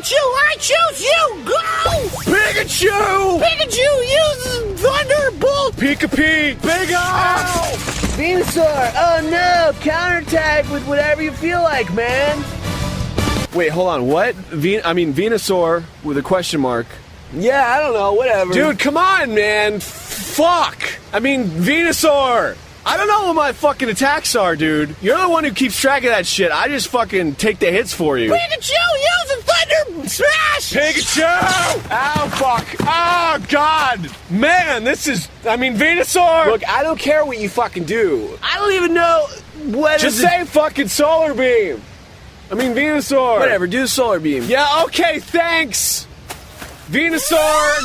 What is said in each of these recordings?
Pikachu, I choose you! Go! Pikachu! Pikachu uses Thunderbolt! Pika-Pee! Big Ow! Venusaur, oh no! Counterattack with whatever you feel like, man! Wait, hold on, what? Venusaur with a question mark. Yeah, I don't know, whatever. Dude, come on, man! Fuck! Venusaur! I don't know what my fucking attacks are, dude. You're the one who keeps track of that shit. I just fucking take the hits for you. Pikachu uses Thunder Smash! Pikachu! Ow, fuck. Oh, God. Man, this is... Venusaur! Look, I don't care what you fucking do. I don't even know what... Just say fucking Solar Beam. Venusaur. Whatever, do Solar Beam. Yeah, okay, thanks. Venusaur!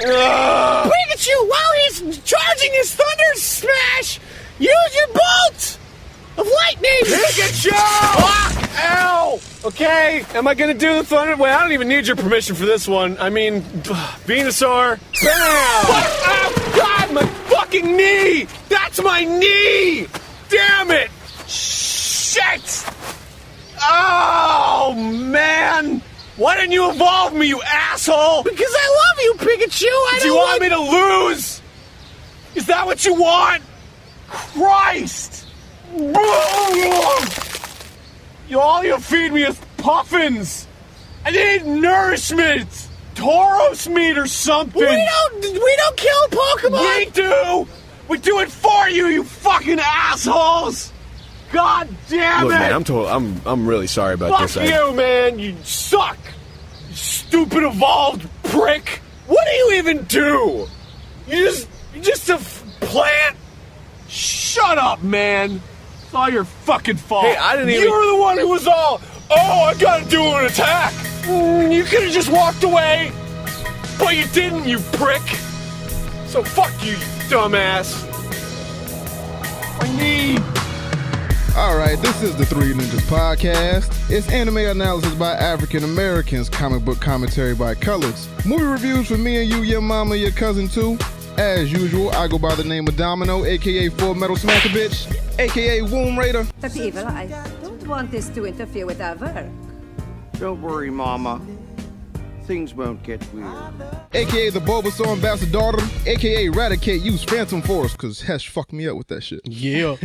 Pikachu, while he's charging his Thunder Smash, use your bolt of lightning! Pikachu! Ow! Okay, am I gonna do the thunder? Wait, I don't even need your permission for this one. Venusaur. Bam! Oh, God, my fucking knee! That's my knee! Damn it! Shit! Oh, man! Why didn't you evolve me, you asshole? Because I love you, Pikachu! Do you want me to lose? Is that what you want? Christ! All you feed me is puffins! I need nourishment! Tauros meat or something! We don't kill Pokemon! We do! We do it for you, you fucking assholes! God damn Look, it! man, I'm really sorry about Fuck this. you, man! You suck! You stupid evolved prick! What do you even do? You're just a plant? Shut up, man! It's all your fucking fault. Hey, I didn't even... You were the one who was all, oh, I gotta do an attack! You could've just walked away! But you didn't, you prick! So fuck you, you dumbass! My knee! Alright, this is the Three Ninjas Podcast. It's anime analysis by African Americans, comic book commentary by colors, movie reviews for me and you, your mama, your cousin too. As usual, I go by the name of Domino, aka Full Metal Smacker Bitch, aka Womb Raider. But Evil, I don't want this to interfere with our work. Don't worry, Mama. Things won't get weird. Aka the Bulbasaur Ambassador, aka Eradicate use Phantom Force, cause Hesh fucked me up with that shit. Yeah.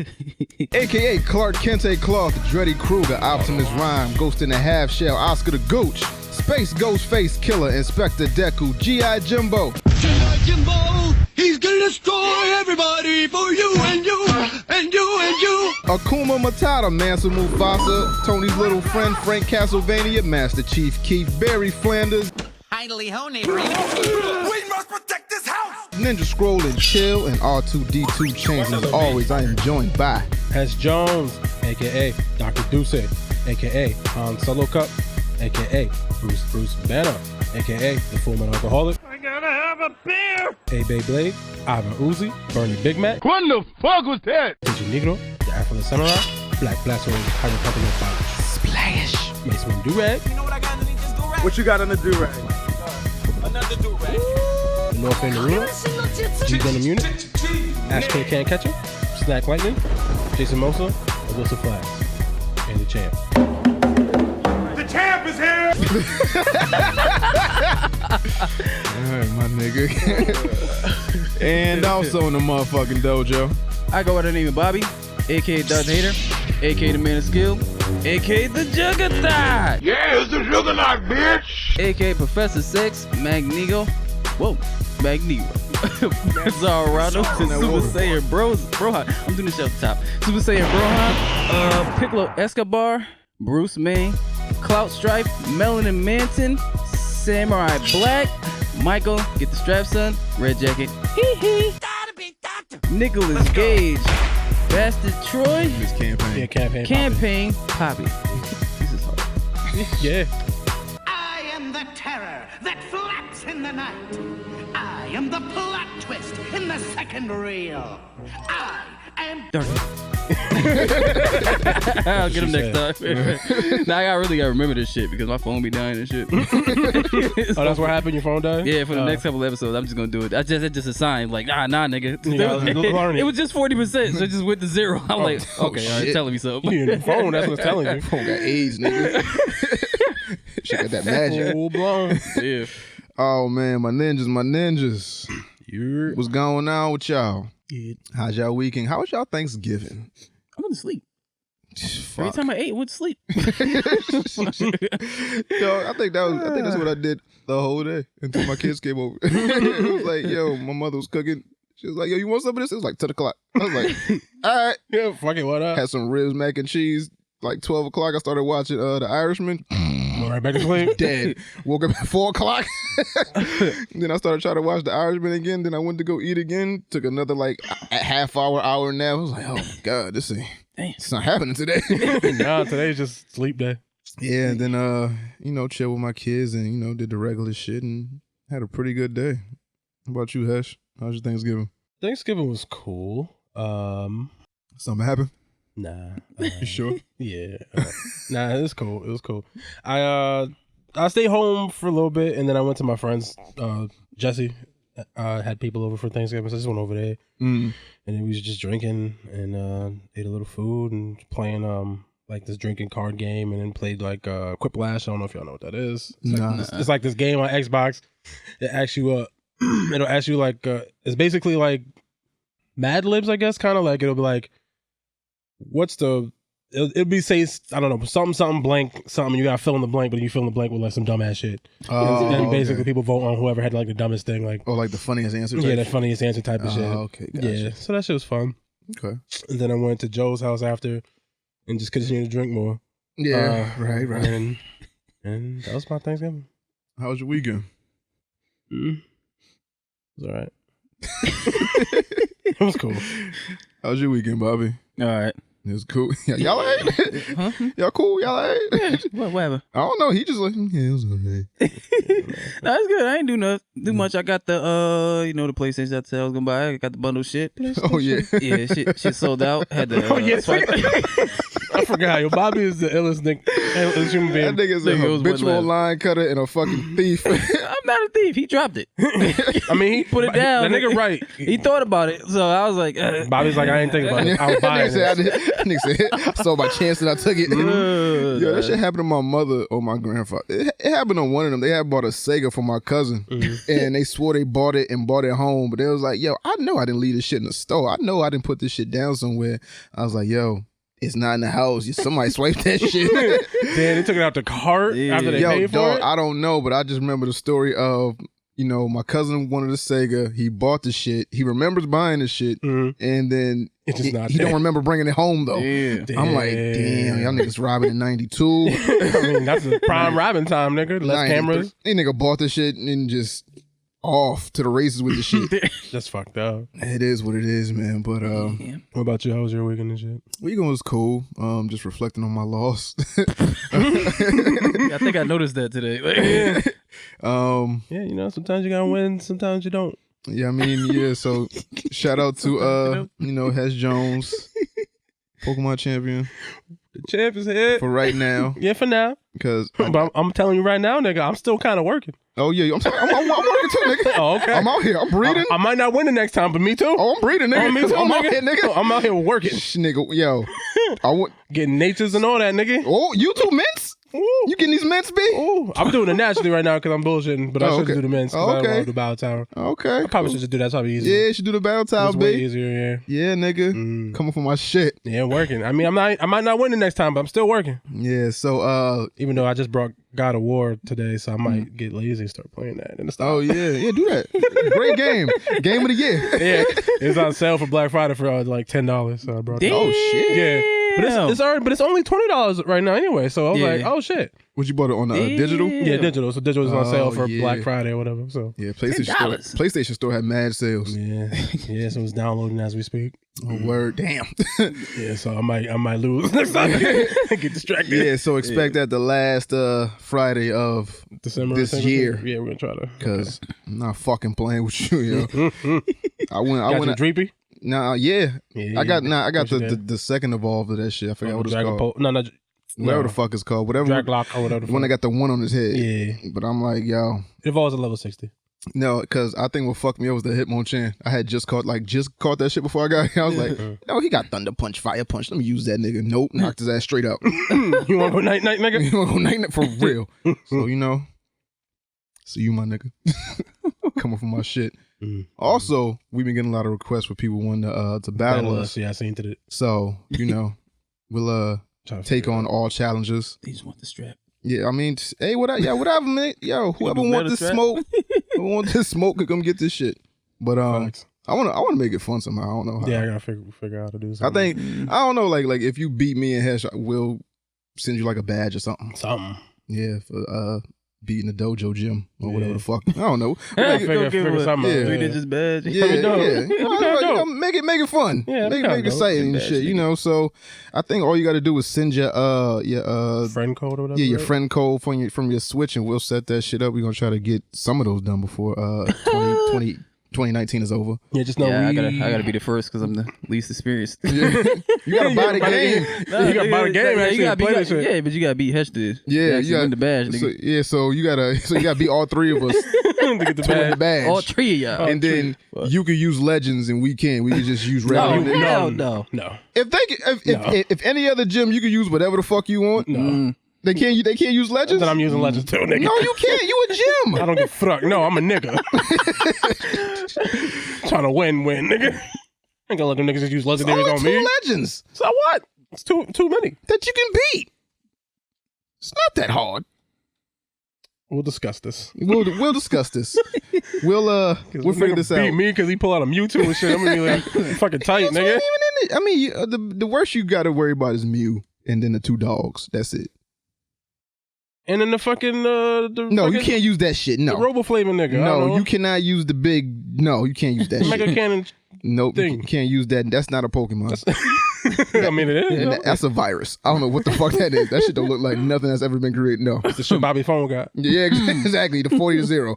Aka Clark Kente Cloth, Dreddy Kruger, Optimus Rhyme, Ghost in the Half Shell, Oscar the Gooch, Space Ghostface Killer, Inspector Deku, G.I. Jimbo. G.I. Jimbo, he's gonna destroy everybody for you and you and you and you. Akuma Matata, Mansa Mufasa, Tony's little friend Frank Castlevania, Master Chief Keith Barry Flanders, Finally, ho, neighbor. We must protect this house. Ninja Scroll and Chill, and R2D2 Chains. As always, I am joined by Hess Jones, a.k.a. Dr. Duce, a.k.a. Han Solo Cup, a.k.a. Bruce Banner, a.k.a. The Full Metal Alcoholic. I gotta have a beer! A-Bay Blade, Ivan Uzi, Bernie Big Mac, What the fuck was that? Digi Negro, The Afro Samurai, Black Blasphemy, Hydro Company of Fire, Splash, Maceman Durag, You know what I got underneath this do-rag? What you got on the do-rag? Another do-rag. The North End Arena, G Gun Immunity, Ashton Can't Catch Him, Snack Lightning, Jason Mosa, and Wilson Flags, and the champ. The champ is here! Alright, my nigga. And also in the motherfucking dojo, I go by the name of Bobby, aka Darth Hater, aka the Man of Skill, aka the Juggernaut, Yeah, it's the Juggernaut, bitch. aka Professor Sex, Magneto. Whoa, Magneto. Zarado, Super Saiyan Brohan. I'm doing this shit off the top. Super Saiyan Brohan, Piccolo Escobar, Bruce May, Clout Strife, Melanin Manton, Samurai Black, Michael, get the strap, son, Red Jacket, Nicholas Gage, Bastard Troy, this campaign. Yeah, Campaign Poppy. This is hard. Yeah. I am the terror that flaps in the night. I am the plot twist in the second reel. I am... I'll get him next time. Now I really gotta remember this shit because my phone be dying and shit. Oh, that's what happened? Your phone died? Yeah, for the next couple episodes, I'm just gonna do it. That's just a sign, like, nah, nigga. Learn It it. was just 40%, so it just went to 0. I'm like, okay, all right, shit. telling me something. You need a new phone, that's what it's telling you. Phone got AIDS, nigga. She got that magic. Full blown. Yeah. Oh man, my ninjas. What's going on with y'all? Good. How's y'all weekend? How was y'all Thanksgiving? I went to sleep. Fuck. Every time I ate, I went to sleep. Yo, I think that's what I did the whole day until my kids came over. It was like, yo, my mother was cooking. She was like, yo, you want some of this? It was like 10 o'clock. I was like, all right. Yeah, fuck it, what up? Had some ribs, mac and cheese. Like 12 o'clock, I started watching The Irishman. All right, back to sleep. Dead. Woke up at 4 o'clock. Then I started trying to watch The Irishman again. Then I went to go eat again. Took another like a half hour nap. I was like, oh my God, it's not happening today. Nah, today's just sleep day. Yeah, and then chill with my kids and did the regular shit and had a pretty good day. How about you, Hesh? How's your Thanksgiving? Thanksgiving was cool. Something happened? Nah. You sure? Yeah. Nah, it was cool. It was cool. I stayed home for a little bit and then I went to my friend's. Jesse had people over for Thanksgiving, so I just went over there. Mm. And then we was just drinking and ate a little food and playing like this drinking card game and then played like Quiplash. I don't know if y'all know what that is. It's like this game on Xbox that asks you it'll ask you like it's basically like Mad Libs, I guess, kind of like it'll be like it'll be say I don't know something blank something, you gotta fill in the blank, but you fill in the blank with like some dumbass shit. And basically people vote on whoever had like the dumbest thing, like like the funniest answer. Yeah, the funniest answer type of shit. Okay, gotcha. Yeah, so that shit was fun. Okay. And then I went to Joe's house after and just continued to drink more. Yeah, right. And that was my Thanksgiving. How was your weekend? It was all right. It was cool. How was your weekend, Bobby? All right. It was cool. Y'all all right? Huh? Y'all cool? Y'all all right? Whatever. I don't know. He just like, yeah, it was all right. No, it's good. I ain't do much. I got the the PlayStation that I was gonna buy. I got the bundle shit. Oh yeah. Yeah, shit sold out. Had the swipe. I forgot. Yo, Bobby is the illest human being. That nigga's a habitual line cutter and a fucking thief. I'm not a thief. He dropped it. I mean, he put it down. The nigga right. He thought about it, so I was like, Bobby's like, I ain't thinking about it. I was buying it. Nigga said, I saw my chance and I took it. Yo, that shit happened to my mother or my grandfather. It happened to one of them. They had bought a Sega for my cousin, and they swore they bought it home, but they was like, yo, I know I didn't leave this shit in the store. I know I didn't put this shit down somewhere. I was like, yo, it's not in the house. Somebody swiped that shit. Damn, they took it out the cart after they paid for it? I don't know, but I just remember the story of, my cousin wanted a Sega. He bought the shit. He remembers buying the shit, and then he don't remember bringing it home though. Damn. I'm like, damn, y'all niggas robbing in 92. I mean, that's a prime robbing time, nigga. Less cameras. That nigga bought the shit and just off to the races with the shit. That's fucked up. It is what it is, man. But what about you? How was your weekend and shit? Weekend was cool. Just reflecting on my loss. I think I noticed that today. Yeah, sometimes you gotta win, sometimes you don't. Yeah, I mean, yeah. So shout out to Hes Jones, Pokemon champion. The champ is here for right now. Yeah, for now. Because I'm telling you right now, nigga, I'm still kind of working. Oh yeah, I'm working too, nigga. Oh, okay. I'm out here. I'm breathing. I might not win the next time, but me too. Oh, I'm breathing, nigga. Oh, me too, I'm nigga. out here, nigga. I'm out here working. Nigga, yo. Getting natures and all that, nigga. Oh, you too mints? Ooh. You getting these mints, B? Ooh. I'm doing it naturally right now because I'm bullshitting, but I should do the mints because I don't want to do Battle Tower. Okay. I probably should just do that. It's probably easier. Yeah, you should do the Battle Tower, B. Way easier, yeah. Yeah, nigga. Coming for my shit. Yeah, working. I mean, I might not win the next time, but I'm still working. Yeah, so even though I just brought God of War today, so I might get lazy and start playing that. Oh yeah, do that. Great game. Game of the year. Yeah, it's on sale for Black Friday for like $10. So I brought it. Oh shit. Yeah, but it's only $20 right now anyway. So I was like, oh shit. What, you bought it on digital? Yeah, digital. So digital is on sale for Black Friday or whatever. So yeah, PlayStation Store had mad sales. Yeah. So it's downloading as we speak. Oh word, damn. Yeah, so I might lose next time. Get distracted. Yeah, so expect that the last Friday of December this year. Yeah, we're gonna try to. Because I'm not fucking playing with you, yo. I went. Your Dreepy? Nah, yeah. I got the second evolve of that shit. I forgot what it's called. Whatever the fuck it's called. Whatever. Draglock or whatever. When I got the one on his head. Yeah. But I'm like, yo. It evolves at level 60. No, because I think what fucked me up was the Hitmonchan. I had just caught that shit before I got here. I was like, no, he got Thunder Punch, Fire Punch. Let me use that nigga. Nope, knocked his ass straight out. You want to go night, nigga? You want to go night for real? So see you, my nigga. Coming from my shit. Also, we've been getting a lot of requests for people wanting to battle us. Yeah, I seen it. So we'll take on all challenges. They just want the strap. Yeah, I mean, hey, whatever, man. Yo, whoever want this smoke, could come get this shit. But I want to make it fun somehow. I don't know how. Yeah, I gotta figure out how to do something. I think I don't know. Like if you beat me in headshot, we'll send you like a badge or something. Yeah, for beating the dojo gym or whatever the fuck. I don't know. Figure something out. 3 digits badge. Yeah. Make it fun. Yeah, make it exciting and shit. So I think all you got to do is send your friend code or whatever. Yeah, your friend code from your Switch, and we'll set that shit up. We're gonna try to get some of those done before 2019 is over. Yeah, just know I gotta be the first because I'm the least experienced. Yeah. You gotta buy the game. You gotta buy the game. Actually, you gotta play this shit. Yeah, but you gotta beat Heshted. Yeah, you win the badge. Nigga. So you gotta beat all three of us to get the badge. All three of y'all. And then you can use legends and we can't. We can just use regular. No. If any other gym you can use whatever the fuck you want. No. They can't use legends? Then I'm using legends too, nigga. No, you can't. You a gym. I don't give a fuck. No, I'm a nigga. Trying to win, nigga. I ain't gonna let them niggas just use legendaries on me. Two legends. So what? It's too many. That you can beat. It's not that hard. We'll discuss this. We'll discuss this. We'll figure this out. Beat me because he pull out a Mewtwo and shit. I'm gonna be like fucking tight, nigga. Even in it. I mean, the worst you got to worry about is Mew and then the 2 dogs. That's it. And then the fucking you can't use that shit. No, the Robo Flavor nigga. No, you cannot use the big. No, you can't use that shit. Mega Cannon. Nope, you can't use that. That's not a Pokemon. I mean, it is. No? That's a virus. I don't know what the fuck that is. That shit don't look like nothing that's ever been created. No, it's the shit Bobby Phone got. Yeah, exactly. The 40-0.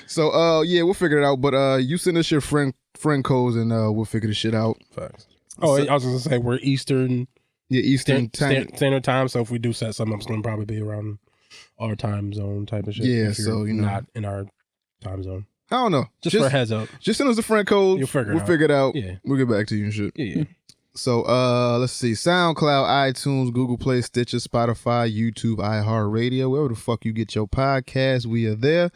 So we'll figure it out. But you send us your friend codes and we'll figure this shit out. Facts. Oh, I was gonna say we're Eastern. Yeah, Eastern Standard Time. So if we do set something up, it's gonna probably be around our time zone type of shit. Yeah, so not in our time zone. I don't know. Just for a heads up. Just send us the friend code. We'll figure it out. Yeah. We'll get back to you and shit. Yeah. So let's see. SoundCloud, iTunes, Google Play, Stitcher, Spotify, YouTube, iHeartRadio, wherever the fuck you get your podcast, we are there.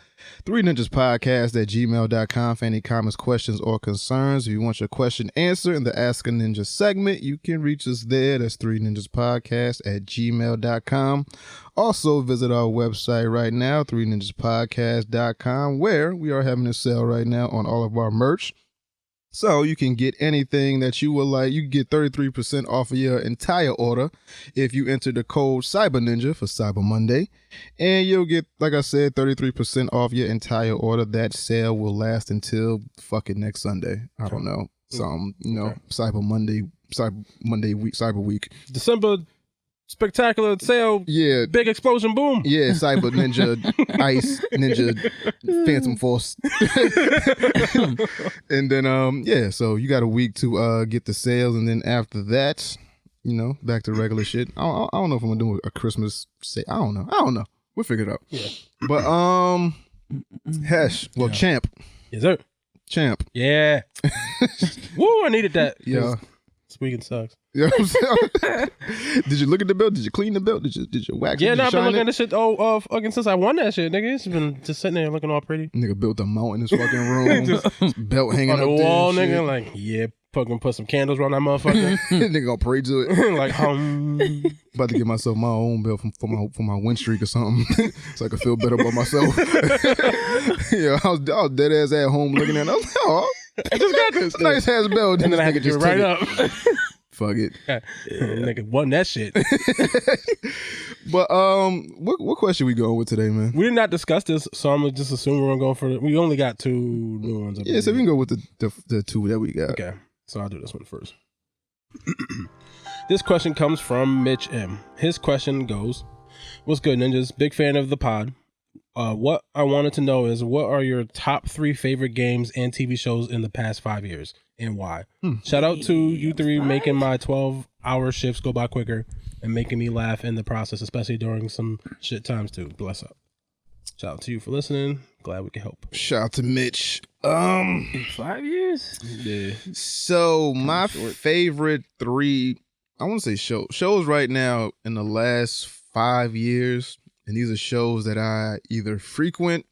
3ninjaspodcast@gmail.com for any comments, questions, or concerns. If you want your question answered in the Ask a Ninja segment, you can reach us there. That's 3ninjaspodcast@gmail.com. Also, visit our website right now, 3ninjaspodcast.com, where we are having a sale right now on all of our merch. So you can get anything that you would like. You can get 33% off of your entire order if you enter the code CyberNinja for Cyber Monday. And you'll get, like I said, 33% off your entire order. That sale will last until fucking next Sunday. I don't know. Cyber Monday week, Cyber Week. December spectacular sale. Yeah. Big explosion boom. Yeah, Cyber Ninja, Ice Ninja, Phantom Force. And then so you got a week to get the sales, and then after that, back to regular shit. I don't know if I'm gonna do a Christmas sale. I don't know. We'll figure it out. Yeah. But Hesh, Champ. Yes, sir. Champ. Yeah. Woo, I needed that. Yeah. This weekend sucks. You know what I'm saying? Did you look at the belt? Did you clean the belt? Did you wax it? Yeah, I've been looking at this shit fucking since I won that shit, nigga. It's been just sitting there looking all pretty. Nigga built a mountain in his fucking room. Just belt hanging on the up wall, there, nigga. Like, yeah, fucking put some candles around that motherfucker. Nigga gonna pray to it. Like, about to get myself my own belt for my win streak or something, so I can feel better about myself. Yeah, I was dead ass at home looking at it. I was like, oh, I just got this nice ass belt. And then I had to just right up. Fuck it. Yeah, nigga won that shit. But what question we going with today, man? We did not discuss this, so I'm gonna just assume we're gonna go for it. We only got 2 new ones. Yeah, so we can go with the 2 that we got. Okay, so I'll do this one first. This question comes from Mitch M. His question goes, "What's good, ninjas? Big fan of the pod. What I wanted to know is, what are your top 3 favorite games and TV shows in the past 5 years, and why? Shout out to you 3 making my 12-hour shifts go by quicker and making me laugh in the process, especially during some shit times too. Bless up." Shout out to you for listening. Glad we can help. Shout out to Mitch. 5 years. Yeah. So my favorite 3, I want to say shows right now in the last 5 years, and these are shows that I either frequent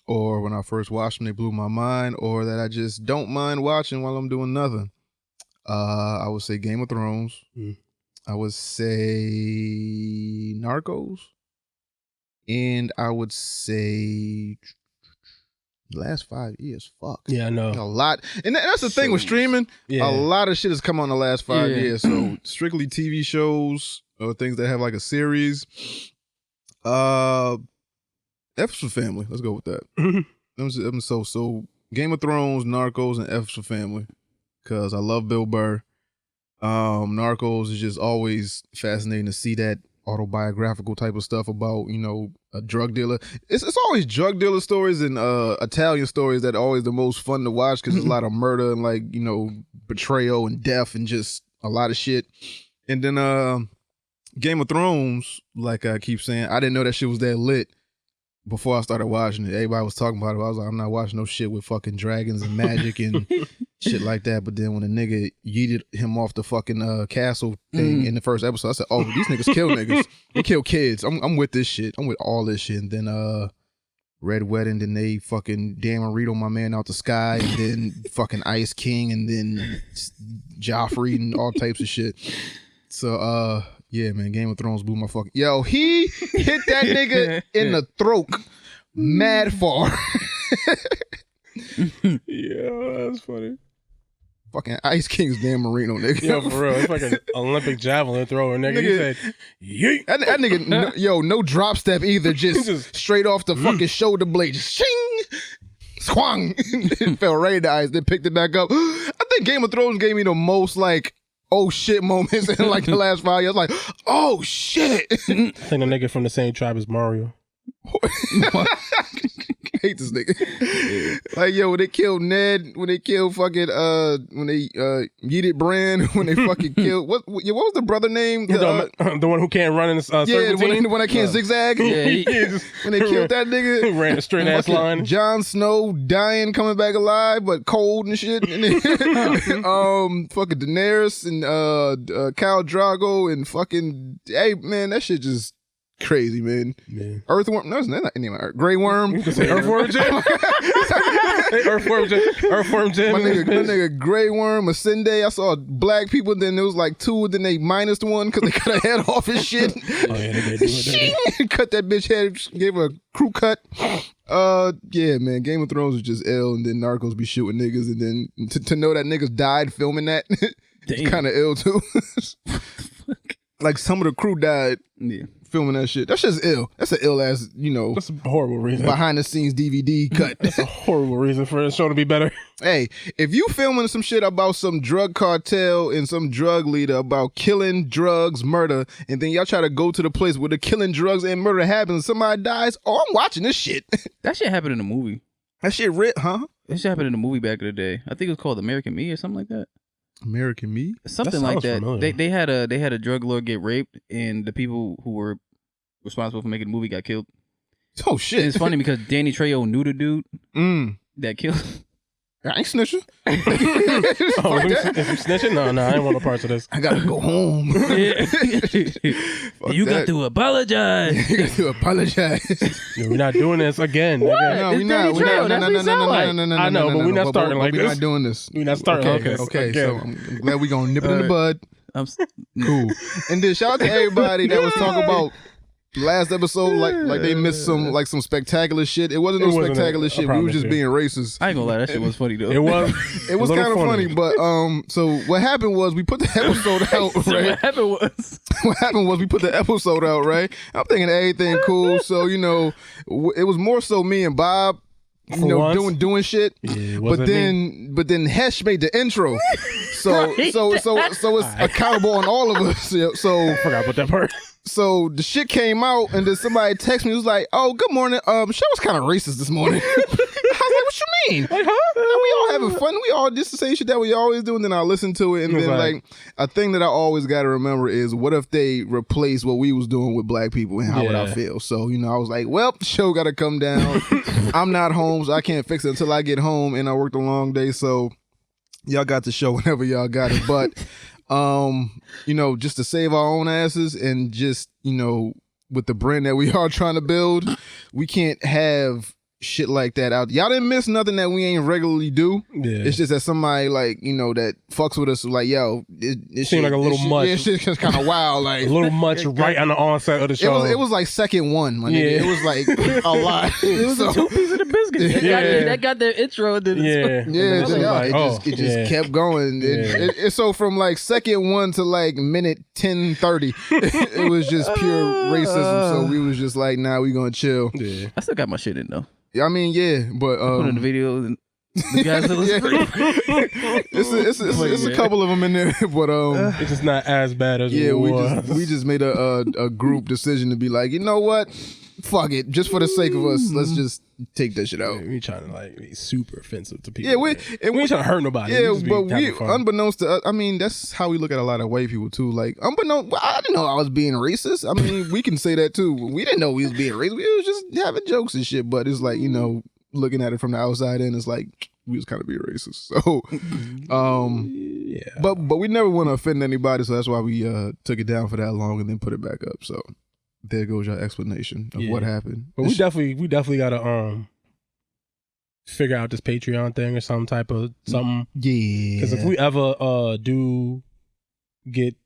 or when I first watched them, they blew my mind, or that I just don't mind watching while I'm doing nothing. I would say Game of Thrones. I would say Narcos. And I would say the last 5 years, fuck. Yeah, I know. A lot. And that's the thing with streaming. Yeah. A lot of shit has come on the last 5 years. So strictly TV shows or things that have like a series. F for Family. Let's go with that. So Game of Thrones, Narcos, and F for Family. Because I love Bill Burr. Narcos is just always fascinating to see that autobiographical type of stuff about, you know, a drug dealer. It's always drug dealer stories and Italian stories that are always the most fun to watch because there's a lot of murder and, like, you know, betrayal and death and just a lot of shit. And then Game of Thrones, like I keep saying, I didn't know that shit was that lit before I started watching it. Everybody was talking about it. I was like, I'm not watching no shit with fucking dragons and magic and shit like that. But then when a nigga yeeted him off the fucking castle thing in the first episode, I said, oh, these niggas kill niggas. They kill kids. I'm with this shit. I'm with all this shit. And then Red Wedding, then they fucking Dan Marino, my man, out the sky, and then fucking Ice King, and then Joffrey and all types of shit. So yeah, man, Game of Thrones blew my fucking... Yo, he hit that nigga in the throat mad far. Yeah, that's funny. Fucking Ice King's Dan Marino, nigga. Yo, for real. It's like an Olympic javelin thrower, nigga. He said, yeet. That nigga, no drop step either. Just straight off the fucking shoulder blade. Just shing! Swang! It fell right in the ice. Then picked it back up. I think Game of Thrones gave me the most, like, oh shit moments in like the last 5 years. Like, oh shit. I think the nigga from the same tribe as Mario. I hate this nigga. Yeah. Like, yo, when they killed Ned, when they killed fucking when they yeeted Bran, when they fucking killed what was the brother name? The one who can't run in the the one that can't zigzag. Yeah, when they killed that nigga, he ran a straight ass line. Jon Snow dying, coming back alive, but cold and shit. And then, fucking Daenerys and Khal Drogo and fucking, hey man, that shit just crazy, man. Yeah. Earthworm, no, it's not anyway. Grey Worm. Earthworm Jim. Earthworm Jim. My nigga Grey Worm, Ascende. I saw black people, then there was like 2, then they minus 1 because they cut a head off his shit. Oh yeah, they did that. Cut that bitch head, gave her a crew cut. Yeah, man, Game of Thrones was just ill, and then Narcos be shooting niggas, and then to know that niggas died filming that, it's kind of ill too. Like some of the crew died. Yeah. Filming that shit. That shit's ill. That's an ill ass, you know. That's a horrible reason. Behind the scenes DVD cut. That's a horrible reason for the show to be better. Hey, if you filming some shit about some drug cartel and some drug leader about killing, drugs, murder, and then y'all try to go to the place where the killing, drugs, and murder happens and somebody dies, oh, I'm watching this shit. That shit happened in a movie. That shit huh? That shit happened in a movie back in the day. I think it was called American Me or something like that. American Me? Something like that. They had a drug lord get raped, and the people who were responsible for making the movie got killed. Oh shit! And it's funny because Danny Trejo knew the dude that killed. I ain't snitching. If I'm snitching? No, I ain't want no parts of this. I gotta go home. You got to apologize. You got to apologize. We're not doing this again. What? No, we're not. No. I know, but we're not starting like this. We're not doing this. We're not starting. Okay. So I'm glad we gonna nip it in the bud. Cool. And then shout out to everybody that was talking about last episode, like they missed some spectacular shit. It wasn't no spectacular shit. We were just being racist. I ain't gonna lie, that shit was funny though. It was kind of funny, but so what happened was we put the episode out. Right? What happened was we put the episode out. Right? I'm thinking everything cool. So you know, it was more so me and Bob. You know, doing shit, but then Hesh made the intro, so it's accountable on all of us. So I forgot about that part. So the shit came out, and then somebody texted me. It was like, "Oh, good morning. Show was kind of racist this morning." I was like, "What you mean? Like, huh? We all having fun. We all just the same shit that we always do." And then I listen to it, and then like a thing that I always got to remember is, what if they replace what we was doing with black people, and how would I feel? So I was like, "Well, the show got to come down. I'm not home, so I can't fix it until I get home, and I worked a long day, so y'all got the show whenever y'all got it." But just to save our own asses and just, with the brand that we are trying to build, we can't have shit like that out. Y'all didn't miss nothing that we ain't regularly do. Yeah. It's just that somebody that fucks with us like, yo, it seemed like a little much. Yeah, shit's just kind of wild. Like a little much right on the onset of the show. It was like second one, my nigga. It was like a lot. It was a 2 pieces of the biscuit. That got their intro. And then it just kept going. So from like second one to like minute 10:30, it was just pure racism. So we was just like, nah, we gonna chill. Yeah. I still got my shit in though. I mean, yeah, but put in the video. And the guys that was it's a couple of them in there, but it's just not as bad as we just made a group decision to be like, you know what, fuck it, just for the sake of us, let's just take that shit out. We trying to be super offensive to people. Yeah, we ain't trying to hurt nobody. Yeah, but we unbeknownst to us, I mean, that's how we look at a lot of white people too. Like I didn't know I was being racist. I mean, we can say that too. We didn't know we was being racist. We was just having jokes and shit. But it's like, looking at it from the outside in, it's like we was kind of being racist. So, but we never want to offend anybody. So that's why we took it down for that long and then put it back up. So. There goes your explanation of what happened. But we definitely gotta figure out this Patreon thing or some type of something. Yeah. Because if we ever do get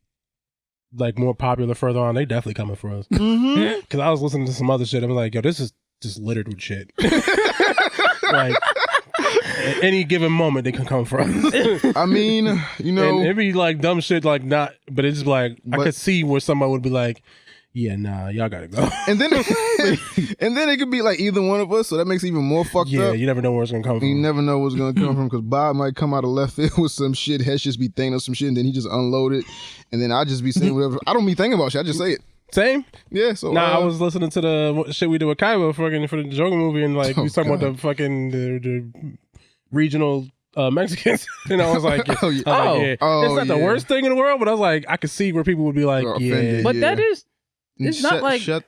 like more popular further on, they definitely coming for us. Because I was listening to some other shit. I'm like, yo, this is just littered with shit. Like at any given moment they can come for us. I mean, and it'd be like dumb shit, like not, but it's like I could see where somebody would be like, yeah, nah, y'all gotta go. And then it could be like either one of us, so that makes it even more fucked up. Yeah, you never know where it's gonna come from. You never know where it's gonna come from, because Bob might come out of left field with some shit, Hesh just be thinking of some shit, and then he just unload it, and then I just be saying whatever. I don't be thinking about shit, I just say it. Same? Yeah, so I was listening to the shit we did with Kaiba for the Joker movie, and like we was talking about the fucking the regional Mexicans, and I was like, it's not the worst thing in the world, but I was like, I could see where people would be like, but that is. It's not like stop.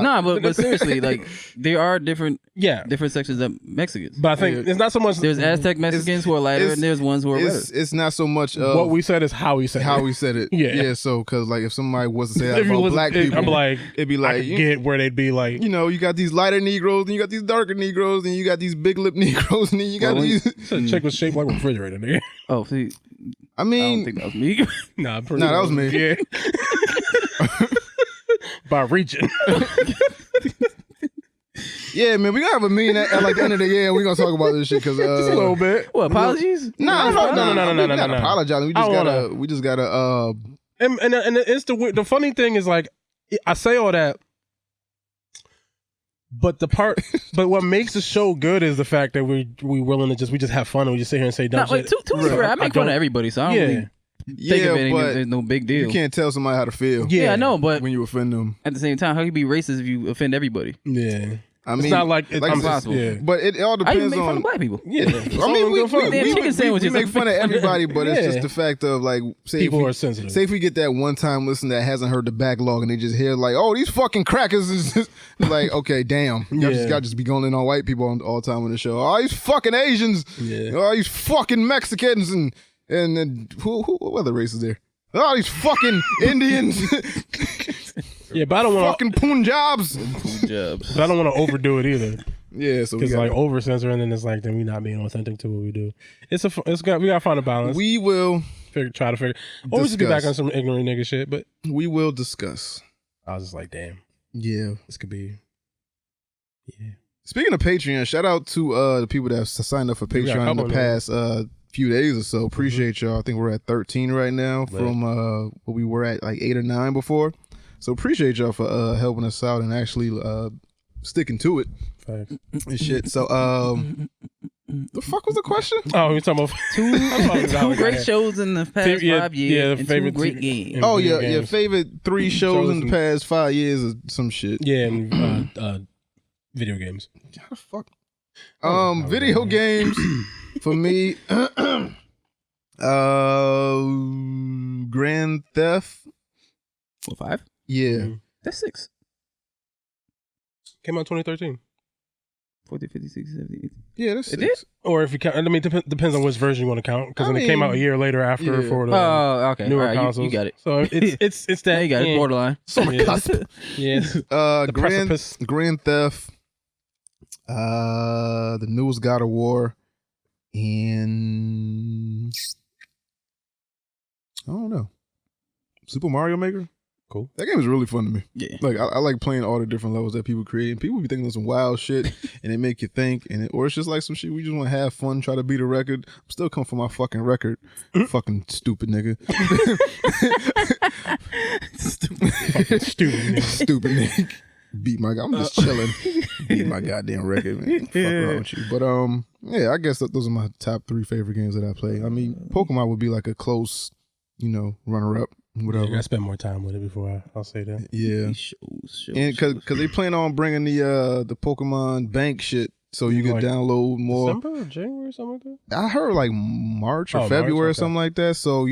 Nah, but seriously, like there are different sections of Mexicans. But I think it's not so much. There's Aztec Mexicans who are lighter, and there's ones who are redder. It's not so much what we said is how we said it. Yeah. So because like if somebody was to say that about black people, I'm like, it'd be like, I could get where they'd be like, you got these lighter Negroes, and you got these darker Negroes, and you got these big lip Negroes, and then you got these. The chick was shaped like a refrigerator, nigga. Oh, see. I mean, I don't think that was me. Nah, that was me. Yeah. By region. Yeah, man, we gonna have a meeting at like the end of the year. We gonna talk about this shit because just a little bit. What, apologies? No. Not apologizing. We just gotta. And it's the funny thing is like I say all that, but but what makes the show good is the fact that we willing to we just have fun and we just sit here and say dumb shit. I make fun of everybody, so I don't really. But there's no big deal. You can't tell somebody how to feel. Yeah, I know, but when you offend them, at the same time, how can you be racist if you offend everybody? Yeah, I mean, it's not like it's impossible. Yeah. But it all depends on. I make fun of black people. Yeah, I mean, we make fun of everybody, but it's just the fact of like, say people are sensitive. Say if we get that one time listener that hasn't heard the backlog and they just hear like, oh, these fucking crackers is just, like, okay, damn, y'all just be going in on white people all the time on the show. Oh, these fucking Asians. Yeah. Oh, these fucking Mexicans and what other races there? Oh, these fucking Indians. Yeah, but I don't want fucking Punjabs. But I don't want to overdo it either. Yeah, so because like over censor, and then it's like then we not being authentic to what we do. We gotta find a balance. We will try to figure. Or we just get back on some ignorant nigga shit, but we will discuss. I was just like, damn. Yeah, this could be. Yeah. Speaking of Patreon, shout out to the people that have signed up for Patreon in the past few days or so. Appreciate y'all. I think we're at 13 right now from what we were at like 8 or 9 before. So appreciate y'all for helping us out and actually sticking to it and shit. So The fuck was the question? Oh, you're talking about two great shows in the past 5 years. Yeah, and favorite two great games. Oh yeah, games. your favorite 3 shows in the past 5 years or some shit. Yeah, and video games. How the fuck? Video games for me. Grand Theft. What, 5? Yeah. That's 6. Came out 2013. 40, 50, 60, 70, 80. Yeah, that's It 6. did? Or if you count, I mean, depends on which version you want to count. Because it came out a year later after yeah. for the Oh, okay. newer All right, consoles. you got it. So it's that. Yeah, you got it. It's borderline. So on the cusp. Yes. Grand Theft. The newest God of War, and I don't know. Super Mario Maker. Cool. That game is really fun to me. Yeah. Like I like playing all the different levels that people create. And people be thinking of some wild shit, and they make you think. Or it's just like some shit we just want to have fun, try to beat a record. I'm still coming for my fucking record. Fucking stupid nigga. Stupid nigga. Stupid nigga. I'm just chilling. Beat my goddamn record, man. Fuck wrong with you. But yeah, I guess those are my top 3 favorite games that I play. I mean, Pokemon would be like a close, runner up. Whatever. Yeah, I gotta spend more time with it before I'll say that. Yeah, Shows. and because they plan on bringing the Pokemon Bank shit, so you can download more. December or January or something like that. I heard like March or March, February or okay. something like that. So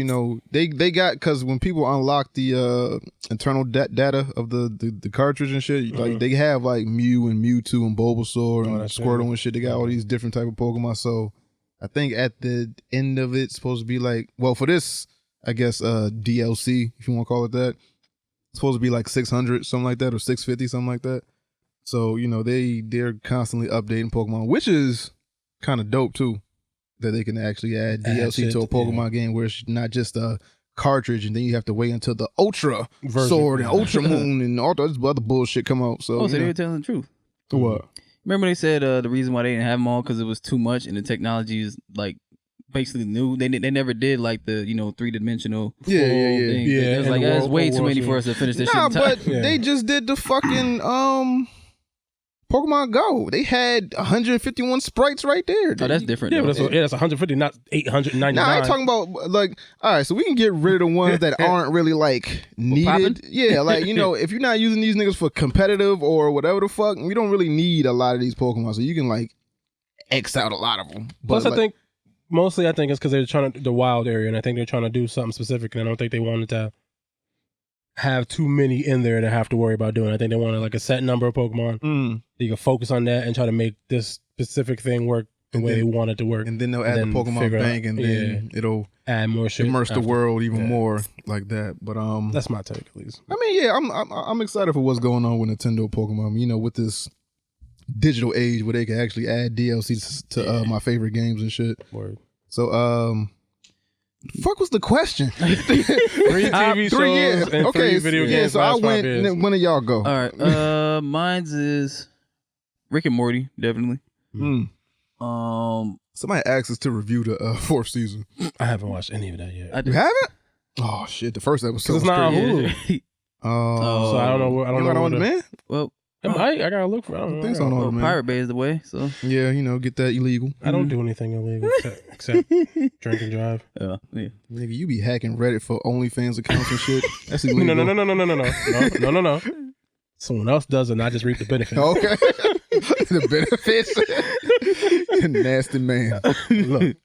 they got, because when people unlock the internal data of the cartridge and shit, like they have like Mew and Mewtwo and Bulbasaur and Squirtle and shit. They got all these different type of Pokemon. So I think at the end of it, it's supposed to be like, well, for this, I guess DLC, if you want to call it that, it's supposed to be like 600, something like that, or 650, something like that. So they're constantly updating Pokemon, which is kind of dope too, that they can actually add DLC to a Pokemon game where it's not just a cartridge and then you have to wait until the Ultra Sword and Ultra Moon and all this other bullshit come out. So, so they were telling the truth. What? Remember they said the reason why they didn't have them all because it was too much and the technology is like basically new. They never did like the 3-dimensional Yeah. thing. It was like that's way too many for us to finish this shit in time. But they just did the fucking Pokemon Go. They had 151 sprites right there. Oh, that's different. Yeah, though. but that's 150, not 899. Nah, I ain't talking about like, all right, so we can get rid of the ones that aren't really like needed. Yeah, like, if you're not using these niggas for competitive or whatever the fuck, we don't really need a lot of these Pokemon. So you can like X out a lot of them. But Plus, I think mostly it's because they're trying to the wild area, and I think they're trying to do something specific, and I don't think they wanted to have too many in there to have to worry about doing. I think they wanted like a set number of Pokemon. You can focus on that and try to make this specific thing work the way they want it to work. And then they'll add the Pokemon Bank, and then it'll add more shit, immerse the world even more like that. But that's my take at least. I mean, yeah, I'm excited for what's going on with Nintendo Pokemon. With this digital age where they can actually add DLC to my favorite games and shit. Word. So fuck was the question? 3 TV shows and 3 video games. So I went. When did y'all go? All right. Mine's is Rick and Morty, definitely. Somebody asked us to review the 4th season. I haven't watched any of that yet. You haven't? Oh shit! The first episode. It's not on straight. Hulu. Oh, so I don't know. I don't know. On demand? Well, I gotta look for. I don't know. Think so, on demand. Pirate Bay is the way. So yeah, get that illegal. I don't do anything illegal except drink and drive. yeah. Nigga, you be hacking Reddit for OnlyFans accounts and shit. That's illegal. No. Someone else does, and I just reap the benefits. Okay. The benefits. Nasty man. Look,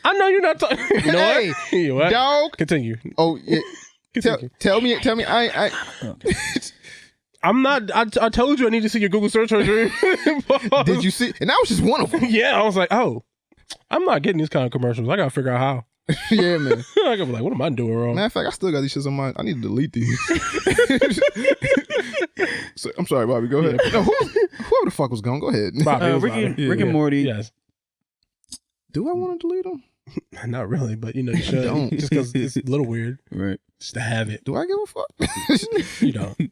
I know you're not talking. You know Hey, what? You know what? dog. Continue. Oh yeah. Tell me. I I'm not. I told you I need to see your Google search history. Did you see? And that was just one of them. Yeah, I was like, oh, I'm not getting these kind of commercials. I gotta figure out how. Yeah, man. I gotta be like, what am I doing wrong? Matter of fact, I still got these shits on my. I need to delete these. So, I'm sorry, Bobby. Go ahead. No, whoever the fuck was going, go ahead. Bobby, Rick and Morty. Yes. Do I want to delete them? Not really, but you should. don't. Just because it's a little weird. Right. Just to have it. Do I give a fuck? You don't.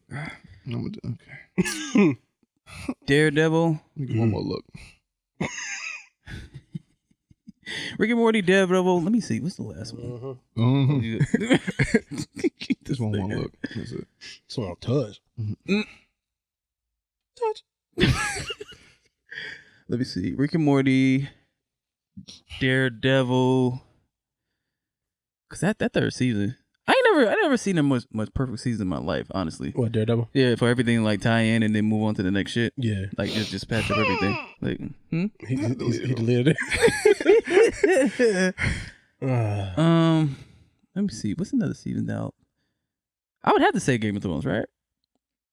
Okay. Daredevil. Let me get one more look. Rick and Morty, Daredevil. Let me see. What's the last one? This one look. That's it. This one touch. Touch. Let me see. Rick and Morty. Daredevil. Cause that third season, I never seen a much perfect season in my life, honestly. What, Daredevil? Yeah, for everything like tie in and then move on to the next shit. Yeah. Like just patch up everything. Like, He deleted it. Let me see. What's another season out? I would have to say Game of Thrones, right?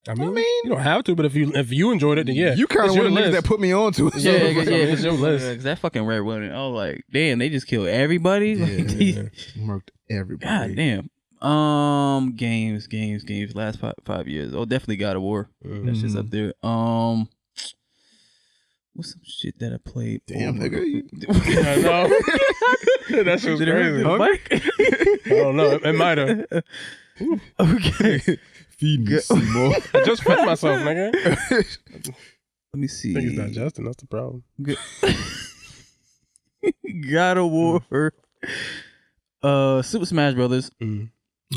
I mean, you don't have to, but if you enjoyed it, then yeah. You kind of one of the niggas that put me on to it. Yeah, it's your list. Cause that fucking Red Wedding, I was like, damn, they just killed everybody. Yeah. Murked everybody. God damn. Games. Last 5 years. Oh, definitely God of War. That's just up there. What's some shit that I played? Damn, nigga. I know. That shit was crazy. I don't know. It might have. Okay. Feed me some more. I just fed myself, nigga. Let me see. I think it's digesting. That's the problem. God of War. Super Smash Brothers.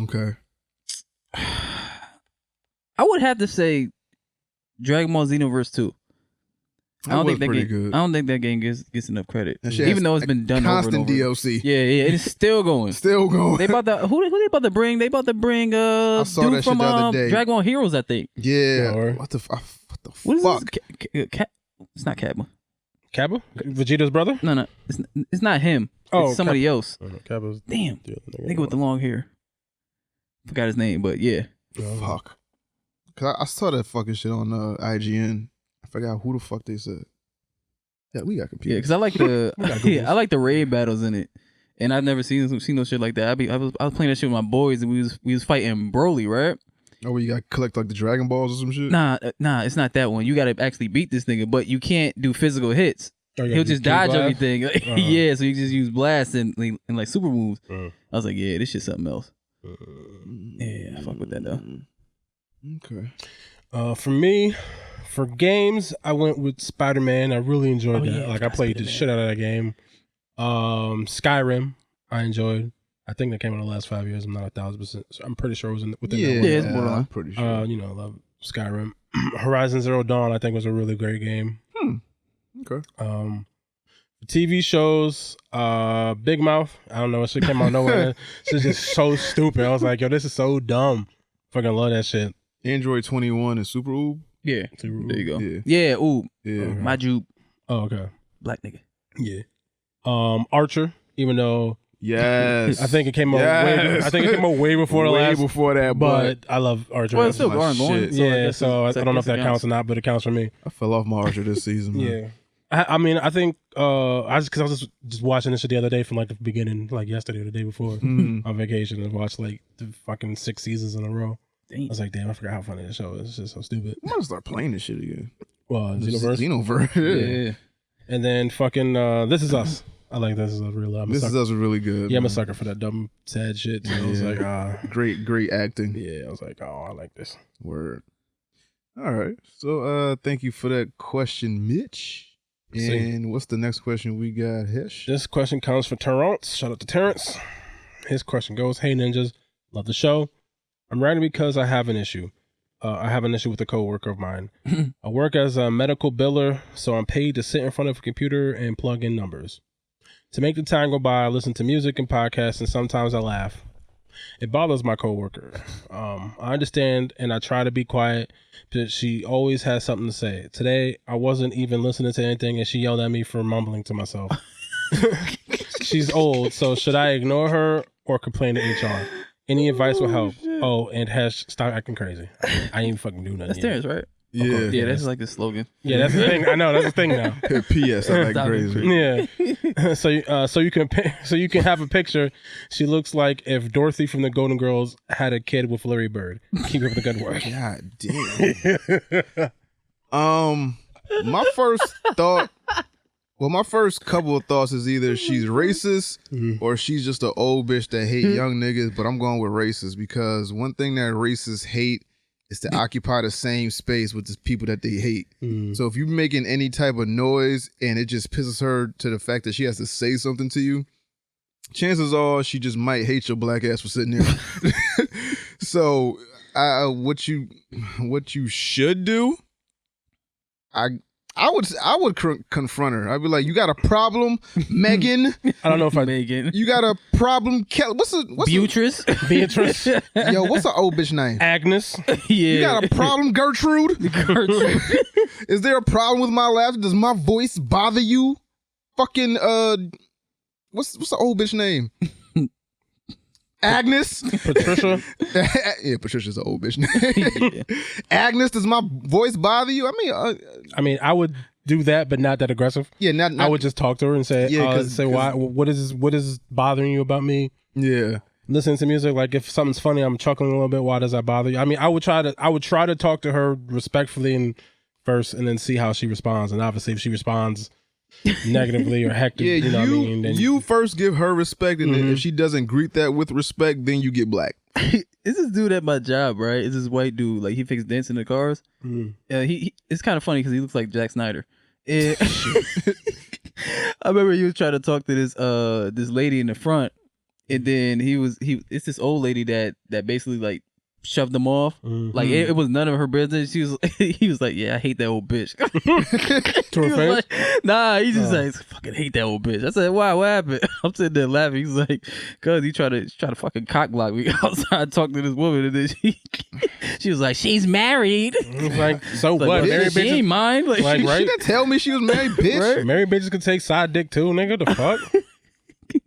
Okay. I would have to say Dragon Ball Xenoverse 2. I don't think that game gets enough credit, even though it's been done constant over and over. DLC. Yeah, it's still going. Still going. They about to who they about to bring? They about to bring I saw dude that from shit the other day. Dragon Ball Heroes, I think. Yeah. Or- What the fuck? What is this? It's not Cabba. Cabba? Vegeta's brother? No, it's not him. It's somebody else. Cabba's Damn, nigga with the long hair. Forgot his name, but yeah. Fuck. Cause I saw that fucking shit on IGN. I forgot who the fuck they said. Yeah, we got computers. Yeah, because I like the I like the raid battles in it, and I've never seen no shit like that. I was playing that shit with my boys, and we was fighting Broly, right? Oh, where you got to collect like the Dragon Balls or some shit? Nah, it's not that one. You got to actually beat this nigga, but you can't do physical hits. He'll just dodge everything. Yeah, so you just use blast and like super moves. I was like, yeah, this shit's something else. Yeah, I fuck with that though. Okay. For me, for games, I went with Spider-Man. I really enjoyed that. Like I played the shit out of that game. Skyrim, I enjoyed. I think that came out in the last 5 years. I'm not 1,000%. So I'm pretty sure it was within that one. Yeah, it's borderline. I'm pretty sure. I love Skyrim. Horizon Zero Dawn, I think, was a really great game. Okay. TV shows, Big Mouth. I don't know. It shit came out of nowhere. It's just so stupid. I was like, yo, this is so dumb. Fucking love that shit. Android 21 and Super Oob. Yeah, there you go. Yeah, ooh, Yeah. my Jupe, Oh, okay. black nigga. Yeah. Archer, even though Yes. I think it came out way before the last. Way before that, but I love Archer. Well, it's still my going. shit. Yeah, so I don't know if that counts or not, but it counts for me. I fell off my Archer this season, man. Yeah. I mean, I think because I was just watching this shit the other day from like the beginning, like yesterday or the day before on vacation, and watched like the fucking 6 seasons in a row. Damn. I was like, damn, I forgot how funny this show is. It's just so stupid. I'm gonna start playing this shit again. Well, Xenoverse. Xenoverse. Yeah. And then fucking This Is Us. I like This Is Us real love. This Is Us was really good. Yeah, I'm a man. sucker for that dumb, sad shit. So I was like, Great acting. yeah, I was like, oh, I like this. Word. All right. So thank you for that question, Mitch. And what's the next question we got, Hesh? This question comes from Terrence. Shout out to Terrence. His question goes, hey, ninjas, love the show. I'm writing because I have an issue. I have an issue with a coworker of mine. I work as a medical biller, so I'm paid to sit in front of a computer and plug in numbers. To make the time go by, I listen to music and podcasts, and sometimes I laugh. It bothers my coworker. I understand, and I try to be quiet, but she always has something to say. Today, I wasn't even listening to anything, and she yelled at me for mumbling to myself. She's old, so should I ignore her or complain to HR? Any advice will help. Oh, and Hesh, stop acting crazy. I ain't fucking do nothing. That's theirs, right? Yeah. Yeah, that's like the slogan. Yeah, that's the thing. I know that's the thing now. P.S. I like Stop crazy. Yeah. So you can have a picture. She looks like if Dorothy from the Golden Girls had a kid with Larry Bird. Keep up the good work. God damn. My first thought. Well, my first couple of thoughts is either she's racist or she's just an old bitch that hate young niggas. But I'm going with racist because one thing that racists hate is to occupy the same space with the people that they hate. So if you're making any type of noise and it just pisses her to the fact that she has to say something to you, chances are she just might hate your black ass for sitting there. So what you should do, I I would confront her. I'd be like, you got a problem, Megan? I don't know if Megan. You got a problem, Kelly? What's Beatrice. Beatrice. Yo, what's an old bitch name? Agnes. You got a problem, Gertrude? Is there a problem with my laughter? Does my voice bother you? Fucking what's the old bitch name? Agnes. Patricia. Yeah, Patricia's an old bitch name. Agnes, does my voice bother you? I mean, I would do that, but not that aggressive. Yeah, not I would just talk to her and say, why? What is bothering you about me? Yeah. Listening to music, like if something's funny, I'm chuckling a little bit. Why does that bother you? I mean, I would try to talk to her respectfully and first, and then see how she responds. And obviously, if she responds negatively or hectic, yeah, you know what I mean? Then you first give her respect, and if she doesn't greet that with respect, then you get black. It's this dude at my job, right? It's this white dude, like he fixes dents in the cars. He it's kind of funny because he looks like Jack Snyder. I remember he was trying to talk to this lady in the front, and then it's this old lady that basically like shoved him off. Like it was none of her business. He was like, yeah, I hate that old bitch. to her face? Like, nah, he just like, fucking hate that old bitch. I said, why? What happened? I'm sitting there laughing. He's like, cause he tried to fucking cock block me outside talking to this woman, and then she was like, she's married. Like, so like, what? Married she ain't mine. Like right? She didn't tell me she was married, bitch. Right? Married bitches could take side dick too, nigga. The fuck?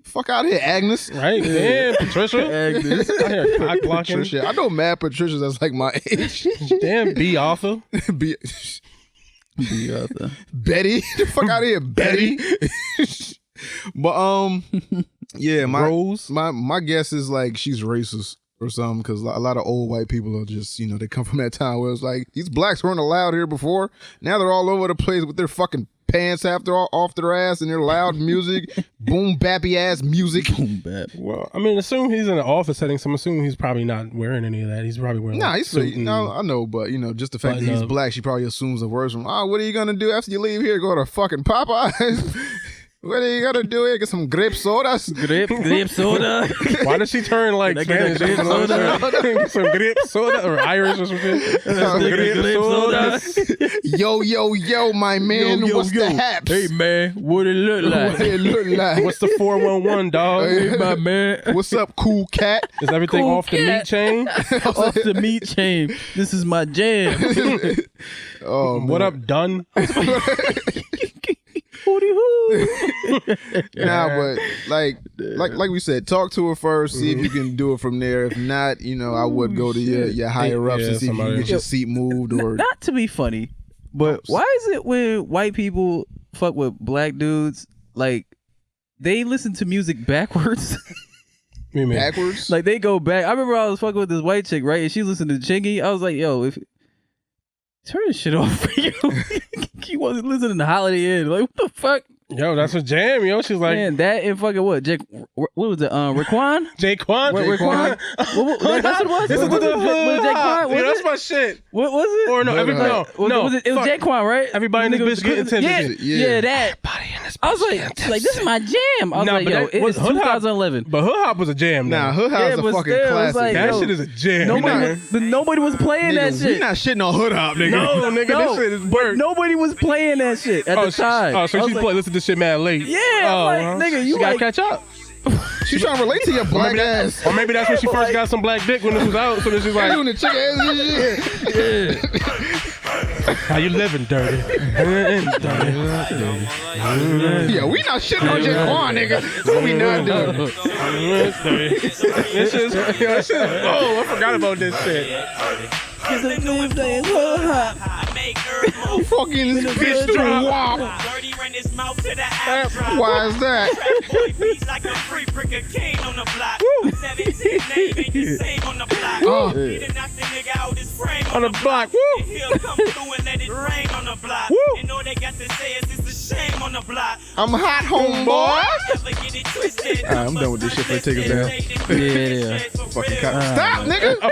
Fuck out of here, Agnes. Right? Damn, Patricia. Agnes. I hear cock blocking. Patricia. I know mad Patricias that's like my age. Damn, B. Arthur. B. Arthur. Betty. The fuck out of here, Betty. But yeah, my guess is like she's racist or something, because a lot of old white people are just, they come from that time where it's like these blacks weren't allowed here before. Now they're all over the place with their fucking pants off their ass and their loud music, boom bappy ass music. Boom bap. Well, I mean, assume he's in an office setting, so I'm assuming he's probably not wearing any of that. He's probably wearing he's straight. No, I know, but just the fact that he's black, she probably assumes the worst from. What are you gonna do after you leave here? Go to fucking Popeyes? What are you gonna do here? Get some grape sodas? Grape soda. Why does she turn like Spanish? Some grape soda or Irish or something? Grape soda. Yo, my man. What's the haps? Hey man, what it look like? What's the 411, dog? Hey my man. What's up, cool cat? Is everything Cool off the cat. meat chain? Off the meat chain. This is my jam. Oh, what up, Dunn? Nah, but like we said, talk to her first, see if you can do it from there. If not, I would go to your higher ups and see if you can get your seat moved. Or not to be funny, but why is it when white people fuck with black dudes, like they listen to music backwards? Backwards? Like they go back. I remember I was fucking with this white chick, right? And she listened to Chingy. I was like, yo, if turn this shit off for you. He wasn't listening to Holiday Inn. Like, what the fuck? Yo, that's a jam, yo. She's like, man, that and fucking what? What was it? Raekwon? Jaquan? Raekwon? That's what it was? This is Was it Jaquan? Yeah, that's my shit. What was it? Or no, It was Jaquan, right? Everybody in this bitch getting attention. Yeah, that. I was like, this is my jam. I was like, yo, it's 2011. But Hood Hop was a jam. Nah, Hood Hop's a fucking classic. Like, that shit is a jam. Nobody was playing that shit. We not shitting on Hood Hop, nigga. No, nigga, this shit is work. Nobody was playing that shit at the time. So she listen to this shit mad late. Yeah, nigga, you gotta catch up. She's trying to relate to your black ass. Or maybe that's when she first got some black dick when this was out. So then she's like, doing the chick ass and shit. How you living, dirty? Yeah, we not shitting on Jaquan, nigga. What we not doing? I forgot about this shit. Fucking bitch drop. Why is that? On the block. I'm hot, homeboy. I'm done with this shit. Let's take it down. Yeah. Fucking cop. Stop, nigga. I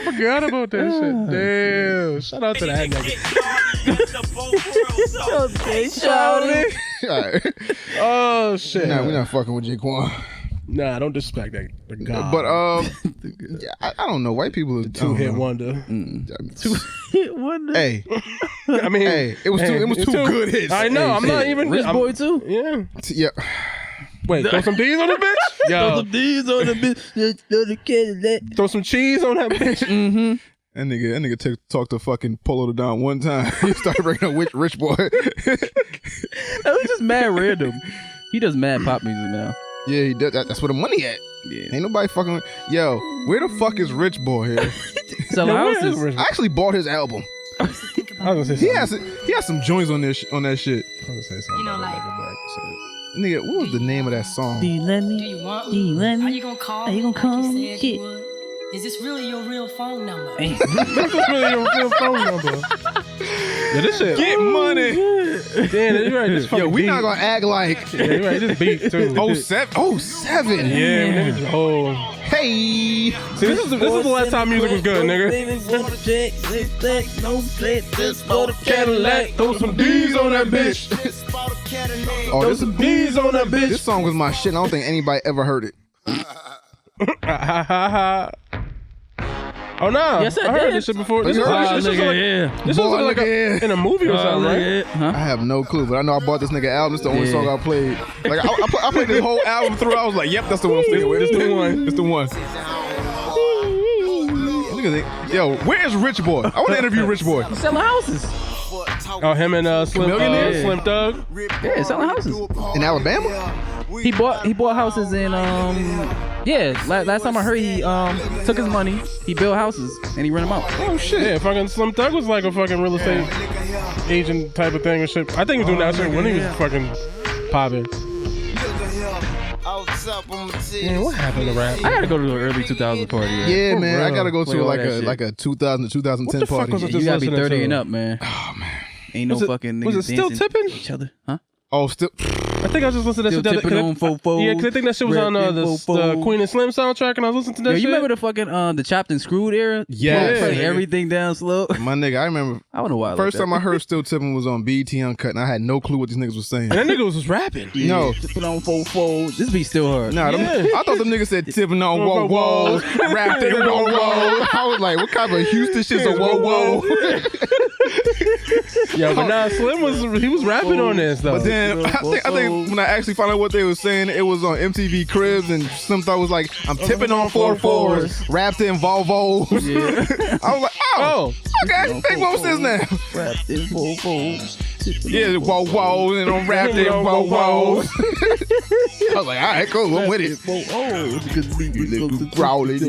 forgot about that shit. Damn. Shout out to that nigga. Okay, shawty. All right. Oh shit. Nah, we're not fucking with Jaquan. Nah, don't disrespect that. The God. But yeah, I don't know. White people are two-hit wonder. Two-hit wonder. Hey, I mean, it was two good hits. I know. I'm not even Rich Boy too. Yeah. Yeah. Wait, throw some D's on the bitch. Yo, Throw some D's on the bitch. throw some cheese on that bitch. Mm-hmm. That nigga talked to fucking Polo Don one time. He started bringing up Rich Boy. That was just mad random. He does mad pop music now. Yeah, he does. That's where the money at. Yeah. Ain't nobody fucking. Yo, where the fuck is Rich Boy here? Selling houses. I actually bought his album. I was gonna say something. He has some joints on that shit. I was gonna say something. You know, like, Nigga, what was the name of that song? do you let me? How you gonna call? How you gonna call? Is this really your real phone number? This is really your real phone number. Yeah, this shit. Get money. Damn, you right. This Yo, we beat. not gonna act like. Yeah, you right. This beat too. 07. Yeah, niggas. Oh. Hey. See, this is the last time music was good, nigga. Cadillac. Throw some D's on that bitch. Oh, Throw some D's on that bitch. This song was my shit. And I don't think anybody ever heard it. Oh no! Yes, I heard did. this shit before. This You is heard like, this this is nigga, like, yeah. this Boy, is like nigga, in a movie or something, right? Huh? I have no clue, but I know I bought this nigga album. It's the only song I played. Like I played this whole album through. I was like, "Yep, that's the one I'm sticking with. It's the one. It's the one." Yo, where's Rich Boy? I want to interview Rich Boy. Selling houses. Oh, him and Slim Millionaire? Slim Thug. Yeah, selling houses. In Alabama? He bought houses in last time I heard he took his money, he built houses and he rent them out. Oh shit! Yeah, fucking Slim Thug was like a fucking real estate agent type of thing and shit. I think he was doing that shit when he was fucking popping. Man, what happened to rap? I gotta go to the early 2000 party. Yeah, man. I gotta go Play to all like that a shit. like a 2000 to 2010 What the fuck party. was it? You gotta be listening 30 to? and up, man. Oh man. Ain't no Was it- fucking niggas was it still dancing Tippin? each other, huh? Oh, still. I think I just listened to that Still shit. tipping on fofos, Yeah, because I think that shit was on the Queen and Slim soundtrack, and I was listening to that Yo, shit. you remember the fucking the chopped and screwed era? Yes. Play Yeah. everything down slow. My nigga, I remember I don't know why. first time I heard Still Tippin' was on BET Uncut, and I had no clue what these niggas was saying. And that nigga was just rapping. No. Tipping on fofos. This beat still hard. Nah, I thought them niggas said tipping on whoa whoa, rapped it whoa whoa. I was like, what kind of Houston shit's a whoa whoa? Yeah, but nah, Slim was rapping on this though. But then I think when I actually found out what they were saying, it was on MTV Cribs, and some thought was like, I'm tipping on 4-4s, rapped in Volvos. I was like, oh, okay, make more sense now. Wrapped in fofos. Yeah, whoa whoa, and I'm rapped in whoa who's. I was like, all right, cool, I'm with it. Growling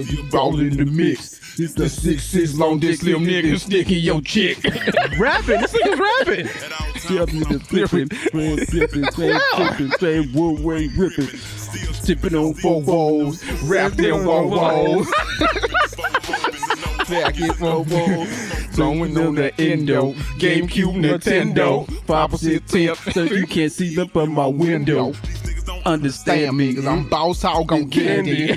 the mix. It's the 6'6" long dick slim nigga stick in your chick. rapping. This nigga's rapping. Tipping on Whoa-who's, rapped in whoa-who's. back in fofos. Blowing on the endo, GameCube, Nintendo. Opposite tip, so you can't see them from my window. Understand me, Cause I'm boss hog on candy.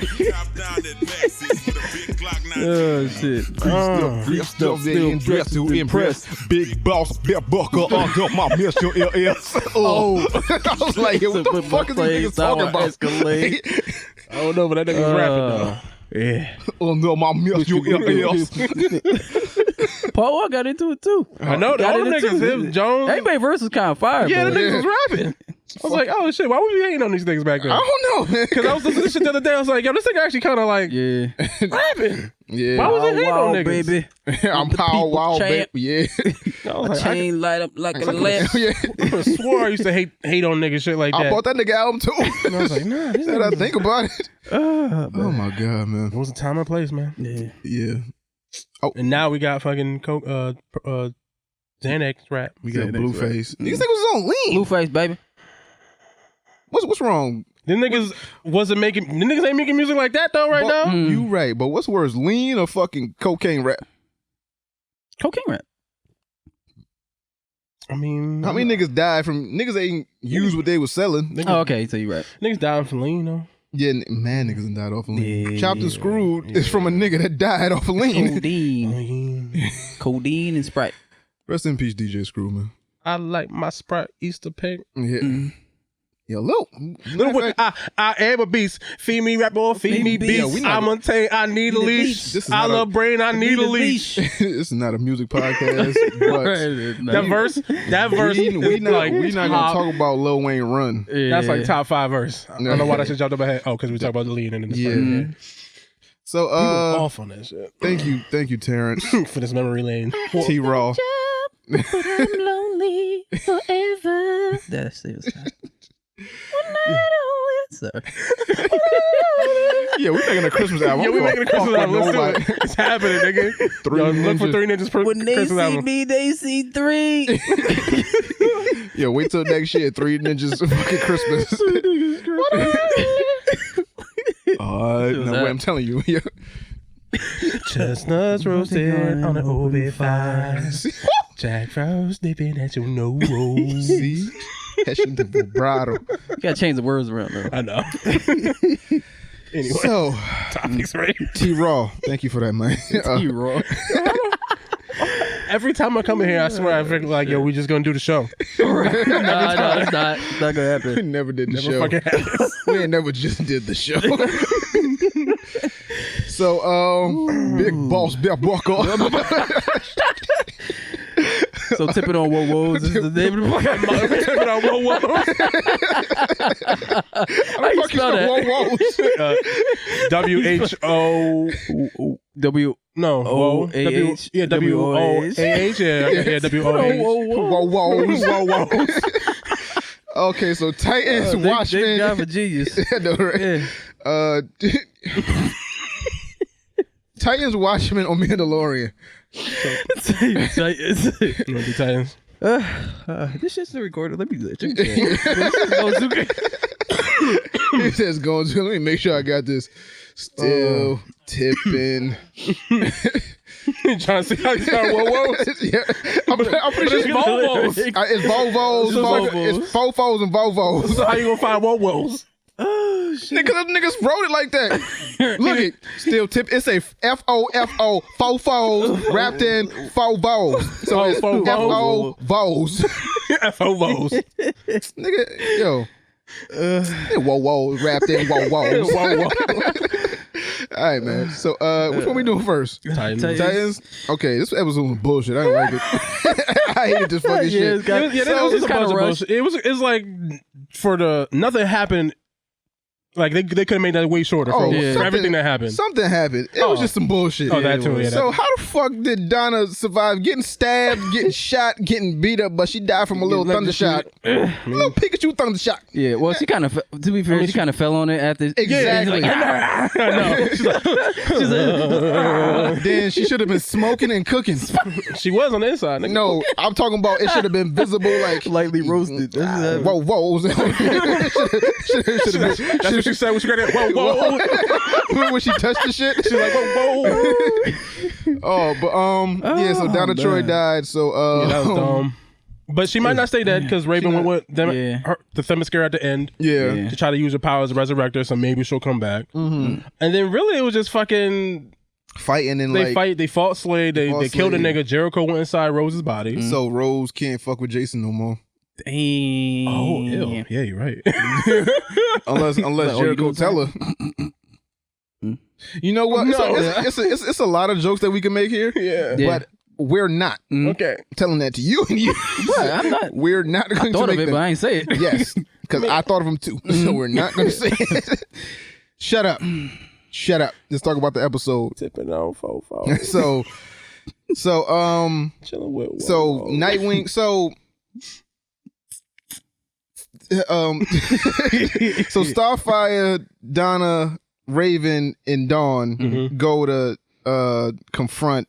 Oh shit. Grip stuff they dressed to impress. Big boss, belt buckle under my Mr. LS. Oh, I was like, what the fuck is these niggas talking about? Escalade. I don't know, but that nigga was rapping though. Yeah. Under my Mr. LS. Paul Wall got into it too. I know, the other niggas, him, Jones. Everybody verse was kind of fire. Yeah, bro. the niggas was rapping. I was like, oh shit, why was we hating on these niggas back then? I don't know. Because I was listening to this shit the other day, I was like, yo, this nigga actually kind of like Yeah. rapping. Yeah. Why was it hating Wow, on niggas? baby. I'm Power Wow, champ. baby. Yeah. I was My like, chain light up like a lamp. Yeah. I could have swore I used to hate on niggas shit like that. I bought that nigga album too. And I was like, nah, these Now that I niggas. think about it. Oh my god, man. It was a time and place, man. Yeah. Yeah. And now we got fucking Xanax rap. We got Xanax, Blueface. These niggas was on lean. Blueface, baby. What's wrong? Them niggas wasn't making. The niggas ain't making music like that though right But- now. You right, but what's worse, lean or fucking cocaine rap? Cocaine rap. I mean, How many niggas died from niggas ain't use what they was selling? Oh, okay. So you right. niggas dying from lean though. Yeah, man, niggas done died off of lean. Yeah, Chopped and screwed is from a nigga that died off of lean. Codeine. Codeine and Sprite. Rest in peace, DJ Screw, man. I like my Sprite Easter pig. Yeah. Yo, Lil I am a beast. Feed me rap boy, feed me beast. I'm untamed. I need a leash. I love brain. I need a leash. This is not a music podcast. But that verse. We not gonna talk about Lil Wayne Run. Yeah. That's like top 5 verse. I don't know why that shit jumped up ahead. Oh, because we talk about the lean in this. Yeah. So we were off on that shit. Thank you, Terrence, for this memory lane. T-Raw. But I'm lonely forever. That's it. Yeah, we're making a Christmas album. Yeah, we're making a Christmas album. Let's do it. It's happening, nigga. Look for 3 Ninjas per when they Christmas see album. me, they see 3. Yeah, wait till next year. 3 Ninjas fucking Christmas. No way, I'm telling you. Yeah. Chestnuts roasted on an open fire. Jack Frost dipping at your nose. See? Hessian to vibrato. You gotta change the words around, though. I know. Anyway, so topics right. T-Raw, thank you for that, man. T-Raw. Every time I come in here, I swear I feel like, yo, we just gonna do the show. No, it's not gonna happen. We never did the Never show. fucking happens. We ain't never just did the show. So, Big Boss Bill Walker. So Tippin on Whoa Who's is the name of the podcast. Tippin on Whoa Who's. How you spell that? W-H-O... W... No. O-A-H. Yeah, W-O-A-H. Yeah, W-O-A-H. Whoa. Okay, so Titans, Watchmen. Thank God for genius. I know, right? Yeah. Titans, Watchmen, or Mandalorian? Titans. You want the Titans? This shit's still recorded. Let me do it. He says, going to, let me make sure I got this. Still tipping. Trying to see how you start Whoa. Yeah. I'm pretty sure it's Volvos. It's Volvos. It's Fofos and Volvos. So how you gonna find Whoa-Wos? Oh, shit. Because them niggas wrote it like that. Look it. Still tip. It's a F-O-F-O. Fofos wrapped in Fofos. So it's F-O-Vos. F-O-Vos. Nigga, yo. Whoa, wrapped in whoa. All right, man. So, which one we doing first? Titans. Okay, this episode was bullshit. I don't like it. I hated this fucking shit. It was kind of bullshit. It's like for the nothing happened. Like they could have made that way shorter for everything that happened. Something happened. It was just some bullshit. Oh, that too. Yeah, so how the fuck did Donna survive getting stabbed, getting shot, getting beat up, but she died from a little thunder shot? Little Pikachu thunder shot. Yeah, well, she kind of, to be fair, she kind of fell on it after. Exactly. Then she should have been smoking and cooking. She was on the inside. Nigga. No, I'm talking about it should have been visible, like lightly roasted. Whoa. That's what she said when she got it. Whoa. When she touched the shit, she's like, whoa. Yeah, so Donna Troy died, so that was dumb. But she might not stay dead because Raven went with them, the Themyscira at the end to try to use her power as a resurrector, so maybe she'll come back. And then really it was just fucking fighting and they fought Slade, they killed a nigga. Jericho went inside Rose's body. So Rose can't fuck with Jason no more. Damn. Oh, ew. Yeah, you're right. unless Jericho tell her. You know what? It's a lot of jokes that we can make here. Yeah. But we're not. Okay. Telling that to you and you. I'm not. We're not going to thought make of it, them. but I ain't say it. Yes. Because I thought of them too. So we're not going to say it. Shut up. Let's talk about the episode. Tipping on fofo. So Nightwing. So Starfire, Donna, Raven, and Dawn go to confront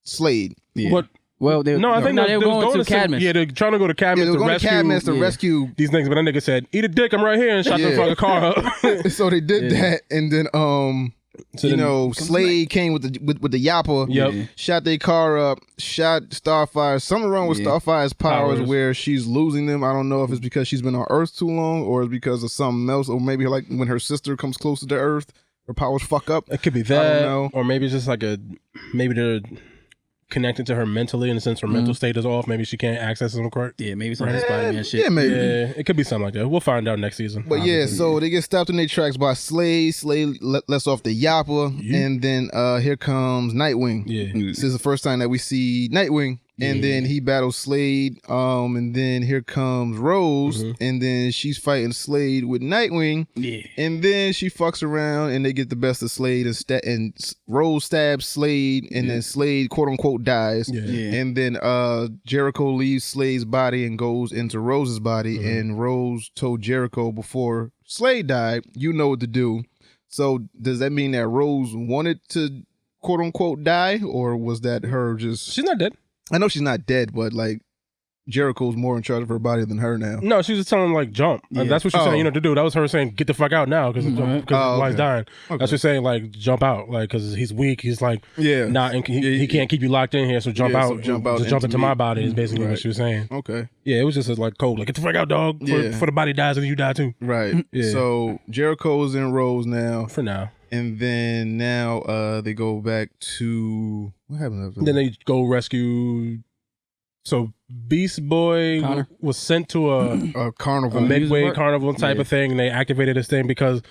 Slade. Yeah. But well, they were going to Cadmus. Yeah, they're trying to go to Cadmus to rescue these niggas. But that nigga said, "Eat a dick, I'm right here," and shot the fucking car up. So they did that, and then Slade came with the yapper. Yep. Shot their car up. Shot Starfire. Something wrong with Starfire's powers where she's losing them. I don't know if it's because she's been on Earth too long, or it's because of something else, or maybe like when her sister comes closer to Earth, her powers fuck up. It could be that. I don't know. Or maybe it's just like maybe they're connected to her mentally in the sense her mental state is off. Maybe she can't access them correct. Yeah, maybe some Spider-Man shit. Yeah, maybe. Yeah, it could be something like that. We'll find out next season. But yeah, so they get stopped in their tracks by Slade. Slade lets off the yapper, and then here comes Nightwing. Yeah. This is the first time that we see Nightwing. And then he battles Slade, and then here comes Rose, and then she's fighting Slade with Nightwing, and then she fucks around, and they get the best of Slade, and Rose stabs Slade, and then Slade quote unquote dies, and then Jericho leaves Slade's body and goes into Rose's body, and Rose told Jericho before Slade died, you know what to do. So does that mean that Rose wanted to quote unquote die, or was that her just? She's not dead. I know she's not dead, but like Jericho's more in charge of her body than her now. No, she was just telling him like jump. That's what she's saying. You know to do. That was her saying get the fuck out now because Why's dying. Okay. That's what saying like jump out like because he's weak. He's like not he can't keep you locked in here. So jump out. So jump out. Just jump into my body is basically what she was saying. Okay. Yeah, it was just like code like get the fuck out, dog. Before the body dies and you die too. Right. Yeah. So Jericho's in Rose now. For now. And then now they go back to what happened after that? Then they go rescue. So Beast Boy was sent to a carnival, a midway carnival type of thing, and they activated this thing because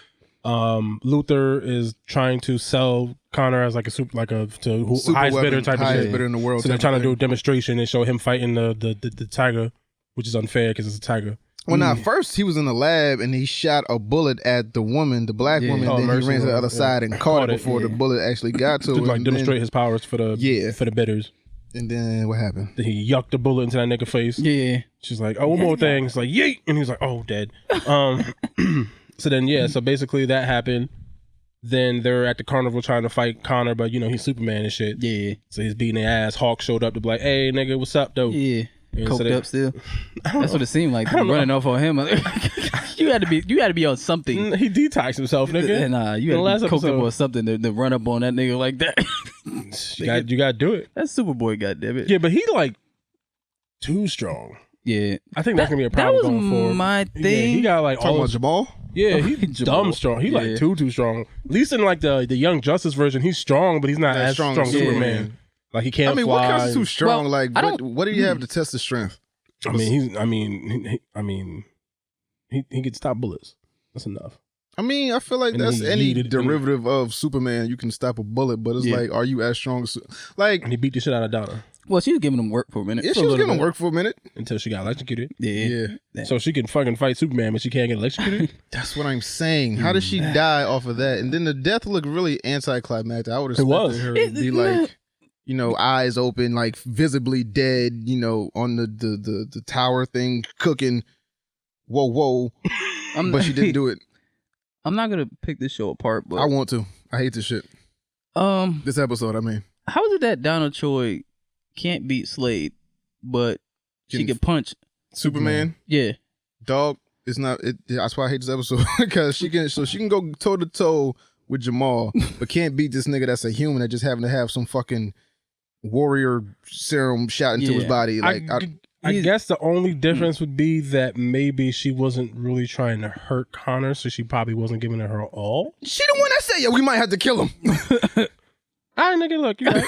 Luther is trying to sell Connor as like a highest bidder type of shit. Bidder in the world. So they're trying to do a demonstration and show him fighting the tiger, which is unfair because it's a tiger. Well, now first he was in the lab and he shot a bullet at the woman, the black woman. Then he ran to the other side and caught it before the bullet actually got to him. Like demonstrate his powers for the bidders. And then what happened? Then he yucked the bullet into that nigga face. Yeah. She's like, oh, one more thing. It's like, yeet. And he's like, oh, dead. So then, so basically that happened. Then they're at the carnival trying to fight Connor, but he's Superman and shit. Yeah. So he's beating their ass. Hawk showed up to be like, hey, nigga, what's up, though? Yeah. Coked up still. That's what it seemed like. Running off on him. You had to be on something. He detoxed himself, nigga. Nah, you had to be coked up on something to run up on that nigga like that. You gotta do it. That's Superboy, goddammit. Yeah, but he like too strong. Yeah, I think that's gonna be a problem going forward. That was my thing. Yeah, he got like talking about Jamal. Yeah, he's dumb strong. He like too strong. At least in like the Young Justice version, he's strong, but he's not as strong as Superman. Like he can't. I mean, fly. what counts as too strong? Like, what do you have to test his strength? He can stop bullets. That's enough. I mean, I feel like that's any derivative of Superman. You can stop a bullet, but it's like, are you as strong as like? And he beat the shit out of Donna. Well, she was giving him work for a minute. Yeah, she was giving him work for a minute until she got electrocuted. Yeah. So she can fucking fight Superman, but she can't get electrocuted. That's what I'm saying. How did she die off of that? And then the death looked really anticlimactic. I would have expected her to be like, eyes open, like visibly dead. On the tower thing, cooking. Whoa. But she didn't do it. I'm not gonna pick this show apart, but I want to. I hate this shit. This episode, I mean. How is it that Donna Troy can't beat Slade, but she can punch Superman? Yeah. Dog, it's not. That's why I hate this episode because she can go toe to toe with Jamal, but can't beat this nigga that's a human that just having to have some fucking warrior serum shot into his body. Like I guess the only difference would be that maybe she wasn't really trying to hurt Connor, so she probably wasn't giving it her all. She the one that said, we might have to kill him. All right, nigga, look, you right. I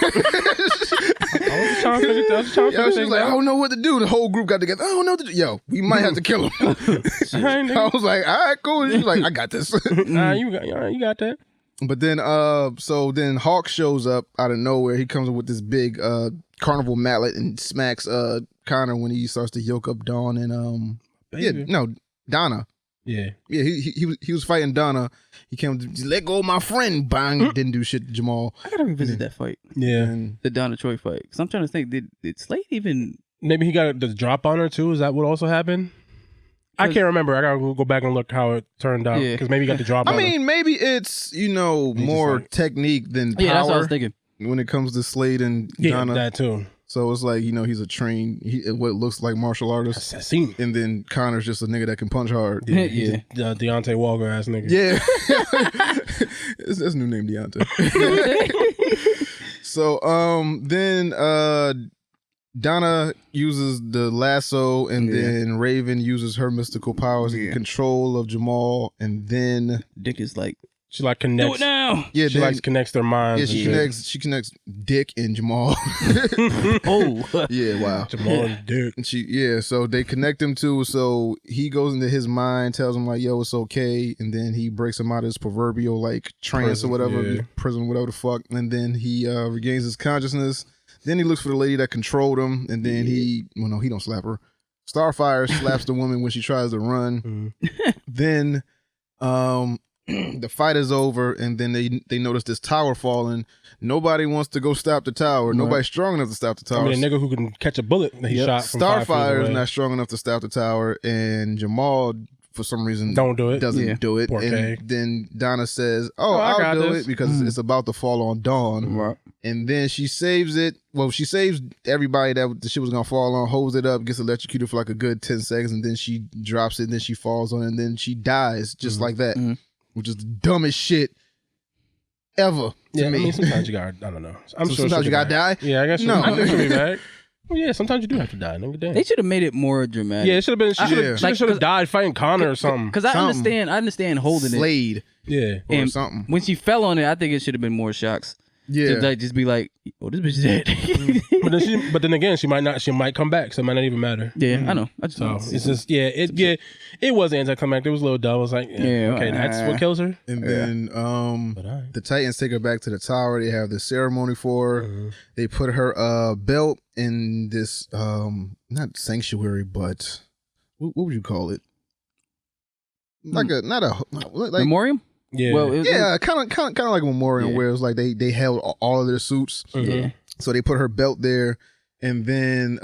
was trying to figure she's like, I don't know what to do. The whole group got together. I don't know what to do. Yo, we might have to kill him. I was like, all right, cool. She's like, I got this. You got that. But then, so then Hawk shows up out of nowhere. He comes up with this big carnival mallet and smacks Connor when he starts to yoke up Dawn and Donna. Yeah. He was fighting Donna. He came to let go of my friend. Bang! Didn't do shit to Jamal. I gotta revisit that fight. Yeah, the Donna Troy fight. Because I'm trying to think, did Slade even? Maybe he got the drop on her too. Is that what also happened? I can't remember. I gotta go back and look how it turned out. Because maybe he got the drop on her. I mean, maybe it's more technique than power. Yeah, that's what I was thinking. When it comes to Slade and Donna. That too. So it's like, he's a trained, what looks like martial artist. Assassin. And then Connor's just a nigga that can punch hard. Yeah. Deontay Walker ass nigga. Yeah. That's a new name, Deontay. So then Donna uses the lasso and then Raven uses her mystical powers to get control of Jamal. And then Dick is like She like connects. Do it now. Yeah, She like connects their minds. Yeah, she connects Dick and Jamal. Oh. Yeah, wow. Jamal and Dick. And so they connect him too. So he goes into his mind, tells him like, yo, it's okay. And then he breaks him out of his proverbial like trance or whatever, prison, whatever the fuck. And then he regains his consciousness. Then he looks for the lady that controlled him. And then he don't slap her. Starfire slaps the woman when she tries to run. Then the fight is over, and then they notice this tower falling. Nobody wants to go stop the tower. Nobody's strong enough to stop the tower. I mean, a nigga who can catch a bullet that he shot from 5 feet Starfire is away. not strong enough to stop the tower, and Jamal, for some reason, doesn't do it. Poor And Kay. then Donna says, "Oh, I I'll got do this." it because it's about to fall on Dawn." Right. And then she saves it. Well, she saves everybody that the shit was gonna fall on, holds it up, gets electrocuted for like a good 10 seconds, and then she drops it, and then she falls on it, and then she dies just like that. Which is the dumbest shit ever to me. I mean, sometimes you gotta, I don't know. I'm sure sometimes you gotta die? Yeah, I guess No. I guess she'll be back. Well, yeah, sometimes you do have to die. Nigga, damn. They should have made it more dramatic. Yeah, it should have been. She should have died fighting Connor or something. Because I understand holding Slade. Yeah, or and something. When she fell on it, I think it should have been more shocks. Yeah, to like just be like, "Oh, this bitch is dead." but then again, she might not. She might come back, so it might not even matter. Yeah, I know. I just so it's just it was anticlimactic. It was a little dumb. I was like, okay, that's what kills her. And then the Titans take her back to the tower. They have the ceremony for her. They put her belt in this not sanctuary, but what would you call it? Like memoriam. Yeah, well, kind of like a memorial where it was like they held all of their suits. Yeah. So they put her belt there, and then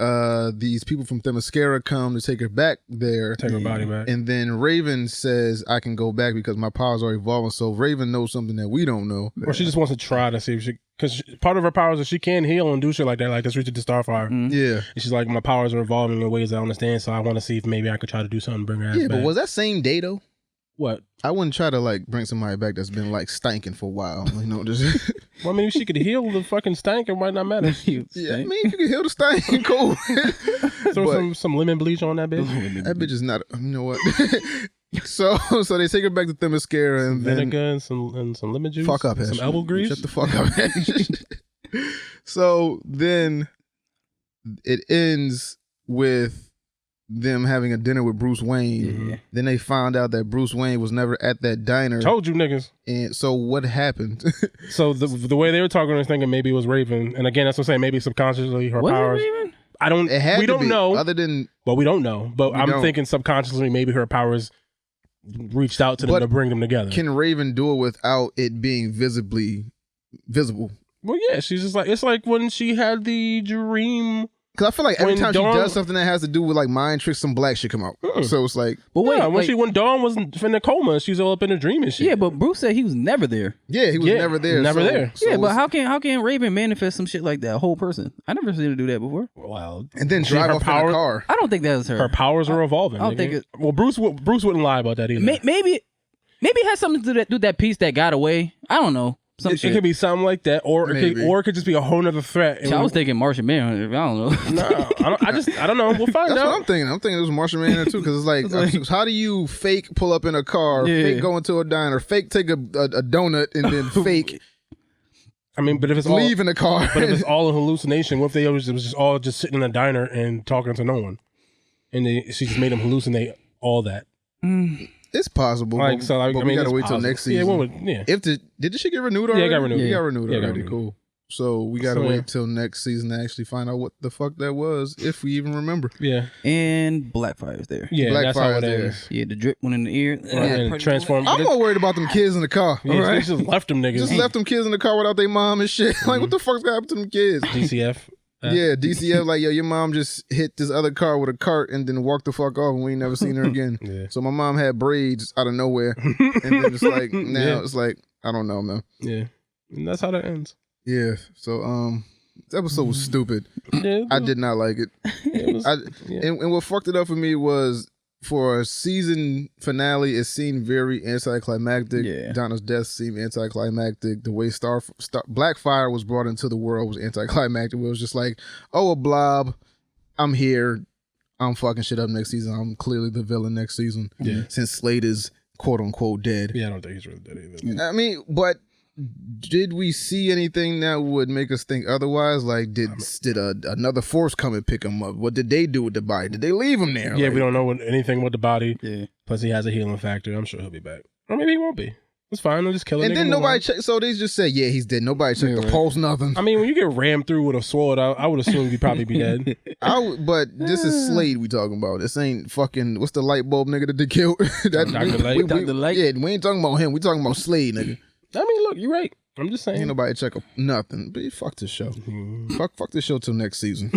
these people from Themyscira come to take her back there, take her body back. And then Raven says, "I can go back because my powers are evolving." So Raven knows something that we don't know, or she just wants to try to see if she, because part of her powers is she can heal and do shit like that, like that's reaching to Starfire. Yeah, and she's like, my powers are evolving in ways I understand, so I want to see if maybe I could try to do something, bring her ass back. But was that same day though? What? I wouldn't try to like bring somebody back that's been like stinking for a while. You know, just well, I mean, if she could heal the fucking stank, it might not matter. Yeah, I mean, if you can heal the stank, cool. Throw some lemon bleach on that bitch. That bitch is not. You know what? So they take her back to Themyscira and vinegar and some lemon juice. Fuck up, some elbow grease. Shut the fuck up, Ash. So then it ends with them having a dinner with Bruce Wayne. Then they found out that Bruce Wayne was never at that diner. Told you niggas. And so what happened? So the way they were talking, I was thinking maybe it was Raven. And again, that's what I'm saying. Maybe subconsciously her powers. I don't. We don't know. Other than, well, we don't know. But I'm thinking subconsciously maybe her powers reached out to them to bring them together. Can Raven do it without it being visible? Well, yeah. She's just like, it's like when she had the dream. Because I feel like every time she does something that has to do with like mind tricks, some black shit come out. So it's like, but wait, when Dawn was in a coma, she's all up in a dream and shit. Yeah, but Bruce said he was never there. Yeah, he was never there. Never there. So yeah, but how can Raven manifest some shit like that? A whole person. I never seen her do that before. Wow. And then drive off in a car. I don't think that was her. Her powers are evolving. I don't think it. Well, Bruce wouldn't lie about that either. Maybe it has something to do that piece that got away. I don't know. It could be something like that, or it could just be a whole nother threat. I was thinking Martian Manhunter. I don't know. No, I don't know. We'll find out. That's what I'm thinking. I'm thinking it was Martian Manhunter too, because it's like, how do you fake pull up in a car, fake go into a diner, fake take a donut, and then fake? I mean, but if it's leave in the car, but if it's all a hallucination, what if it was just all just sitting in a diner and talking to no one, and she just made them hallucinate all that. It's possible. Like, but, so, like, but we gotta wait till next season. Yeah. If did the shit get renewed already? Yeah, it got renewed. It got renewed already. Got renewed. Cool. So we gotta wait till next season to actually find out what the fuck that was, if we even remember. Yeah. And Blackfire's there. Yeah, Blackfire's there. Yeah, the drip went in the ear. And transformed. I'm more worried about them kids in the car. Yeah, All right? They just left them niggas. Just left them kids in the car without their mom and shit. Like, what the fuck's gonna happen to them kids? DCF. Yeah, DCF, like, yo, your mom just hit this other car with a cart and then walked the fuck off and we ain't never seen her again. Yeah. So my mom had braids out of nowhere. And then it's like, now it's like, I don't know, man. Yeah. And that's how that ends. Yeah. So, this episode was stupid. Yeah, I did not like it. And what fucked it up for me was, for a season finale, it seemed very anticlimactic. Yeah. Donna's death seemed anticlimactic. The way Blackfire was brought into the world was anticlimactic. It was just like, oh, a blob, I'm here, I'm fucking shit up next season. I'm clearly the villain next season. Yeah. Since Slade is quote unquote dead. Yeah, I don't think he's really dead either. I mean, but did we see anything that would make us think otherwise? Like, did another force come and pick him up? What did they do with the body? Did they leave him there? Yeah, like, we don't know anything with the body. Yeah. Plus, he has a healing factor. I'm sure he'll be back. Or maybe he won't be. It's fine. They'll just kill him. And then nobody checked. So they just said, yeah, he's dead. Nobody checked the pulse, nothing. I mean, when you get rammed through with a sword, I would assume he'd probably be dead. But this is Slade we talking about. This ain't fucking, what's the light bulb nigga that they killed? Dr. Light. Dr. Light? Yeah, we ain't talking about him. We talking about Slade, nigga. I mean, look, you're right. I'm just saying. Ain't nobody check up nothing. But fuck this show. Fuck this show till next season.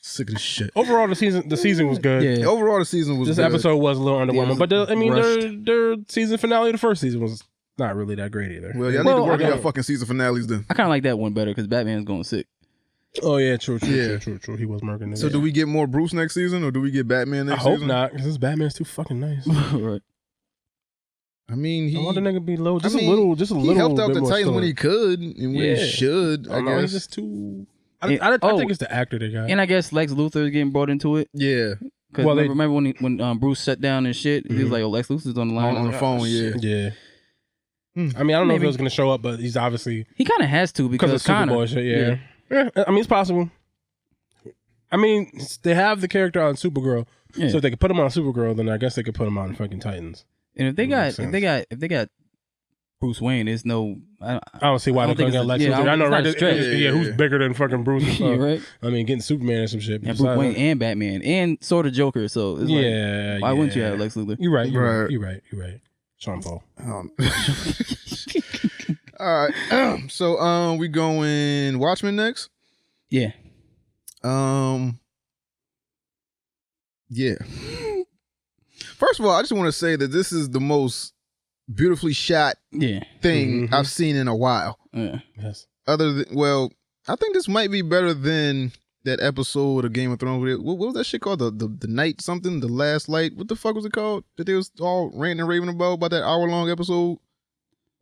Sick of this shit. Overall, the season was good. Yeah. Overall, the season was This good. episode was a little underwhelming, but rushed. their season finale of the first season was not really that great either. Well, y'all need to work on your fucking season finales then. I kind of like that one better because Batman's going sick. Oh yeah, true. He was murking. So do we get more Bruce next season or do we get Batman next I hope season? not, because this Batman's too fucking nice. Right. I mean, I want the nigga be low, just I mean, a little. He helped out bit the more Titans story. when he could and when he should. I know, guess. he's just too. I think it's the actor they got. And I guess Lex Luthor is getting brought into it. Yeah. Because remember when Bruce shut down and shit, he was like, "Oh, Lex Luthor's on the line on the phone." Yeah. I mean, I don't know if he was going to show up, but he's obviously he kind of has to because of Superboy shit. Yeah. I mean, it's possible. I mean, they have the character on Supergirl, so if they could put him on Supergirl, then I guess they could put him on fucking Titans. And if they got Bruce Wayne, there's no. I don't see why they couldn't get Lex Luthor. I know, right? Who's bigger than fucking Bruce? Right. I mean, getting Superman or some shit. And Bruce Wayne and Batman and sort of Joker. So it's like, why wouldn't you have Lex Luthor? You're right. Sean Paul. All right. So we going Watchmen next? Yeah. Yeah. First of all, I just want to say that this is the most beautifully shot thing I've seen in a while. Yeah. Yes. Other than, well, I think this might be better than that episode of Game of Thrones. What was that shit called? The night something? The last light? What the fuck was it called? That they was all ranting and raving about that hour-long episode?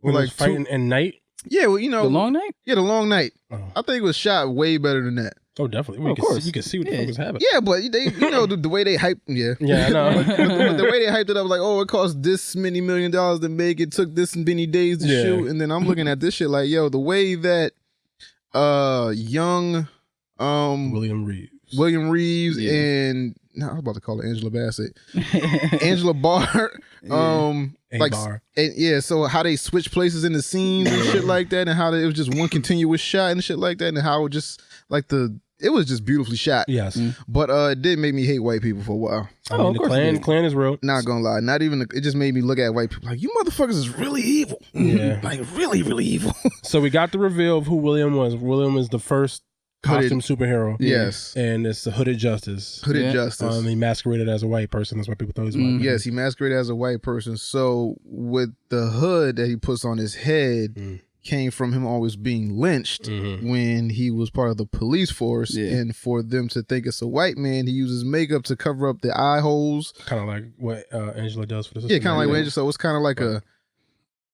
When like fighting at night? Yeah, well, you know. The Long Night? Yeah, The Long Night. Oh. I think it was shot way better than that. Oh, definitely. Of course. You can see what the fuck was happening. Yeah, but they, the way they hyped, Yeah, I know. but the way they hyped it up, like, oh, it cost this many $1 million to make, it took this many days to shoot, and then I'm looking at this shit like, yo, the way that young William Reeves and I was about to call her Angela Bassett, Angela Barr, so how they switch places in the scenes and shit like that, and how it was just one continuous shot and shit like that, and how it just it was just beautifully shot. Yes. But it did make me hate white people for a while. I mean, the Klan is real. Not gonna lie. Not even, it just made me look at white people like, you motherfuckers is really evil. Yeah. Like, really, really evil. So we got the reveal of who William was. William is the first costume superhero. Yes. And it's the Hooded Justice. Hooded Justice. He masqueraded as a white person. That's why people thought he was white. Yes, he masqueraded as a white person. So with the hood that he puts on his head came from him always being lynched when he was part of the police force. And for them to think it's a white man, he uses makeup to cover up the eye holes. Kind of like what Angela does for the Yeah, kind of like what Angela. So it's kind of like a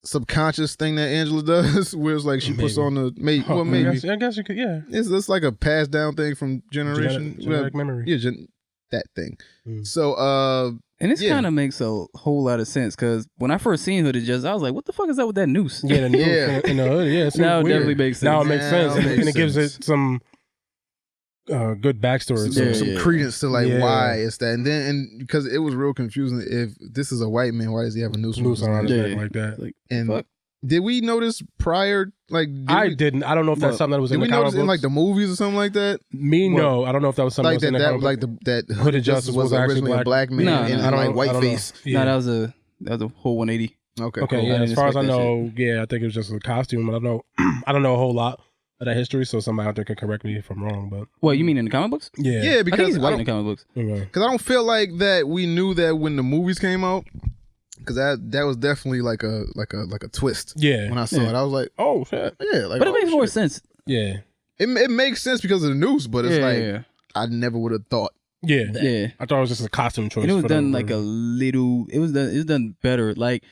subconscious thing that Angela does, where it's like she puts on the maybe. I guess you could. Yeah, it's like a passed down thing from generation genetic memory. Yeah, that thing. So and this kind of makes a whole lot of sense because when I first seen Hooded Justice, I was like, "What the fuck is that with that noose?" Yeah, the noose in the hood. Yeah, now it definitely makes sense. Now it makes sense, and it gives it some good backstory, some credence to why it's that, and then because it was real confusing. If this is a white man, why does he have a noose on his back like that? And fuck? Did we notice prior? I didn't. I don't know if that's something that was in the comic books. Did we notice in the movies or something like that? No. I don't know if that was something like that was in the comic book. That Hooded Justice was originally a black man and white face. No, that was a whole 180. Okay. Okay. Yeah. As far as I know, I think it was just a costume. I don't know a whole lot of that history, so somebody out there could correct me if I'm wrong. But what you mean in the comic books? Yeah. Yeah, because I think he's white in the comic books. Because I don't feel like that we knew that when the movies came out. Because that was definitely like a twist. Yeah. When I saw it, I was like, oh shit. Yeah. But it makes more sense. Yeah. It makes sense because of the news, but it's I never would have thought. Yeah. I thought it was just a costume choice. And it was done like a little. It was done better. Like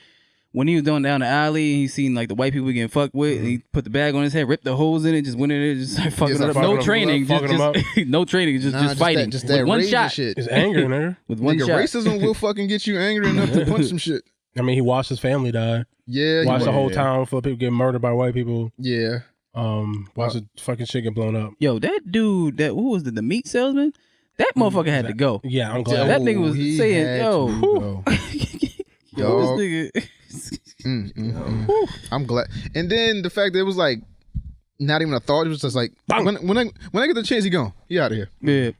when he was going down the alley, he seen like the white people getting fucked with. And he put the bag on his head, ripped the holes in it, just went in there, just started fucking it up. No training, just no training, just fighting. Just with that one rage shot. Shit. It's anger, nigga. With one shot. Racism will fucking get you angry enough to punch some shit. I mean, he watched his family die. Yeah, Watched the whole town full of people get murdered by white people. Yeah. Watched the fucking shit get blown up. Yo, that dude, who was the meat salesman? That motherfucker had to go. Yeah, I'm glad. That nigga was saying, yo, Yo, this nigga. I'm glad. And then the fact that it was like not even a thought. It was just like when I get the chance, he gone. He out of here. Yeah.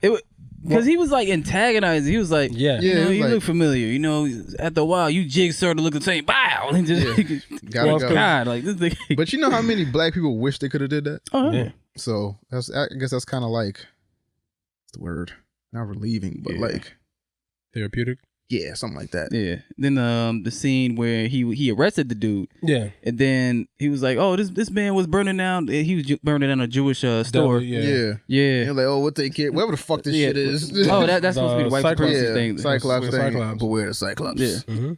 Because he was like antagonizing. He was like, you like, look familiar. You know, after a while, you jigs started to look the same. Bow! And just, gotta go. God, like this thing. But you know how many black people wish they could have did that? Oh, yeah. So I guess that's kind of like, what's the word? Not relieving, but like therapeutic. Yeah, something like that. Yeah. Then the scene where he arrested the dude. Yeah. And then he was like, "Oh, this man was burning down. He was burning down a Jewish store." Yeah. Yeah. Like, oh, what they care? Whatever the fuck this shit is. Oh, that's supposed to be the white supremacy thing. Cyclops thing. Cyclops. Beware the Cyclops. Yeah. Mm-hmm.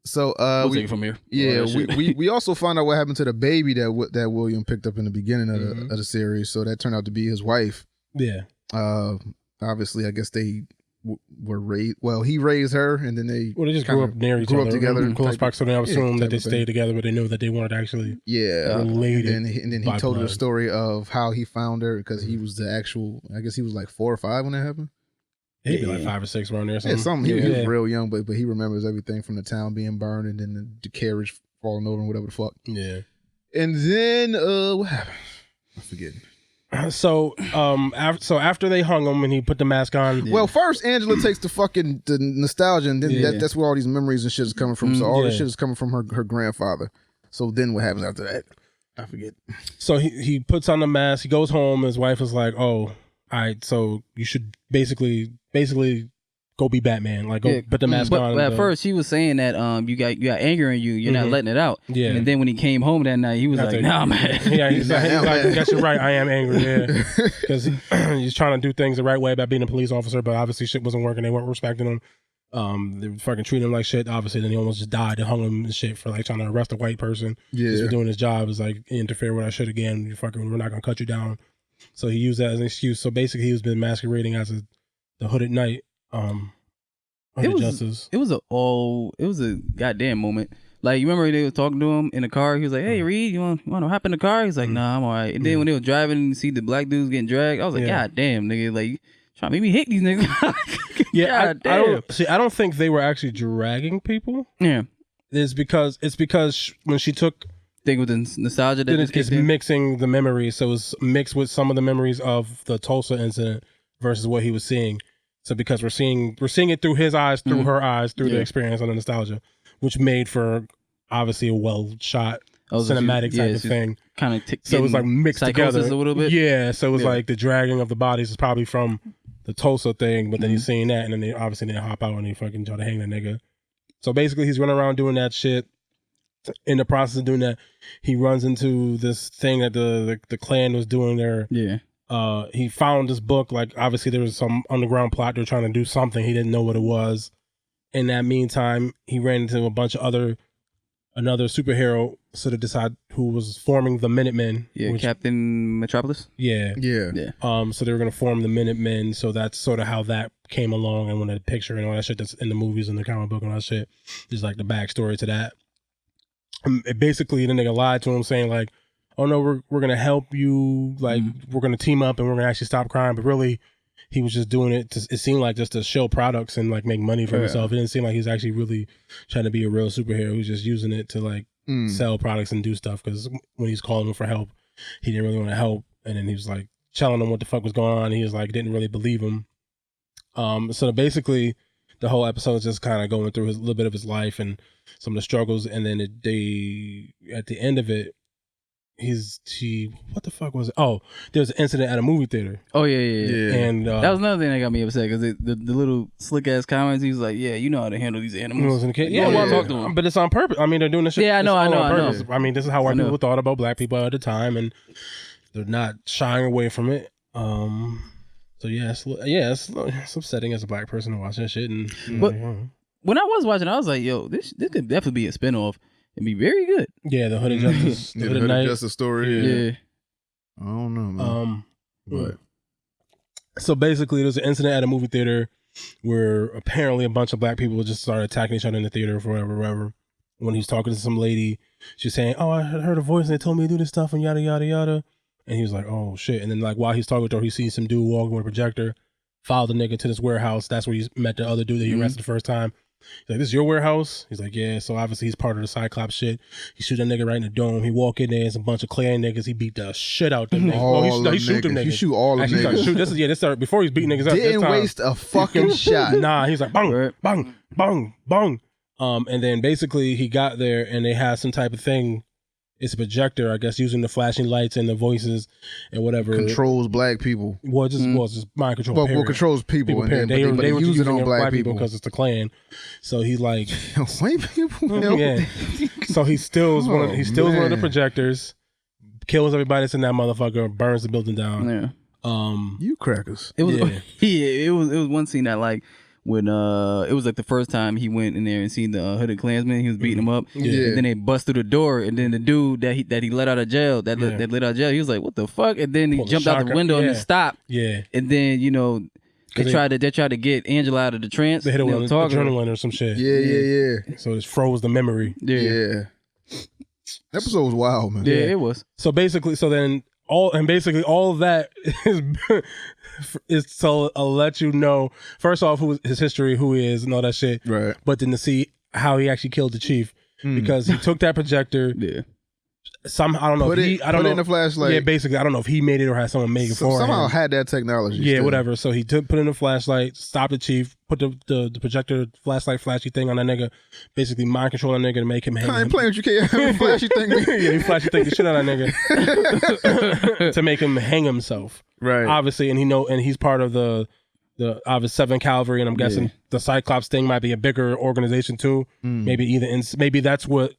So we'll take it from here. Yeah, we also found out what happened to the baby that William picked up in the beginning of the series. So that turned out to be his wife. Yeah. Obviously, I guess they were raised. Well, he raised her, and then they just grew up near each other, together, close proximity. I assume that they thing. stayed together, but they knew that they weren't actually related. And then he told her the story of how he found her because he was the actual. I guess he was like 4 or 5 when that happened. He'd be like 5 or 6 around there. Or something. Yeah, something. He was real young, but he remembers everything from the town being burned and then the carriage falling over and whatever the fuck. Yeah. And then what happened? I forget. So after they hung him and he put the mask on. Well, first Angela takes the nostalgia, and then that's where all these memories and shit is coming from. So all this shit is coming from her grandfather. So then what happens after that? I forget. So he puts on the mask. He goes home. His wife is like, "Oh, all right. So you should basically go be Batman. Like go put the mask on." But at first he was saying that you got anger in you. You're not letting it out. Yeah. And then when he came home that night, he was like, "Nah, man." Yeah, he's like, "I guess you're right. I am angry." Yeah, because he's trying to do things the right way by being a police officer, but obviously shit wasn't working. They weren't respecting him. They were fucking treating him like shit. Obviously, then he almost just died. They hung him and shit for like trying to arrest a white person. Yeah, just for doing his job. Is like interfere with our shit again. We're not gonna cut you down. So he used that as an excuse. So basically, he's been masquerading as the Hooded Knight. It was a goddamn moment. Like, you remember they were talking to him in the car? He was like, "Hey, Reed, you want to hop in the car?" He's like, "Nah, I'm all right." And then when they were driving and see the black dudes getting dragged, I was like, "God damn, nigga, like trying to make me hit these niggas." Yeah, I don't think they were actually dragging people. Yeah, it's because when she took thing with the nostalgia, that it's mixing the memories, so it's mixed with some of the memories of the Tulsa incident versus what he was seeing. So because we're seeing it through his eyes, through her eyes, through the experience and the nostalgia, which made for obviously a well shot cinematic type of thing. Kind of so it was like mixed together a little bit. Yeah, so it was like the dragging of the bodies is probably from the Tulsa thing, but then he's seeing that, and then they hop out and they fucking try to hang the nigga. So basically, he's running around doing that shit. In the process of doing that, he runs into this thing that the Klan was doing there. Yeah. He found this book. Like, obviously there was some underground plot. They're trying to do something. He didn't know what it was. In that meantime, he ran into a bunch of another superhero sort of decide who was forming the Minutemen. Yeah, Captain Metropolis. Yeah. So they were gonna form the Minutemen. So that's sort of how that came along, and when the picture and all that shit that's in the movies and the comic book and all that shit is like the backstory to that. Basically, the nigga lied to him, saying like, "Oh no, we're gonna help you. Like we're gonna team up and we're gonna actually stop crime." But really, he was just doing it. It seemed like just to show products and like make money for himself. It didn't seem like he's actually really trying to be a real superhero. He was just using it to like sell products and do stuff. Because when he's calling him for help, he didn't really want to help. And then he was like telling him what the fuck was going on. He was like didn't really believe him. So basically, the whole episode is just kind of going through a little bit of his life and some of the struggles. And then at the end of it, what the fuck was it? Oh, there was an incident at a movie theater. Oh yeah. And that was another thing that got me upset because the little slick ass comments. He was like, "Yeah, you know how to handle these animals." Talk to him. But it's on purpose. I mean, they're doing this shit. Yeah, I know. I mean, this is how white people thought about black people at the time, and they're not shying away from it. So it's upsetting as a black person to watch that shit. And but when I was watching, I was like, "Yo, this could definitely be a spinoff. It'd be very good." Yeah, the Hooded Justice, the Hooded Justice story. Yeah. I don't know, man. But so basically, there was an incident at a movie theater where apparently a bunch of black people just started attacking each other in the theater for whatever. when he's talking to some lady, she's saying, "Oh, I heard a voice and they told me to do this stuff and yada yada yada," and he was like, "Oh shit!" And then like while he's talking to her, he sees some dude walking with a projector, followed the nigga to this warehouse. That's where he met the other dude that he arrested the first time. He's like, "This is your warehouse?" He's like, "Yeah." So obviously he's part of the Cyclops shit. He shoot that nigga right in the dome. He walk in there, it's a bunch of Clay niggas. He beat the shit out them niggas. He shoot them niggas. He shoot all the niggas. This started before he's beating niggas up. Didn't waste a fucking shot. Nah, he's like bang, bang, bang, bang. And then basically he got there and they had some type of thing. It's a projector, I guess, using the flashing lights and the voices and whatever. Controls black people. Well, just mind control. Well, controls people. And then, they were use it on black people because it's the Klan. So he's like, white people. Yeah. So he steals one of the projectors, kills everybody that's in that motherfucker, burns the building down. Yeah. You crackers. It was it was one scene that like when it was like the first time he went in there and seen the hooded Klansman, he was beating him up. Yeah. And then they bust through the door, and then the dude that he let out of jail, that let out of jail, he was like, "What the fuck?" And then he jumped out the window and stopped. Yeah. And then they tried to get Angela out of the trance. They hit her with adrenaline or some shit. Yeah. So it froze the memory. Yeah. Episode was wild, man. Yeah, it was. So basically, all of that is to let you know, first off, his history, who he is, and all that shit. Right. But then to see how he actually killed the chief, because he took that projector. Yeah. Somehow, I don't know. Put it in the flashlight. Yeah, basically, I don't know if he made it or had someone make it for him. Somehow had that technology. Yeah, still. whatever. So he put in a flashlight, stopped the chief, put the projector flashlight flashy thing on that nigga, basically mind control that nigga to make him hang. I ain't playing with you, can't have a flashy thing. Yeah, he flashy thing the shit out of that nigga to make him hang himself. Right. Obviously, and he's part of the obvious 7th Cavalry, and I'm guessing the Cyclops thing might be a bigger organization too. Maybe that's what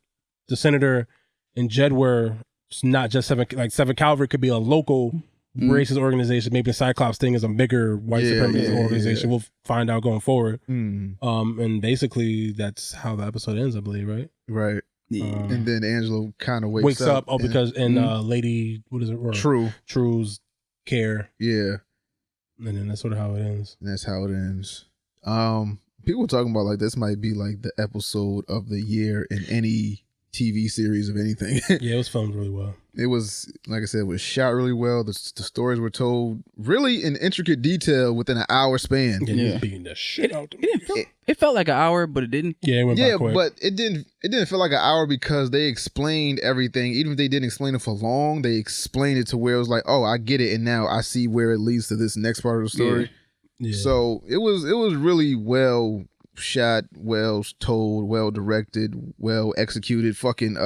the Senator and Jed were. It's not just 7th Cavalry could be a local racist organization. Maybe the Cyclops thing is a bigger white supremacist organization. We'll find out going forward. And basically that's how the episode ends, I believe, right? Right. And then Angela kind of wakes up. Oh, because Lady, what is it? True's care. Yeah. And then that's sort of how it ends. And that's how it ends. People were talking about like this might be like the episode of the year in any TV series of anything. Yeah, it was filmed really well. It was, like I said, it was shot really well. The stories were told really in intricate detail within an hour span. Yeah, he was beating the shit out of It felt like an hour, but it didn't. Yeah, it went by quick. But it didn't feel like an hour because they explained everything. Even if they didn't explain it for long, they explained it to where it was like, oh, I get it, and now I see where it leads to this next part of the story. Yeah. So it was really well shot, well told, well directed, well executed. Fucking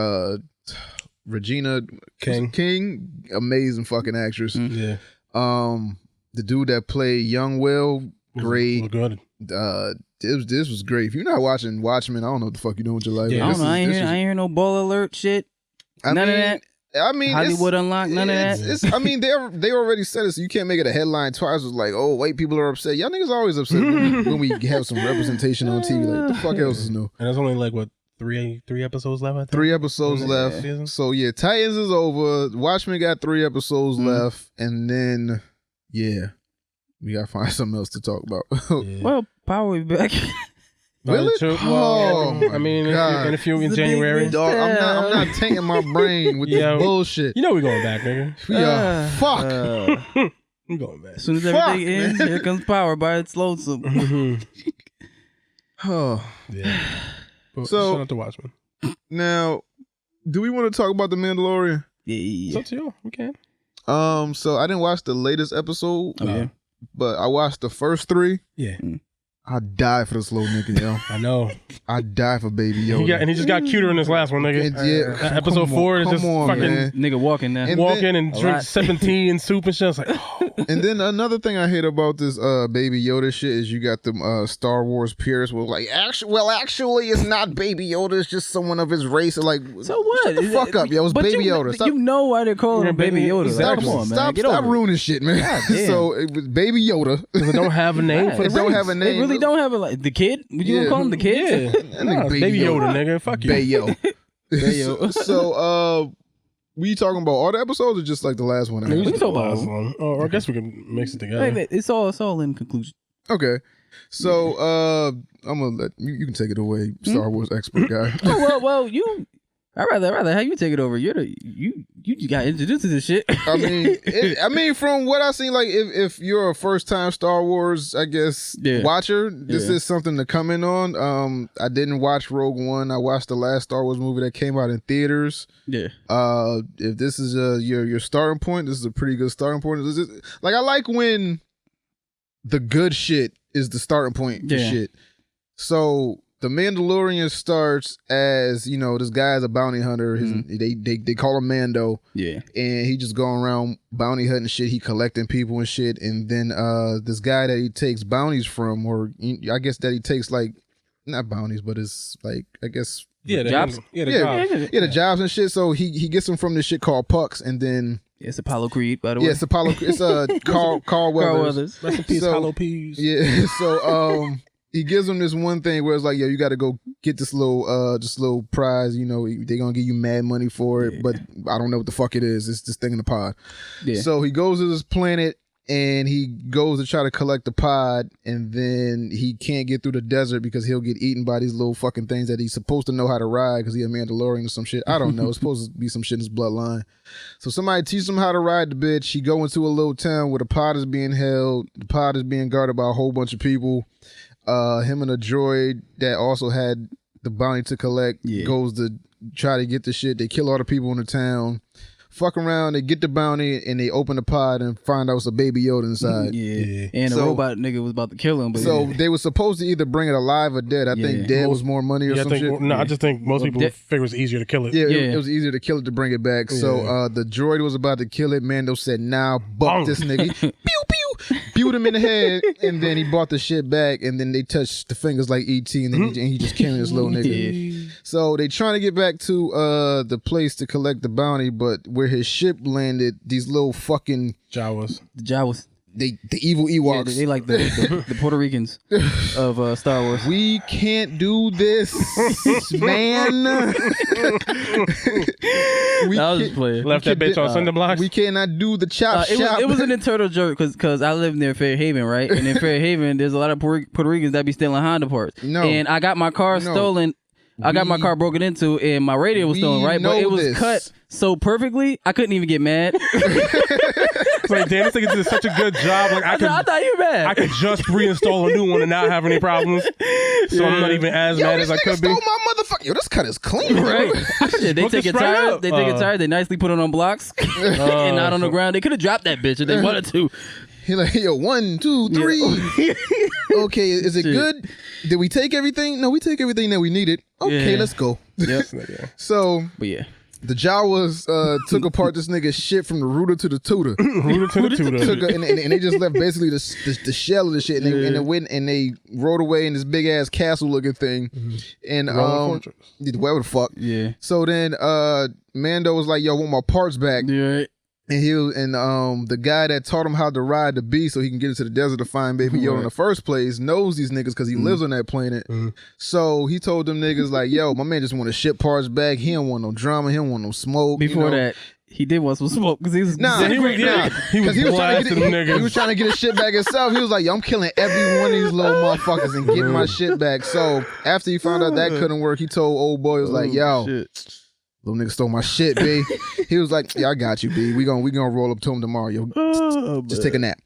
Regina King, amazing fucking actress. Yeah. The dude that played Young Will, great. Good. This was great. If you're not watching Watchmen, I don't know what the fuck you're doing with your life. Yeah, I don't know. I ain't hear no ball alert shit. None of that. I mean, Hollywood Unlocked, none of that. I mean, they already said it, so you can't make it a headline twice. It's like, oh, white people are upset. Y'all niggas always upset when we have some representation on TV. Like, what the fuck else is new? And there's only like, what, three episodes left, I think? 3 episodes left. So, yeah, Titans is over. Watchmen got 3 episodes left. And then, yeah, we got to find something else to talk about. Well, Power will be back. Will it? Well, I mean, in a few in January. Dog, I'm not tainting my brain with this bullshit. You know we're going back, nigga. Fuck. I'm going back. As soon as everything ends, here comes Power by its lonesome. Oh. Yeah. But So- shout out to Watchmen. Now, do we want to talk about The Mandalorian? It's up to you. We can. So I didn't watch the latest episode, but I watched the first 3. Yeah. I die for the slow nigga, yo. I know. I die for Baby Yoda. And he just got cuter in this last one, nigga. Episode 4 is just fucking man. Nigga walking now. walking and drink sipping tea and soup and shit. It's like, oh. And then another thing I hate about this Baby Yoda shit is you got them Star Wars purists with like, actually it's not Baby Yoda, it's just someone of his race. Like, So what? Shut the fuck up, yo. It's Baby Yoda. Stop, You know why they're calling him Baby Yoda. stop, Like, come on, man. stop, Get stop over it. ruining shit, man. damn. So it was Baby Yoda. Because it don't have a name for the It don't race. have a name. They really don't have a the kid? Would you call him the kid? Yeah. That nigga Baby Yoda, nigga. Fuck you. Bayo. So, we talking about all the episodes or just like the last one? We can talk about last one. Or I guess we can mix it together. Wait, it's all in conclusion. Okay. So I'm gonna let you can take it away, Star Wars expert guy. well, I'd rather have you take it over. You got introduced to this shit. I mean, from what I've seen, like if you're a first time Star Wars, I guess watcher, this is something to come in on. I didn't watch Rogue One. I watched the last Star Wars movie that came out in theaters. Yeah. If this is your starting point, this is a pretty good starting point. Like I like when the good shit is the starting point for shit. So The Mandalorian starts as, you know, this guy is a bounty hunter. They call him Mando. Yeah. And he just going around bounty hunting shit. He collecting people and shit. And then this guy that he takes bounties from, or I guess that he takes like, not bounties, but it's like, I guess. Yeah, jobs. The jobs and shit. So he gets them from this shit called Pucks, and then it's Apollo Creed, by the way. Yeah, it's Apollo. It's Carl Weathers. Rest in peace, Hollow Peas. Yeah. So he gives them this one thing where it's like, yo, you got to go get this little prize. You know, they're gonna give you mad money for it, but I don't know what the fuck it is. It's this thing in the pod. Yeah. So he goes to this planet. And he goes to try to collect the pod, and then he can't get through the desert because he'll get eaten by these little fucking things that he's supposed to know how to ride because he's a Mandalorian or some shit. I don't know. It's supposed to be some shit in his bloodline. So somebody teaches him how to ride the bitch. He go into a little town where the pod is being held. The pod is being guarded by a whole bunch of people. Him and a droid that also had the bounty to collect goes to try to get the shit. They kill all the people in the town. Fuck around, they get the bounty, and they open the pod and find out it's a Baby Yoda inside. Yeah. And the robot nigga was about to kill him. But they were supposed to either bring it alive or dead. I think dead was more money or some shit. No, I just think most people figure it was easier to kill it. Yeah, it was easier to kill it to bring it back. Yeah. So the droid was about to kill it. Mando said, nah, buck this nigga. Pew, pew. Pewed him in the head, and then he brought the shit back, and then they touched the fingers like E.T., and then he just killed this little nigga. So they trying to get back to the place to collect the bounty, but where his ship landed, these little fucking Jawas. The evil Ewoks. Yeah, they like the Puerto Ricans of Star Wars. We can't do this, man. I was just playing. Left that bitch on cinder blocks. We cannot do the chop shop. It was an internal joke because I live near Fairhaven, right? And in Fairhaven, there's a lot of Puerto Ricans that be stealing Honda parts. No. And I got my car stolen. I got my car broken into, and my radio was stolen, right? But it was cut so perfectly, I couldn't even get mad. It's like, damn, this nigga did such a good job. Like I thought you were mad. I could just reinstall a new one and not have any problems. So I'm not even as mad as I could be. Stole my motherfucker. Yo, this cut is clean, right? They take it tired. They take it tired. They nicely put it on blocks and not on the ground. They could have dropped that bitch if they wanted to. He like, yo, 1, 2, 3. Okay, is it good? Did we take everything? No, we take everything that we needed. Okay, let's go. Yep. So, but the Jawas took apart this nigga's shit from the rooter to the tutor. And they just left basically the shell of the shit. And they went and they rode away in this big ass castle looking thing. And whatever the fuck. Yeah. So then Mando was like, yo, I want my parts back. Yeah. And the guy that taught him how to ride the beast so he can get into the desert to find Baby Yoda in the first place knows these niggas because he lives on that planet. So he told them niggas like, yo, my man just want to ship parts back. He don't want no drama. He don't want no smoke. Before that, he did want some smoke because he was he was trying to get his shit back himself. He was like, yo, I'm killing every one of these little motherfuckers and getting my shit back. So after he found out that couldn't work, he told old boy, he was like, yo, little nigga stole my shit, B. He was like, yeah, I got you, B. We gonna roll up to him tomorrow, yo. Just take a nap.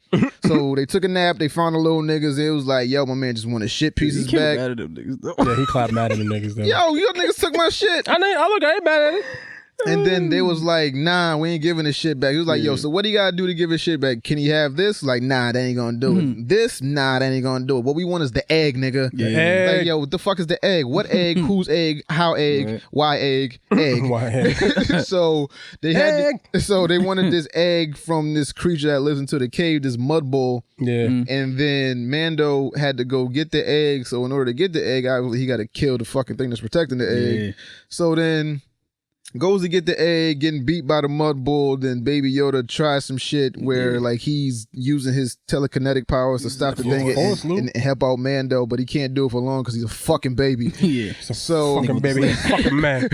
So they took a nap. They found the little niggas. It was like, yo, my man just wanted shit pieces back. Mad at them niggas, though. Yeah, he clapped mad at them niggas, though. Yo, you niggas took my shit. I ain't mad at it. And then they was like, nah, we ain't giving this shit back. He was like, yo, so what do you gotta do to give his shit back? Can he have this? Like, nah, that ain't gonna do it. This? Nah, that ain't gonna do it. What we want is the egg, nigga. Yeah. Like, yo, what the fuck is the egg? What egg? Whose egg? How egg? Why egg? Egg. Why egg? So they had so they wanted this egg from this creature that lives into the cave, this mud bull. Yeah. And then Mando had to go get the egg. So in order to get the egg, obviously he gotta kill the fucking thing that's protecting the egg. So then goes to get the egg, getting beat by the mud bull. Then Baby Yoda tries some shit where like he's using his telekinetic powers to stop the thing and help out Mando, but he can't do it for long because he's a fucking baby. So fucking baby, fucking man.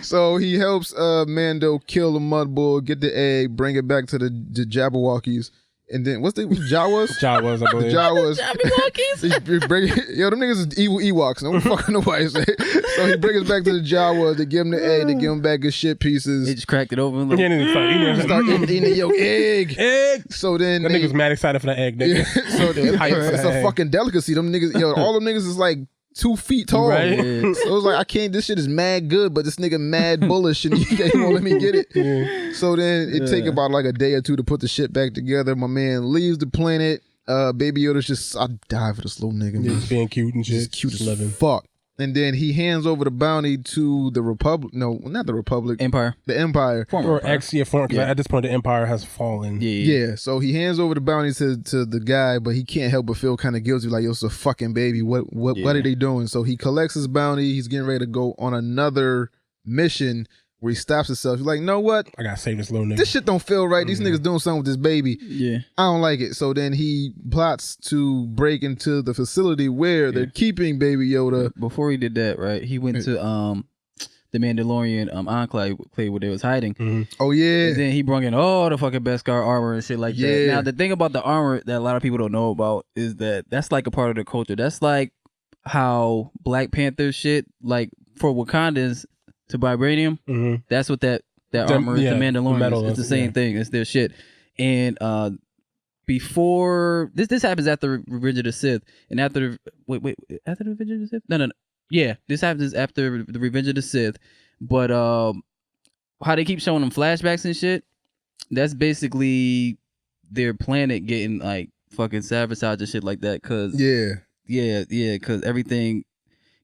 So he helps Mando kill the mud bull, get the egg, bring it back to the Jabberwockies. And then what's the Jawas? Jawas, I believe. The Jawas. Yo, them niggas is evil Ewoks. No fucking nobody say. So he brings us back to the Jawas. They give him the egg. They give him back his shit pieces. He just cracked it open. Yeah, and then Start eating the yolk. Egg. So then that nigga's mad excited for the egg, nigga. So it's a fucking delicacy. Them niggas, yo, all them niggas is like 2 feet tall. Right. Yeah. So it was like, I can't, this shit is mad good, but this nigga mad bullish and he won't let me get it. Yeah. So then it take about like a day or two to put the shit back together. My man leaves the planet. Baby Yoda's just, I die for this little nigga, man. Just being cute and shit. Just cute as fuck. And then he hands over the bounty to the Republic. No, not the Republic. Empire. The Empire. Or X, because at this point the Empire has fallen. Yeah. So he hands over the bounty to the guy, but he can't help but feel kind of guilty. Like, yo, it's a fucking baby. What are they doing? So he collects his bounty. He's getting ready to go on another mission where he stops himself. He's like, know what? I gotta save this little nigga. This shit don't feel right. These niggas doing something with this baby. Yeah. I don't like it. So then he plots to break into the facility where they're keeping Baby Yoda. Before he did that, right, he went to the Mandalorian Enclave where they was hiding. Mm-hmm. Oh, yeah. And then he brought in all the fucking Beskar armor and shit like that. Now, the thing about the armor that a lot of people don't know about is that that's like a part of the culture. That's like how Black Panther shit, like for Wakandans, to vibranium. Mm-hmm. That's what that armor is. The Mandalorian. It's the same thing. It's their shit. And before this happens after Revenge of the Sith, and after after the Revenge of the Sith. No. Yeah, this happens after the Revenge of the Sith. But how they keep showing them flashbacks and shit. That's basically their planet getting like fucking sabotaged and shit like that. Cause because everything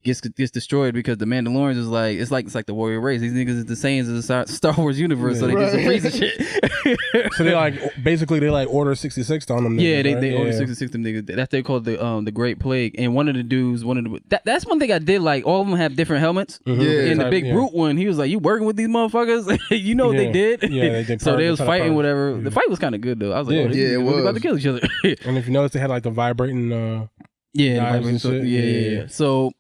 gets destroyed because the Mandalorians is like it's like the warrior race. These niggas is the Saiyans of the Star Wars universe, so they get some crazy shit. So they like basically order 66 on them. Yeah, they order 66 them niggas. That's they call the Great Plague. And one of the dudes, that's one thing I did like. All of them have different helmets. Mm-hmm. Yeah, and the big brute one, he was like, "You working with these motherfuckers? You know what they did?" Yeah, they did. So they was fighting whatever. The fight was kind of good though. I was like, "Oh, they about to kill each other." And if you notice, they had like the vibrating. Yeah. So.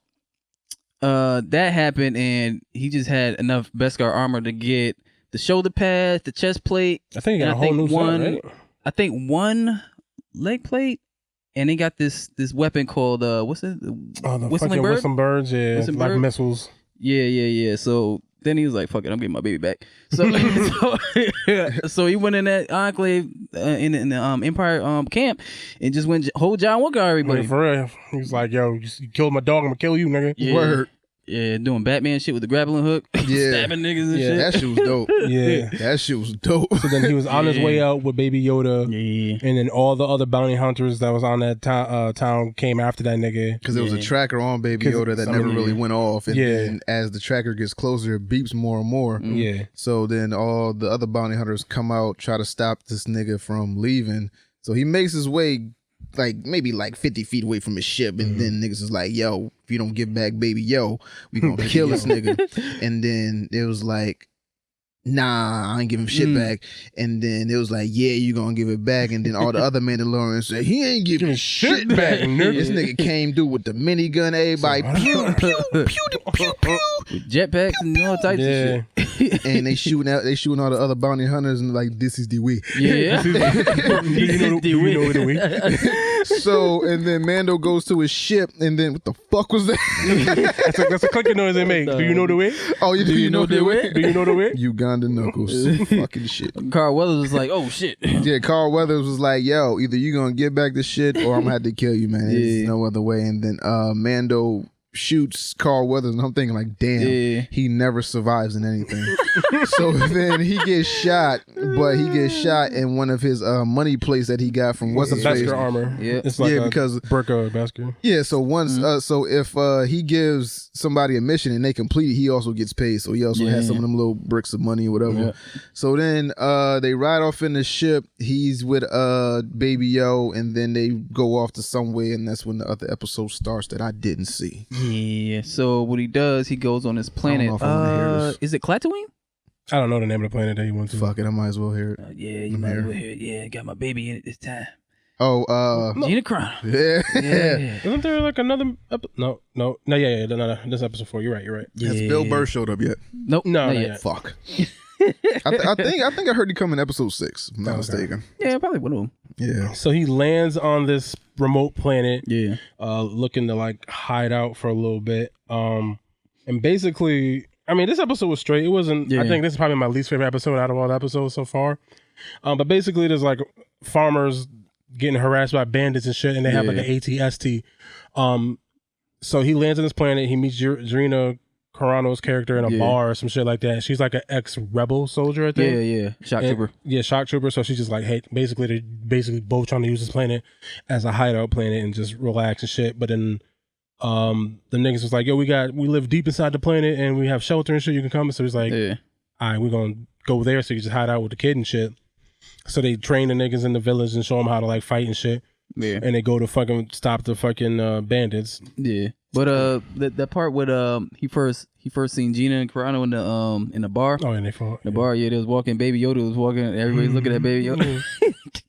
That happened, and he just had enough Beskar armor to get the shoulder pads, the chest plate. I think he got a whole new set, right? I think one leg plate, and they got this weapon called what's it? Whistling birds, yeah, Whistling like bird? Missiles. Yeah. So then he was like, "Fuck it, I'm getting my baby back." So so he went in that enclave in the Empire camp and just went whole John Wick on everybody. For real, he was like, "Yo, you killed my dog, I'm gonna kill you, nigga." Yeah. Word. Yeah, doing Batman shit with the grappling hook, stabbing niggas and shit. That shit was dope. That shit was dope. So then he was on his way out with Baby Yoda, and then all the other bounty hunters that was on that town came after that nigga. Because there was a tracker on Baby Yoda that never really went off, and then as the tracker gets closer, it beeps more and more. Yeah. So then all the other bounty hunters come out, try to stop this nigga from leaving. So he makes his way maybe 50 feet away from his ship, and then niggas is like, "Yo, if you don't give back Baby Yo, we gonna kill this nigga." And then it was like, "Nah, I ain't giving shit back." And then it was like, "Yeah, you gonna give it back." And then all the other Mandalorians said, "He ain't giving shit back." This nigga came through with the minigun, everybody pew pew pew pew pew, with jetpacks and all types of shit. And they shooting all the other bounty hunters and like, "This is the way." Yeah. You know the way. So and then Mando goes to his ship, and then what the fuck was that? That's a clicking noise they make. Do you know the way? Oh, do you know the way? Do you know the way? Uganda knuckles. Fucking shit. Carl Weathers was like, "Oh shit." Yeah, Carl Weathers was like, "Yo, either you gonna get back the shit or I'm gonna have to kill you, man. There's no other way." And then Mando shoots Carl Weathers, and I'm thinking like, damn, he never survives in anything. So then he gets shot, but he gets shot in one of his money plates that he got from what's his face? Beskar armor. Yeah, it's like because Burka Beskar. Yeah, so once so if he gives somebody a mission and they complete it, he also gets paid. So he also has some of them little bricks of money or whatever. Yeah. So then they ride off in the ship. He's with Baby Yo, and then they go off to somewhere, and that's when the other episode starts that I didn't see. Yeah. So what he does, he goes on his planet. Is it Tatooine? I don't know the name of the planet that he went to. Fuck it, I might as well hear it. Yeah, you might as well hear it. Yeah, got my baby in it this time. Oh, Gina Carano. Yeah. Isn't there like another? No. This episode 4. You're right. Has Bill Burr showed up yet? Nope. No, not yet. Fuck. I think I heard he come in episode 6. If I'm not mistaken. Yeah, probably one of them. Yeah. So he lands on this remote planet. Yeah. Looking to like hide out for a little bit. And basically, I mean, this episode was straight. It wasn't. I think this is probably my least favorite episode out of all the episodes so far. But basically, there's like farmers getting harassed by bandits and shit, and they have like an ATST. So he lands on this planet. He meets Gina Carano's character in a bar or some shit like that. She's like an ex-rebel soldier, I think. Yeah. Shock trooper. Yeah, shock trooper. So she's just like, hey, they're basically both trying to use this planet as a hideout planet and just relax and shit. But then the niggas was like, yo, we live deep inside the planet and we have shelter and shit. You can come. So he's like, all right, we're gonna go there so you just hide out with the kid and shit. So they train the niggas in the village and show them how to like fight and shit. Yeah. And they go to fucking stop the fucking bandits. Yeah. But that part with he first seen Gina and Carano in the bar. Oh, and they fought. The bar, they was walking. Baby Yoda was walking. Everybody's looking at Baby Yoda.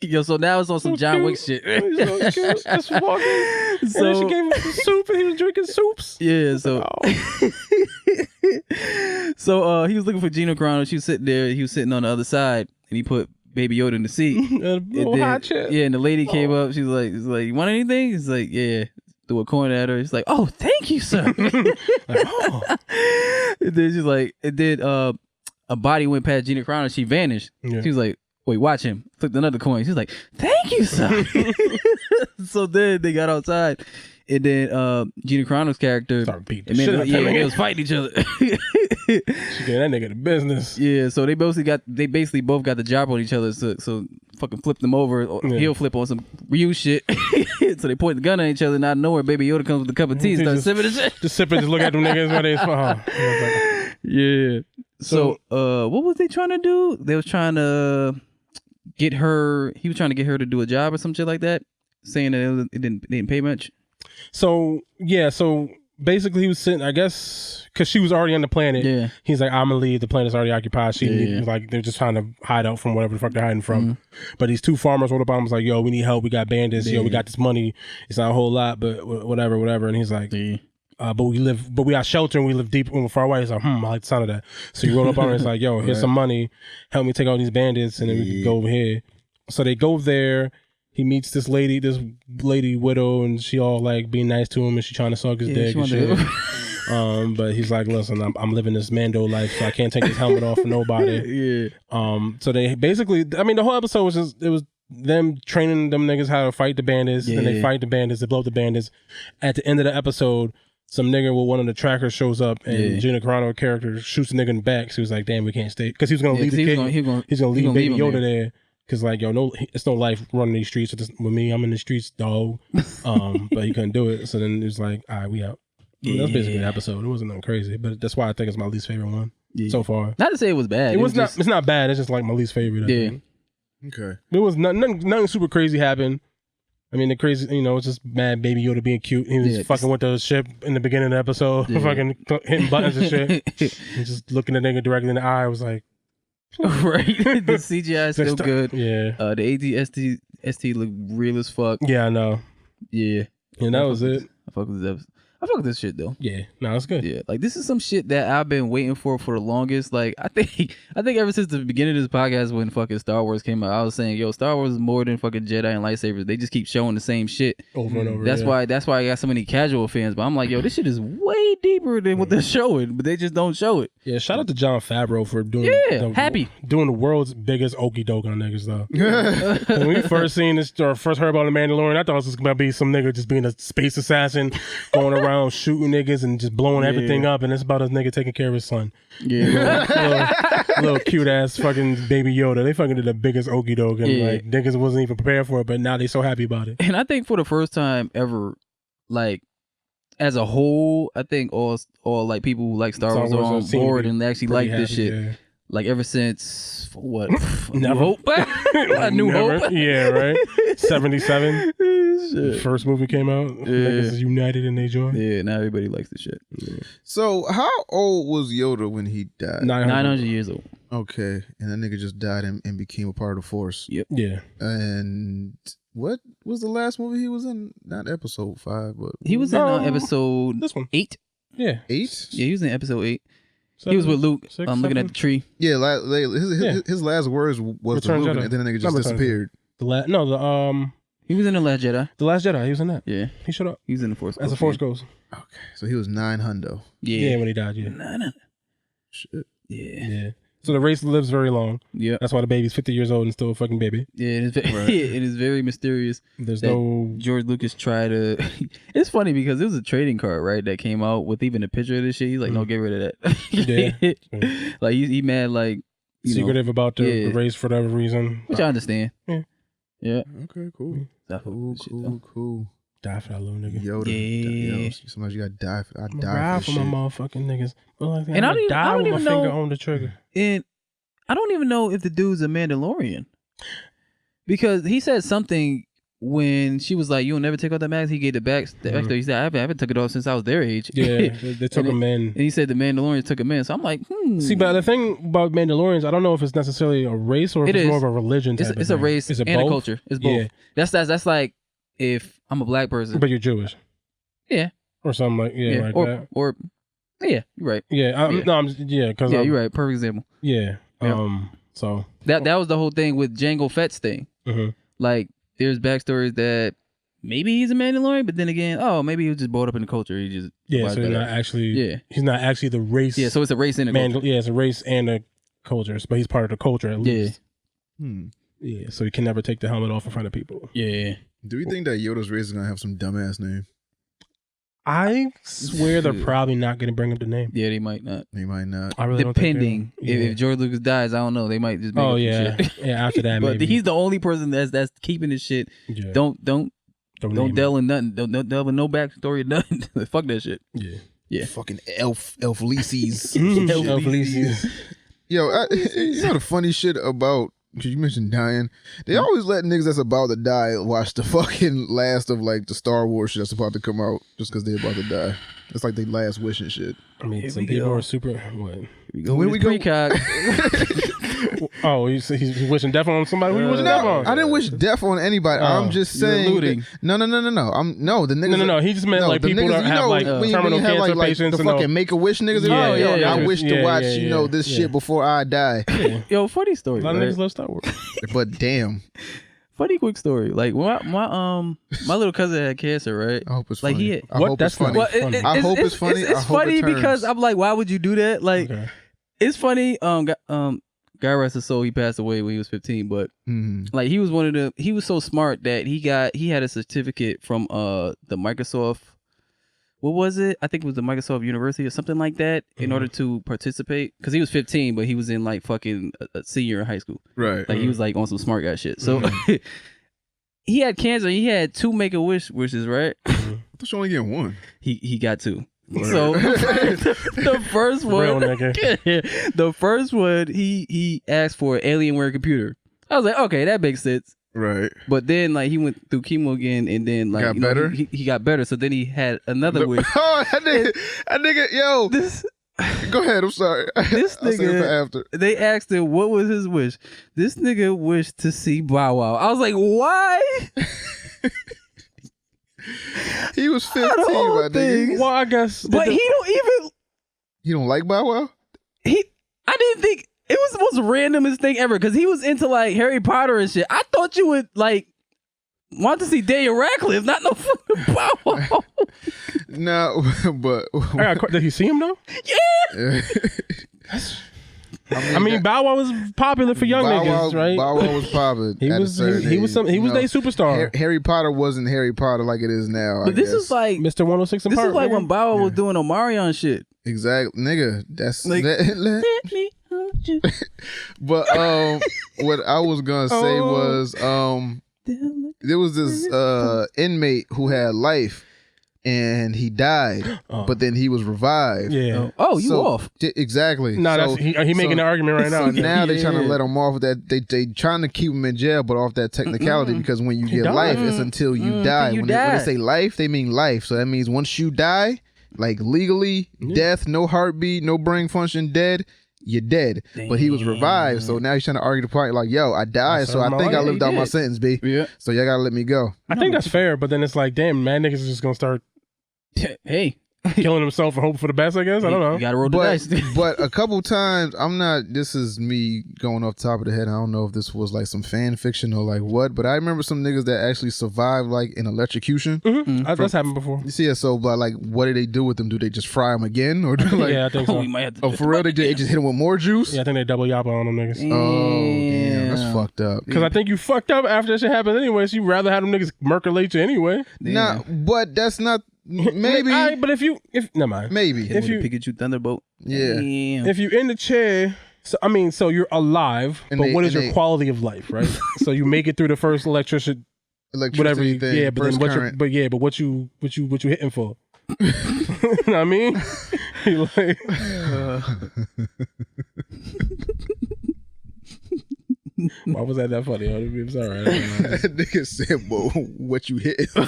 Yo, so now it's on some John Wick shit. Just walking. So she gave him some soup and he was drinking soups. Yeah. So so he was looking for Gina Carano. She was sitting there. He was sitting on the other side, and he put Baby Yoda in the seat. Hot shit. Yeah, and the lady came up. She's like, you want anything? He's like, yeah. Threw a coin at her. She's like, oh, thank you, sir. And then she's like, a body went past Gina Carano. She vanished. Yeah. She was like, wait, watch him. Flipped another coin. She's like, thank you, sir. So then they got outside. And then Gina Carano's character, they was fighting each other. She gave that nigga the business. Yeah, so they basically both got the job on each other. So fucking flipped them over. Yeah. He'll flip on some Ryu shit. So they point the gun at each other. And out of nowhere, Baby Yoda comes with a cup of tea and starts sipping and shit. Just look at them niggas while they Yeah. So what was they trying to do? They was trying to get her. He was trying to get her to do a job or some shit like that, saying that it didn't pay much. So basically he was sitting, I guess, because she was already on the planet. Yeah. He's like, I'm gonna leave. The planet's already occupied. Like they're just trying to hide out from whatever the fuck they're hiding from. Mm-hmm. But these two farmers rolled up on him, was like, yo, we need help. We got bandits. Yo, we got this money. It's not a whole lot, but whatever. And he's like, but we got shelter and we live deep and far away. He's like, I like the sound of that. So he rolled up on her and he's like, yo, here's some money. Help me take out these bandits and then we can go over here. So they go there. He meets this lady widow, and she all like being nice to him, and she trying to suck his dick and shit. But he's like, listen, I'm living this Mando life, so I can't take this helmet off for nobody. So they basically, I mean, the whole episode was them training them niggas how to fight the bandits. Then they fight the bandits, they blow up the bandits. At the end of the episode, some nigga with one of the trackers shows up, and Gina Carano character shoots the nigga in the back. So he was like, damn, we can't stay, because he was gonna leave the kid. He's gonna leave Baby Yoda there. Cause like, yo, it's no life running these streets with me. I'm in the streets, dog. But he couldn't do it. So then it was like, all right, we out. That's basically the episode. It wasn't nothing crazy, but that's why I think it's my least favorite one so far. Not to say it was bad. It's not bad. It's just like my least favorite. I think. Okay. It was nothing super crazy happened. I mean, the crazy, it's just mad Baby Yoda being cute. He was fucking with the ship in the beginning of the episode, fucking hitting buttons and shit, and just looking the nigga directly in the eye. I was like. Right, the CGI is still good. Yeah, the ATST look real as fuck. Yeah, I know. Yeah, and that was it. I fuck with this episode. I fuck with this shit though. Yeah, no, it's good. Yeah, like this is some shit that I've been waiting for the longest. Like I think ever since the beginning of this podcast when fucking Star Wars came out, I was saying, yo, Star Wars is more than fucking Jedi and lightsabers. They just keep showing the same shit over and over. That's why I got so many casual fans. But I'm like, yo, this shit is way deeper than what they're showing, but they just don't show it. Yeah, shout out to Jon Favreau for doing doing the world's biggest okie doke on niggas though. When we first seen this or first heard about the Mandalorian, I thought it was gonna be some nigga just being a space assassin, going around shooting niggas and just blowing everything up, and it's about a nigga taking care of his son. Yeah, little cute ass fucking Baby Yoda. They fucking did the biggest okie doke, and like niggas wasn't even prepared for it, but now they so happy about it. And I think for the first time ever, like as a whole, I think all like people who like Star Wars are on board and actually like this shit. Yeah. Like ever since what? New Hope. New Hope. Yeah, right. 77. First movie came out. Niggas is united in their joy. Yeah, now everybody likes the shit. Yeah. So how old was Yoda when he died? 900 years old. Okay, and that nigga just died and became a part of the Force. Yep. Yeah. And what was the last movie he was in? Not episode 5, but he was in episode this one 8. Yeah, 8. Yeah, he was in episode 8. He was with Luke. Six, looking seven? at the tree. Yeah, his last words was to Return Luke, Jedi. and then the nigga Not just Return disappeared. He was in the Last Jedi. The Last Jedi. He was in that. Yeah, He showed up he was in the Force. as a Ghost, Force yeah. Ghost. Okay, so he was 900. Yeah, when he died. Yeah. Nah. Shit. Yeah. Yeah. So the race lives very long. Yeah. That's why the baby's 50 years old and still a fucking baby. Yeah, it is very mysterious. There's that no. George Lucas tried to. It's funny because it was a trading card, right? That came out with even a picture of this shit. He's like, no, get rid of that. Yeah. Like he mad, like Secretive about the yeah. race for whatever reason. which I understand. Yeah. Yeah. Okay, cool. Cool. Die for that little nigga. Yoda. Yeah. Yo, sometimes you gotta die for. I I'm die ride for for my shit. motherfucking niggas. Like, And I don't even- die I don't with even my finger know- on the trigger. And I don't even know if the dude's a Mandalorian because he said something when she was like, "You'll never take off that mask." He gave the backstory. He said, "I haven't took it off since I was their age." Yeah, they took him in. And he said the Mandalorians took him in. So I'm like, See, but the thing about Mandalorians, I don't know if it's necessarily a race or if It it's is. more of a religion. Type It's of a thing. race Is it and both? a culture. It's both. Yeah. That's like if I'm a black person. But you're Jewish. Yeah. Or something like like that. or yeah, you're right. Yeah, Yeah. no, because Yeah, you're right. Perfect example. Yeah. Yeah. So That was the whole thing with Jango Fett's thing. Mhm. Like, there's backstories that maybe he's a Mandalorian, but then again, maybe he was just brought up in the culture. He just yeah, so survived he's that. not actually. Yeah. he's not actually the race. Yeah, so it's a race and a culture. Yeah, it's a race and a culture, but he's part of the culture at least. Hmm. Yeah, so he can never take the helmet off in front of people. Yeah. Do you think that Yoda's race is gonna have some dumbass name? I swear they're probably not going to bring up the name. Yeah, they might not. They might not. I really don't think Depending they will. if George Lucas dies, I don't know. They might just make up some yeah, shit. yeah. After that, But maybe. he's the only person that's keeping this shit. Yeah. Don't name delve in nothing. Don't delve in no backstory or nothing. Fuck that shit. Yeah. Yeah. Fucking elf leases. Elf leases. Yo, you know the funny shit about, because you mentioned dying, they always let niggas that's about to die watch the fucking last of like the Star Wars shit that's about to come out just because they're about to die. It's like their last wish and shit. I mean, Here some we people go. are super. What? Where we go? Oh, he's wishing death on somebody. Who you wishing death on? I didn't wish death on anybody. I'm just you're saying. alluding. No. The niggas. No. He just meant like the people niggas, that have like when terminal you have cancer like patients the and all. fucking Make a Wish niggas. Yeah, yeah. I wish to watch yeah, this yeah. shit before I die. Yo, funny story. A lot of right? niggas love Star Wars. But damn, Funny quick story. Like my little cousin had cancer, right? I hope it's Like, funny. he had- I What? hope That's it's funny. not- Well, I hope it's funny. I It's hope funny it turns. because I'm like, why would you do that? Like, Okay. it's funny. Guy rest his soul. He passed away when he was 15, but like he was one of the. He was so smart that he had a certificate from the Microsoft. What was it? I think it was the Microsoft University or something like that. In order to participate, because he was 15, but he was in like fucking a senior in high school. Right. Like he was like on some smart guy shit. So he had cancer. He had 2 Make-A-Wish wishes, right? I thought you only get one. He got 2. So the first Real one, nigga. the first one, he asked for an Alienware computer. I was like, okay, that makes sense. Right. But then like he went through chemo again, and then like Got better? He got better. So then he had another wish. Oh, that nigga, yo. This Go ahead. I'm sorry. This I'll save it for nigga, after. they asked him what was his wish. This nigga wished to see Bow Wow. I was like, why? He was 15, Out of all my nigga. things. Well, I guess. But he don't even. You don't like Bow Wow? I didn't think it was the most randomest thing ever because he was into like Harry Potter and shit. I thought you would like want to see Daniel Radcliffe, not no fucking Bow Wow. No, but Did he see him though? Yeah. I mean, Bow Wow was popular for young niggas, right? Bow Wow was popping. He was their superstar. Harry Potter wasn't Harry Potter like it is now. But this is like Mr. 106 and this Park. is like nigga. when Bow Wow was doing Omarion shit. Exactly, nigga. That's Like, let me hold you. But what I was gonna say was there was this inmate who had life and he died, but then he was revived. Yeah. Oh, you off? Exactly. No, that's he making an argument right now. So now they trying to let him off that. They trying to keep him in jail, but off that technicality because when you get died. life, it's until you die. you When die. they say life, they mean life. So that means once you die, like legally, death, no heartbeat, no brain function, dead. You're dead. But he was revived, so now he's trying to argue the point like, yo, I died, so I think I lived out my sentence, B. Yeah. So y'all gotta let me go. I think that's fair, but then it's like, damn, mad niggas is just gonna start. Hey, killing himself and hoping for the best, I guess. I don't know. You gotta roll the dice. But a couple times, this is me going off the top of the head. I don't know if this was like some fan fiction or like what, but I remember some niggas that actually survived like an electrocution. That's happened before. You see, so like, what do they do with them? Do they just fry them again, or do like? Yeah, I think so. We might have to For real, they just hit them with more juice. Yeah, I think they double yappa on them niggas. Oh damn, that's fucked up. Because I think you fucked up after that shit happened anyway. So you rather have them niggas merculate you anyway. Nah, but that's not. Maybe. But if never mind. Maybe. If you Pikachu Thunderbolt. Yeah. Damn. If you're in the chair, so you're alive, but what is your quality of life, right? So you make it through the first electricity whatever you, thing, yeah, but then what you hitting for? You know what I mean? You like, why was that funny? I'm sorry. That nigga said, "Whoa, what you hitting for?"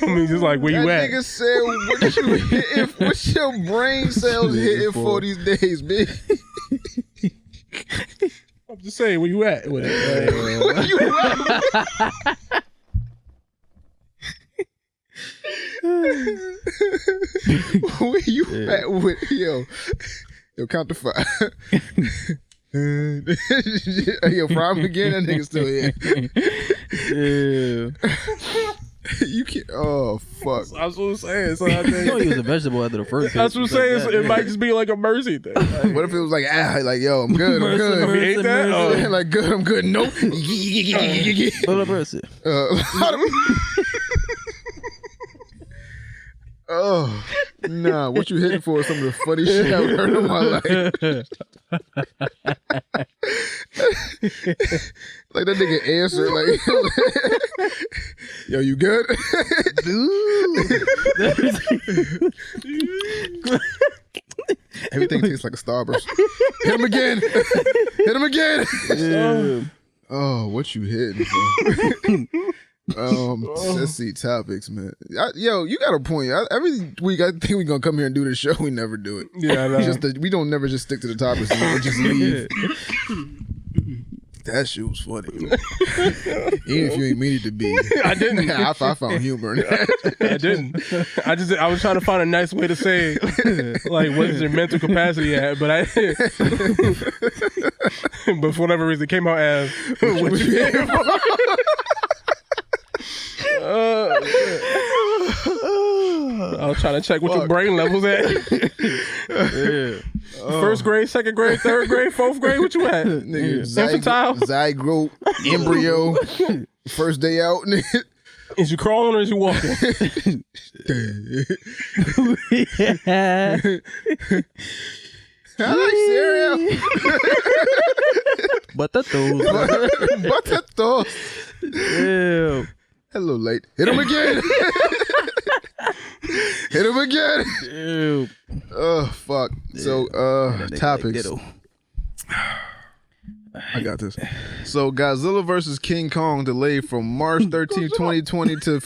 I mean, just like where you at? That nigga said, "What you hitting? What's your brain cells hitting for these days, bitch?" I'm just saying, where you at with it? Where you at? Where you at with yo? Yo, count to 5. Yo, fry him again. That nigga still here. Yeah. You can't. Oh fuck. That's what I'm saying. So I You know he was a vegetable after the first. that's what I'm saying. So it might just be like a mercy thing. Like, What if it was like yo, I'm good, I'm good. If you ate that, Like good, I'm good. Nope. Oh, nah. What you hitting for is some of the funny shit I've heard in my life. Like that nigga answered, like, yo, you good? Everything tastes like a Starburst. Hit him again. Hit him again. Yeah. Oh, what you hitting for? Let's see topics, man. Yo, you got a point. Every week I think we're gonna come here and do this show. We never do it. Yeah, I know. We don't never just stick to the topics and just leave. That shit was funny. Even if you ain't mean it to be. I didn't. I found humor in that. I didn't. I was trying to find a nice way to say, like, what is your mental capacity at? But but for whatever reason, it came out as what you hitting for. I was trying to check what your brain levels at. First grade, second grade, third grade, fourth grade. What you at? Infantile, zygote, embryo, first day out. Is you crawling or is you walking? I like cereal. Batatos. Yeah. Hello, late. Hit him again. Hit him again. Ew. Oh, fuck. So, topics. I got this. So, Godzilla vs. King Kong delayed from March 13th, 2020 to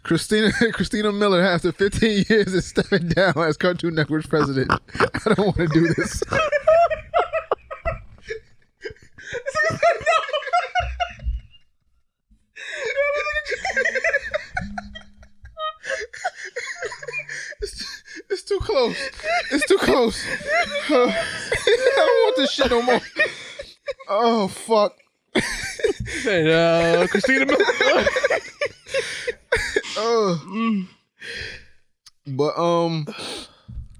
Christina Miller after 15 years is stepping down as Cartoon Network's president. I don't want to do this. It's too close. It's too close. I don't want this shit no more. Oh, fuck. Christina Miller. But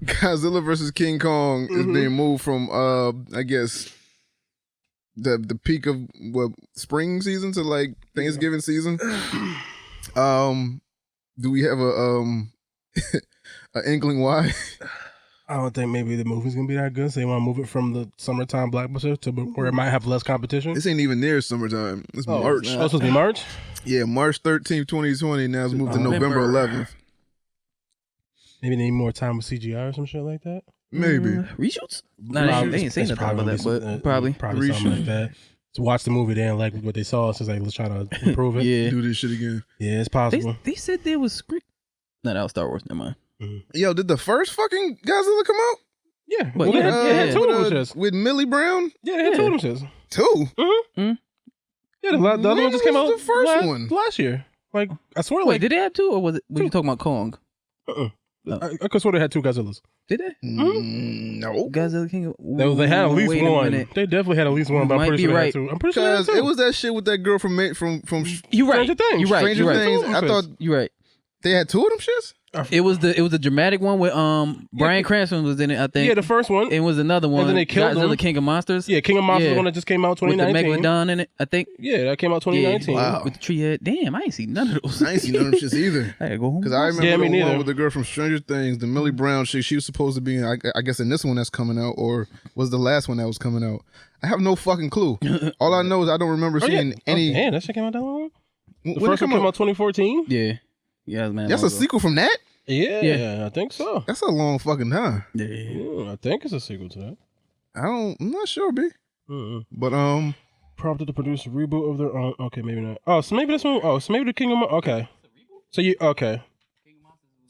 Godzilla vs. King Kong is being moved from I guess the peak of spring season to like Thanksgiving season. Do we have an inkling why? I don't think maybe the movie's gonna be that good, so they want to move it from the summertime blockbuster to where it might have less competition. This ain't even near summertime. It's March. Oh, it's supposed to be March? Yeah, March 13th, 2020. Now it's moved to November 11th. Maybe they need more time with CGI or some shit like that. Maybe reshoots. No, they ain't saying nothing about that, but probably something like that. To watch the movie, they didn't like what they saw, so it's like let's try to improve it. Yeah, do this shit again. Yeah, it's possible. They said there was script. No, that was Star Wars. Never mind. Yo, did the first fucking Godzilla come out? Yeah, but yeah, two of them shits with Millie Brown. Yeah, they had two of them shits. Two. Mm-hmm. Mm-hmm. Yeah, the other one just came out the first one last year. Like, I swear, Wait, like, did they have two, or was it? Were you talking about Kong? I could swear they had 2 Godzillas. Did they? no. Godzilla King. They had at least Wait a one. minute. They definitely had at least one, but I'm Might pretty be sure they right. had 2. I'm pretty sure they had Because 2. it was that shit with that girl from You're right. Stranger Things. You're right. Stranger You're right. Things. I thought You're right. they had 2 of them shits. It was the dramatic one with Bryan Cranston was in it. I think. Yeah, the first one. It was another one. And then they killed Godzilla him. King of Monsters. Yeah, King of Monsters, Yeah. the one that just came out With the 2019. Megalodon in it, I think. Yeah, that came out 2019. Wow. With the tree head. Damn, I ain't seen none of those. I ain't seen none of them shits either. I gotta go home. Because I remember Yeah, me the neither. one with the girl from Stranger Things, the Millie Brown shit. She was supposed to be in, I guess, in this one that's coming out, or was the last one that was coming out. I have no fucking clue. All I know is I don't remember seeing any. Damn, that shit came out that long? The When first it one come came out? out 2014? Yeah. Yeah, man. That's a sequel from that? Yeah, I think so. That's a long fucking time. Yeah, I think it's a sequel to that. I'm not sure, B. But Prompted to produce a reboot of their own. Okay, maybe not. Oh, so maybe this one. Oh, so maybe the King of Monsters. Okay. So you okay?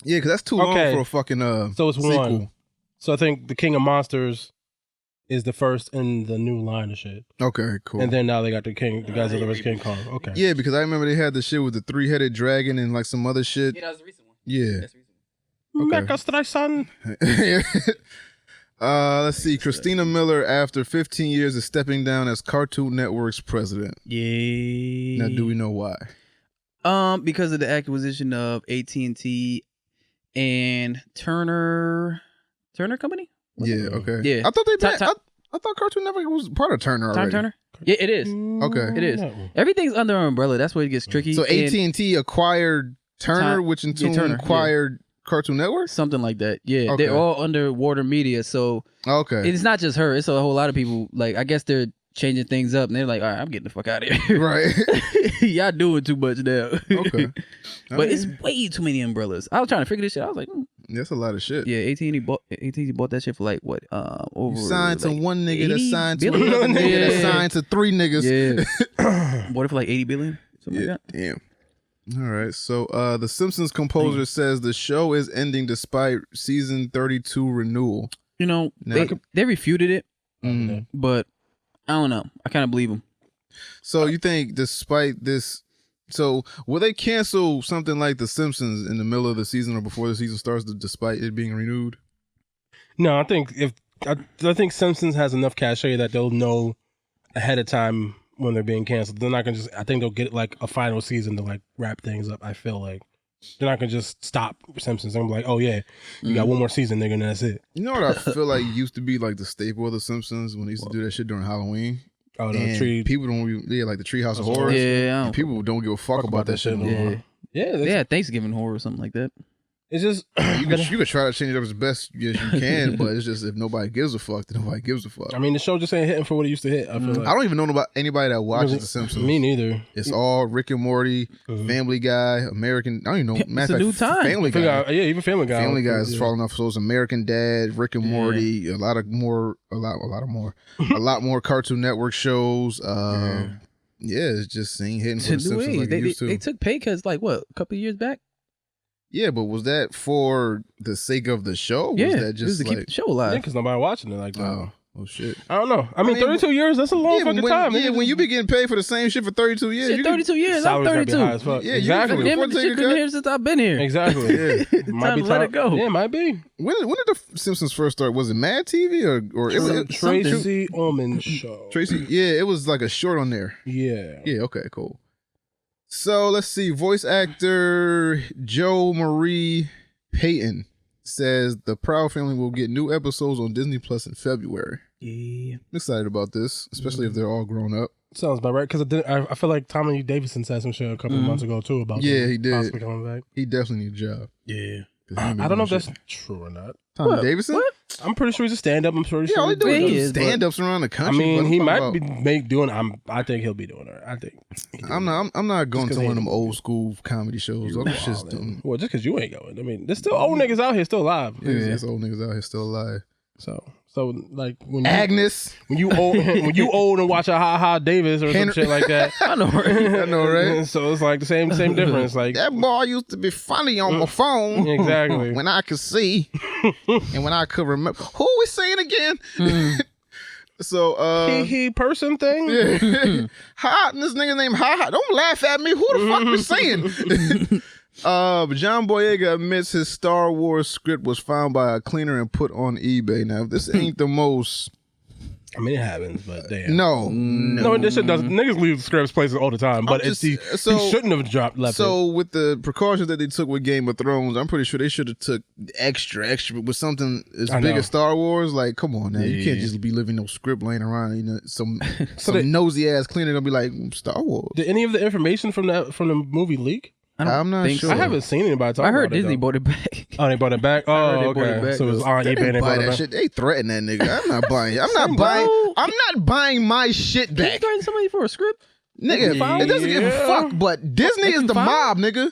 yeah, because that's too long Okay. for a fucking So it's sequel. one. So I think the King of Monsters is the first in the new line of shit, Okay, cool. and then now they got the Godzilla vs King Kong. Okay. Yeah, because I remember they had the shit with the 3-headed dragon and like some other shit. that was the recent one. Yeah. Mecha Streisand. Let's see. Christina Miller, after 15 years, is stepping down as Cartoon Network's president. Yeah. Now, do we know why? Because of the acquisition of AT&T and Turner Company. Yeah. Okay. Yeah. I thought they. Ti- I thought Cartoon Network was part of Turner already. Time Turner. Yeah, it is. Okay. It is. Everything's under an umbrella. That's where it gets tricky. So And AT&T acquired Turner, which in turn Turner, acquired Cartoon Network. something like that. Yeah, Okay. they're all under Warner Media. So Okay. it's not just her. It's a whole lot of people. Like, I guess they're changing things up, and they're like, all right, I'm getting the fuck out of here. Right. Y'all doing too much now. Okay. But it's way too many umbrellas. I was trying to figure this shit out. I was like, That's a lot of shit. yeah, AT&T bought that shit for like what? Over You signed to like one nigga, that 80 signed to billion? another nigga, that Yeah. signed to 3 niggas. Yeah. Bought it for like 80 billion. Something like that. Damn. All right. So the Simpsons composer says the show is ending despite season 32 renewal. You know, Now- they refuted it, Mm. but I don't know. I kind of believe them. So you think despite this, so will they cancel something like The Simpsons in the middle of the season or before the season starts despite it being renewed? No, I think I think Simpsons has enough cachet that they'll know ahead of time when they're being canceled. They're not gonna just. I think they'll get like a final season to like wrap things up. I feel like they're not gonna just stop Simpsons. They're gonna be like, oh yeah, you got one more season, nigga, and that's it. You know what I feel like used to be like the staple of The Simpsons when they used to do that shit during Halloween? Oh, the And tree. people don't even, like the Treehouse of Horrors. Yeah, And people don't give a fuck about that shit no Yeah. more. Yeah, Yeah, Thanksgiving horror or something like that. it's just You could try to change it up as best as you can, but it's just if nobody gives a fuck, then nobody gives a fuck. I mean, the show just ain't hitting for what it used to hit. I feel like I don't even know about anybody that watches The Simpsons. Me neither. It's all Rick and Morty, Family Guy, American. I don't even know. It's a new time. Family Guy. Yeah, even Family Guy. Family Guy is falling off. So it's American Dad, Rick and Morty, a lot more Cartoon Network shows. Yeah, it's just ain't hitting for The Simpsons like it used to. They took pay cuts like what, a couple of years back? Yeah, but was that for the sake of the show? Yeah, was that it was just to keep like the show alive. because nobody watching it like that. oh shit? I don't know. I mean, 32 years, that's a long fucking time. Yeah, when you be getting paid for the same shit for 32 years, Shit, you 32 years. I'm salaries gotta be 32. high as fuck. Yeah, you exactly. can Damn afford it, to this take shit a been cut. here since I've been here. Exactly. Yeah. Might Time be to let it go. Yeah, it might be. When did the Simpsons first start? Was it Mad TV or it was Tracy Ullman show. Tracy? Yeah, it was like a short on there. Yeah. Yeah, okay, cool. So let's see. Voice actor Joe Marie Payton says the Proud Family will get new episodes on Disney Plus in February. Yeah. I'm excited about this, especially if they're all grown up. Sounds about right. Because I feel like Tommy Davidson said some shit a couple of months ago too about Yeah, he did. possibly coming back. He definitely needs a job. Yeah. I don't know if that's true or not. Tommy Davidson? What? I'm pretty sure he's a stand-up. I'm pretty Yeah, sure. all he do Yeah, he is is, but- stand-ups around the I country. mean, but he I'm might talking be doing. I think he'll be doing it. I think. I'm not going 'cause to he one of them ain't- old school comedy shows. All that shit's dumb. Well, just because you ain't going. I mean, there's still old niggas out here still alive. Yeah, there's old niggas out here still alive. So like when you, Agnes. when you old and watch a Ha Ha Davis or some shit like that. I know, right? I know, right? So it's like the same difference. Like That boy used to be funny on my phone. Exactly. When I could see and when I could remember. Who we saying again? So he person thing. Yeah. Ha, this nigga named Ha. Don't laugh at me. Who the fuck was saying? John Boyega admits his Star Wars script was found by a cleaner and put on eBay. Now, if this ain't the most. I mean, it happens, but damn. No, this shit doesn't. Niggas leave scripts places all the time, but he shouldn't have left So it. with the precautions that they took with Game of Thrones, I'm pretty sure they should have took extra with something as big as Star Wars. Like, come on now, you can't just be leaving no script laying around. You know, some nosy ass cleaner gonna be like Star Wars. Did any of the information from the movie leak? I'm not sure. I haven't seen anybody talk about it. I heard Disney bought it back. Oh, they bought it back? Oh, okay. So it was on eBay. They bought it back. Shit. They threatened that nigga. I'm not buying. I'm not buying my shit back. You threaten somebody for a script? Nigga, it doesn't give a fuck, but Disney is the mob, nigga.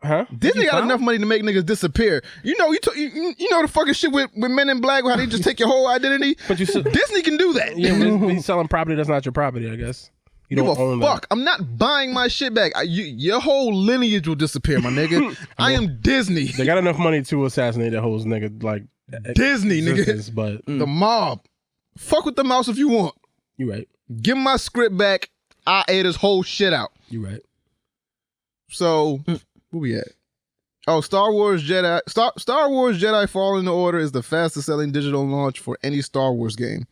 Huh? Disney got enough money to make niggas disappear. You know, you know the fucking shit with Men in Black, how they just take your whole identity. But Disney can do that. Yeah, he's selling property that's not your property, I guess. You don't own fuck. that. I'm not buying my shit back. Your whole lineage will disappear, my nigga. I am Disney. They got enough money to assassinate that whole nigga, like Disney, nigga. But the mob. Fuck with the mouse if you want. You right. Give my script back. I ate his whole shit out. You right. So, where we at? Oh, Star Wars Jedi Fallen Order is the fastest selling digital launch for any Star Wars game.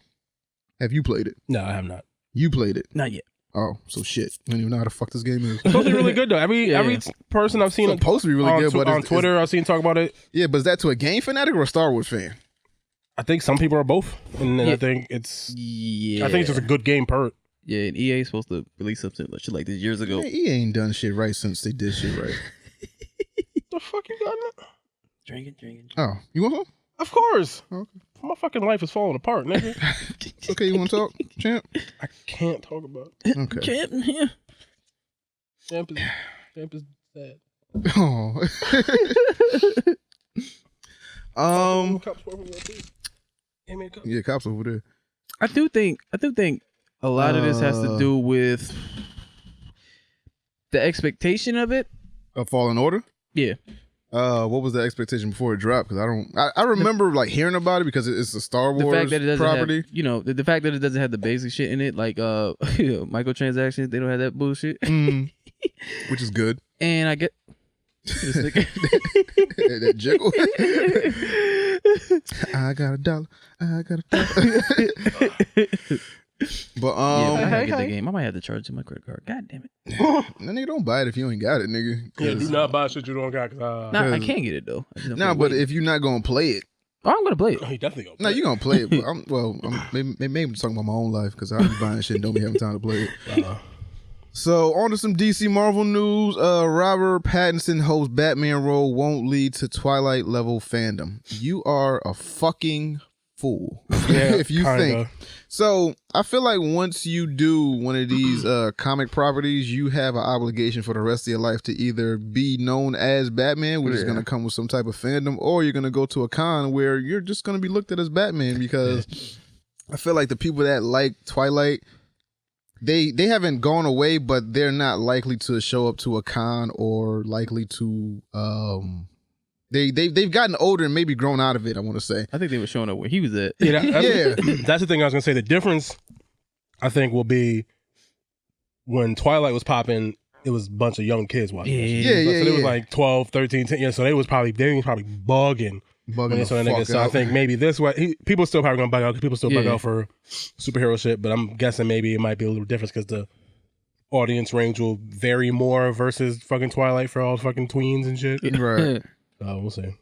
Have you played it? No, I have not. You played it? Not yet. Oh, so shit. I don't even know how the fuck this game is. It's supposed to be really good though. Every person I've seen it's supposed to be really good, but on Twitter I've seen talk about it. Yeah, but is that to a game fanatic or a Star Wars fan? I think some people are both, and I think it's I think it's just a good game per. Yeah, and EA is supposed to release something shit like this years ago. Man, EA ain't done shit right since they did shit right. The fuck you got now? Drinking. Oh, you want some? Of course. Okay. My fucking life is falling apart, nigga. Okay, you want to talk, champ? I can't talk about it. Okay. Champ, yeah. Champ is sad. Oh. Yeah, cops over there. I do think a lot of this has to do with the expectation of it. A Fallen Order? Yeah. What was the expectation before it dropped? Because I remember like hearing about it because it's a Star Wars the fact that it doesn't property. Have, the fact that it doesn't have the basic shit in it, like microtransactions, they don't have that bullshit. Which is good. And I get that jiggle. I got $1. I got $1. But I gotta get the game. I might have to charge to my credit card. God damn it! That nigga don't buy it if you ain't got it, nigga. Yeah, do not buy shit you don't got. Nah, I can't get it though. But if you're not gonna play it, I'm gonna play it. Oh, he definitely gonna. No, you gonna play it. But maybe I'm talking about my own life because I be buying shit and don't be having time to play it. So on to some DC Marvel news. Robert Pattinson hosts Batman role won't lead to Twilight level fandom. You are a fucking fool if you think. So I feel like once you do one of these comic properties, you have an obligation for the rest of your life to either be known as Batman, which is going to come with some type of fandom, or you're going to go to a con where you're just going to be looked at as Batman. Because I feel like the people that like Twilight, they haven't gone away, but they're not likely to show up to a con or likely to They've gotten older and maybe grown out of it, I want to say. I think they were showing up where he was at. Yeah, that's the thing I was going to say. The difference, I think, will be when Twilight was popping, it was a bunch of young kids watching. Yeah. So it was like 12, 13, 10. Yeah, so they was probably bugging when they saw that nigga. So I think maybe this way, people still probably going to bug out because people still bug out for superhero shit. But I'm guessing maybe it might be a little different because the audience range will vary more versus fucking Twilight for all fucking tweens and shit. Right. We'll see.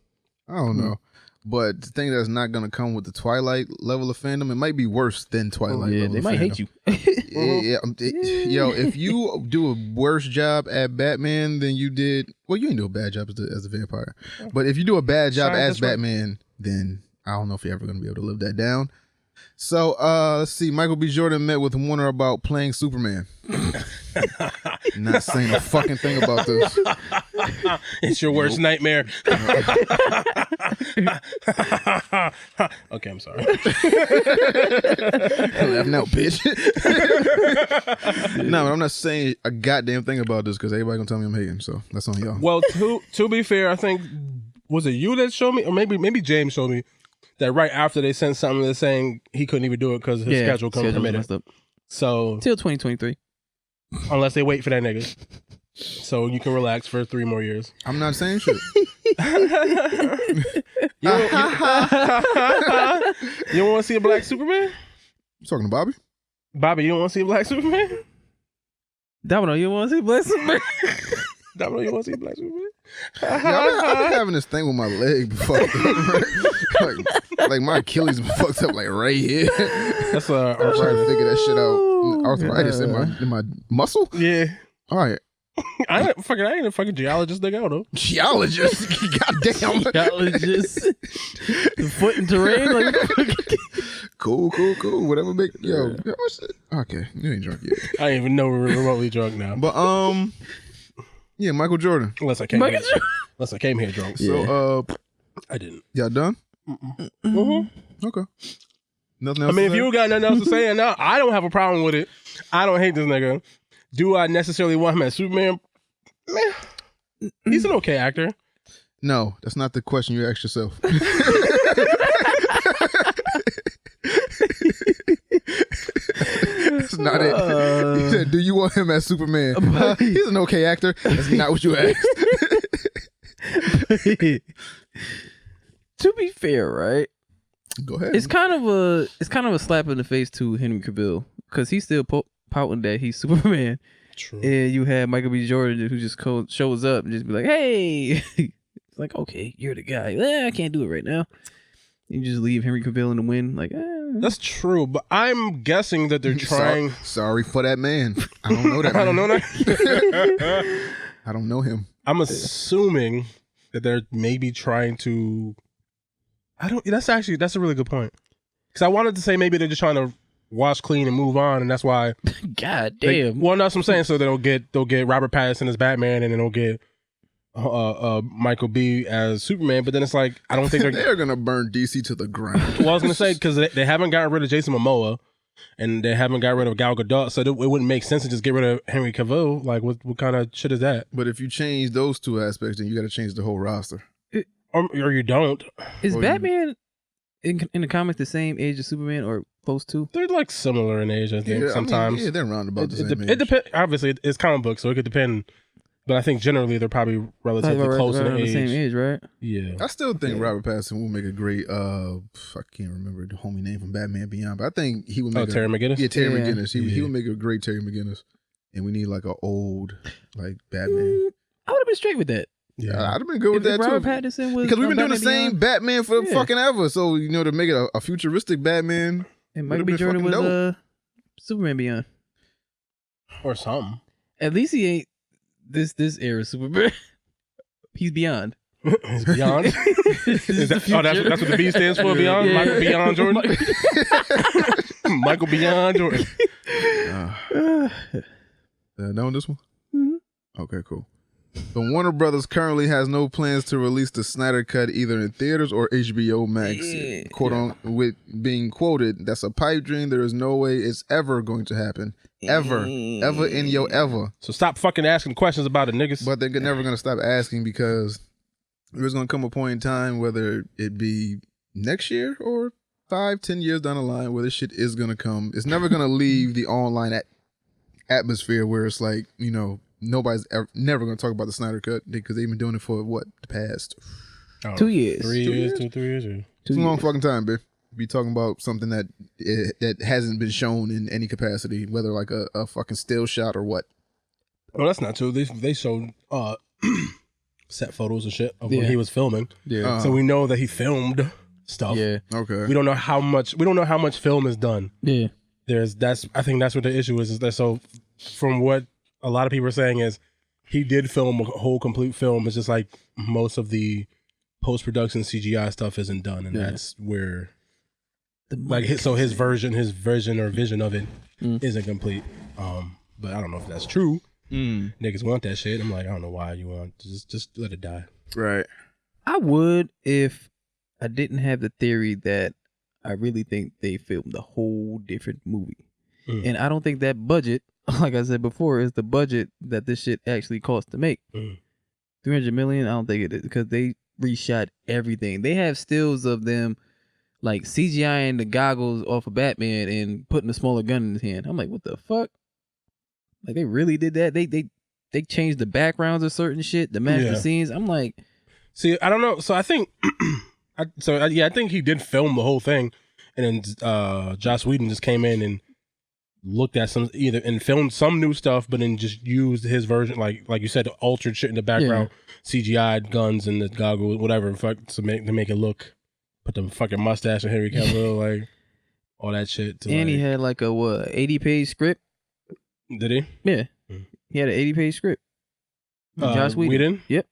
I don't know. But the thing that's not going to come with the Twilight level of fandom, it might be worse than Twilight level they of might fandom. hate you. Yo, if you do a worse job at Batman than you did, well, you ain't do a bad job as a vampire. But if you do a bad job as Batman, then I don't know if you're ever going to be able to live that down. So, let's see. Michael B. Jordan met with Warner about playing Superman. Not saying a fucking thing about this. It's your worst nightmare. Okay, I'm sorry. Laugh now, bitch. No, but I'm not saying a goddamn thing about this because everybody gonna tell me I'm hating. So that's on y'all. Well, to be fair, I think was it you that showed me, or maybe James showed me that right after they sent something that's saying he couldn't even do it because his schedule couldn't permit it. So till 2023, unless they wait for that nigga, so you can relax for 3 more years. I'm not saying shit. You don't want to see a black Superman? You talking to Bobby? Bobby, you don't want to see a black Superman? Domino, you want to see Black Superman? Domino, you want to see a black Superman? I've been having this thing with my leg fucked up. like my Achilles been fucked up like right here. That's I'm trying to figure that shit out. Arthritis in my muscle? Yeah. All right. I ain't a fucking geologist nigga, I don't know. Geologist? Goddamn. Geologist. The foot and terrain? Like, cool. Whatever make okay, you ain't drunk yet. I ain't even know we're remotely drunk now. But yeah, Michael Jordan. Unless I came here drunk. So I didn't. Y'all done? Mm-hmm. Okay. Nothing else. I mean, if you got nothing else to say, and now I don't have a problem with it. I don't hate this nigga. Do I necessarily want him as Superman? Man, he's an okay actor. No, that's not the question you asked yourself. That's not it. You said, do you want him as Superman? He's an okay actor. That's not what you asked. To be fair, right? Go ahead. It's kind of a slap in the face to Henry Cavill because he's still pouting that he's Superman. True. And you have Michael B. Jordan who just shows up and just be like, "Hey," it's like, "Okay, you're the guy." I can't do it right now. You just leave Henry Cavill in the wind, like. That's true, but I'm guessing that they're trying. Sorry for that man. I don't know that. I don't know that. I don't know him. I'm assuming that they're maybe trying to. That's a really good point. Because I wanted to say maybe they're just trying to wash clean and move on, and that's why. God damn. Well, that's what I'm saying. So they'll get Robert Pattinson as Batman, and then they'll get Michael B as Superman. But then it's like I don't think they're gonna burn DC to the ground. Well, I was gonna say because they haven't gotten rid of Jason Momoa, and they haven't got rid of Gal Gadot, so it wouldn't make sense to just get rid of Henry Cavill. Like, what kind of shit is that? But if you change those two aspects, then you got to change the whole roster. Or you don't. Is Batman in the comics the same age as Superman or close to? They're like similar in age, I think. Sometimes. I mean, they're around about the same age. It depends. Obviously, it's comic book, so it could depend. But I think generally they're probably relatively close in age. The same age, right? Yeah. I still think Robert Pattinson will make a great. I can't remember the homie name from Batman Beyond, but I think he would make. Terry McGinnis. Yeah, Terry McGinnis. He would make a great Terry McGinnis, and we need like an old like Batman. I would have been straight with that. Yeah, I'd have been good with that Robert too. Pattinson was Because we've been doing the Batman same Beyond. Batman for fucking ever. So to make it a futuristic Batman, and Michael B. Jordan was Superman Beyond, or something. At least he ain't this era Superman. He's beyond. He's beyond. That's what the B stands for. Beyond. Yeah. Michael Beyond Jordan. Michael Beyond Jordan. Know this one? Mm-hmm. Okay, cool. So Warner Brothers currently has no plans to release the Snyder Cut either in theaters or HBO Max. With being quoted, "That's a pipe dream. There is no way it's ever going to happen. Ever in your ever." So stop fucking asking questions about it, niggas. But they're never going to stop asking because there's going to come a point in time, whether it be next year or 5-10 years down the line, where this shit is going to come. It's never going to leave the online atmosphere where it's like, nobody's never going to talk about the Snyder Cut because they've been doing it for the past 2 years. 3 years, 2-3 years. It's a long fucking time, babe. Be talking about something that hasn't been shown in any capacity, whether like a fucking still shot or what. Oh, that's not true. They showed set photos and shit of when he was filming. Yeah. So we know that he filmed stuff. Yeah. Okay. We don't know how much film is done. Yeah. I think that's what the issue is that so from what a lot of people are saying is he did film a whole complete film. It's just like most of the post-production CGI stuff isn't done, and that's where his version or vision of it isn't complete. But I don't know if that's true. Niggas want that shit. I'm like, I don't know why you want to just let it die. Right. I would if I didn't have the theory that I really think they filmed a whole different movie. And I don't think that budget, like I said before, is the budget that this shit actually cost to make. 300 million, I don't think it is, because they reshot everything. They have stills of them like CGIing the goggles off of Batman and putting a smaller gun in his hand. I'm like, what the fuck? Like they really did that? They changed the backgrounds of certain shit, the match the scenes. I'm like, see, I don't know. So I think, I think he did film the whole thing, and then Joss Whedon just came in and looked at some and filmed some new stuff, but then just used his version, like you said, altered shit in the background, CGI'd guns and the goggles, whatever, to make it look. Put the fucking mustache on Henry Cavill, like all that shit. And he had like a 80-page script. Did he? Yeah, he had an 80-page script. Joss Whedon. Yep.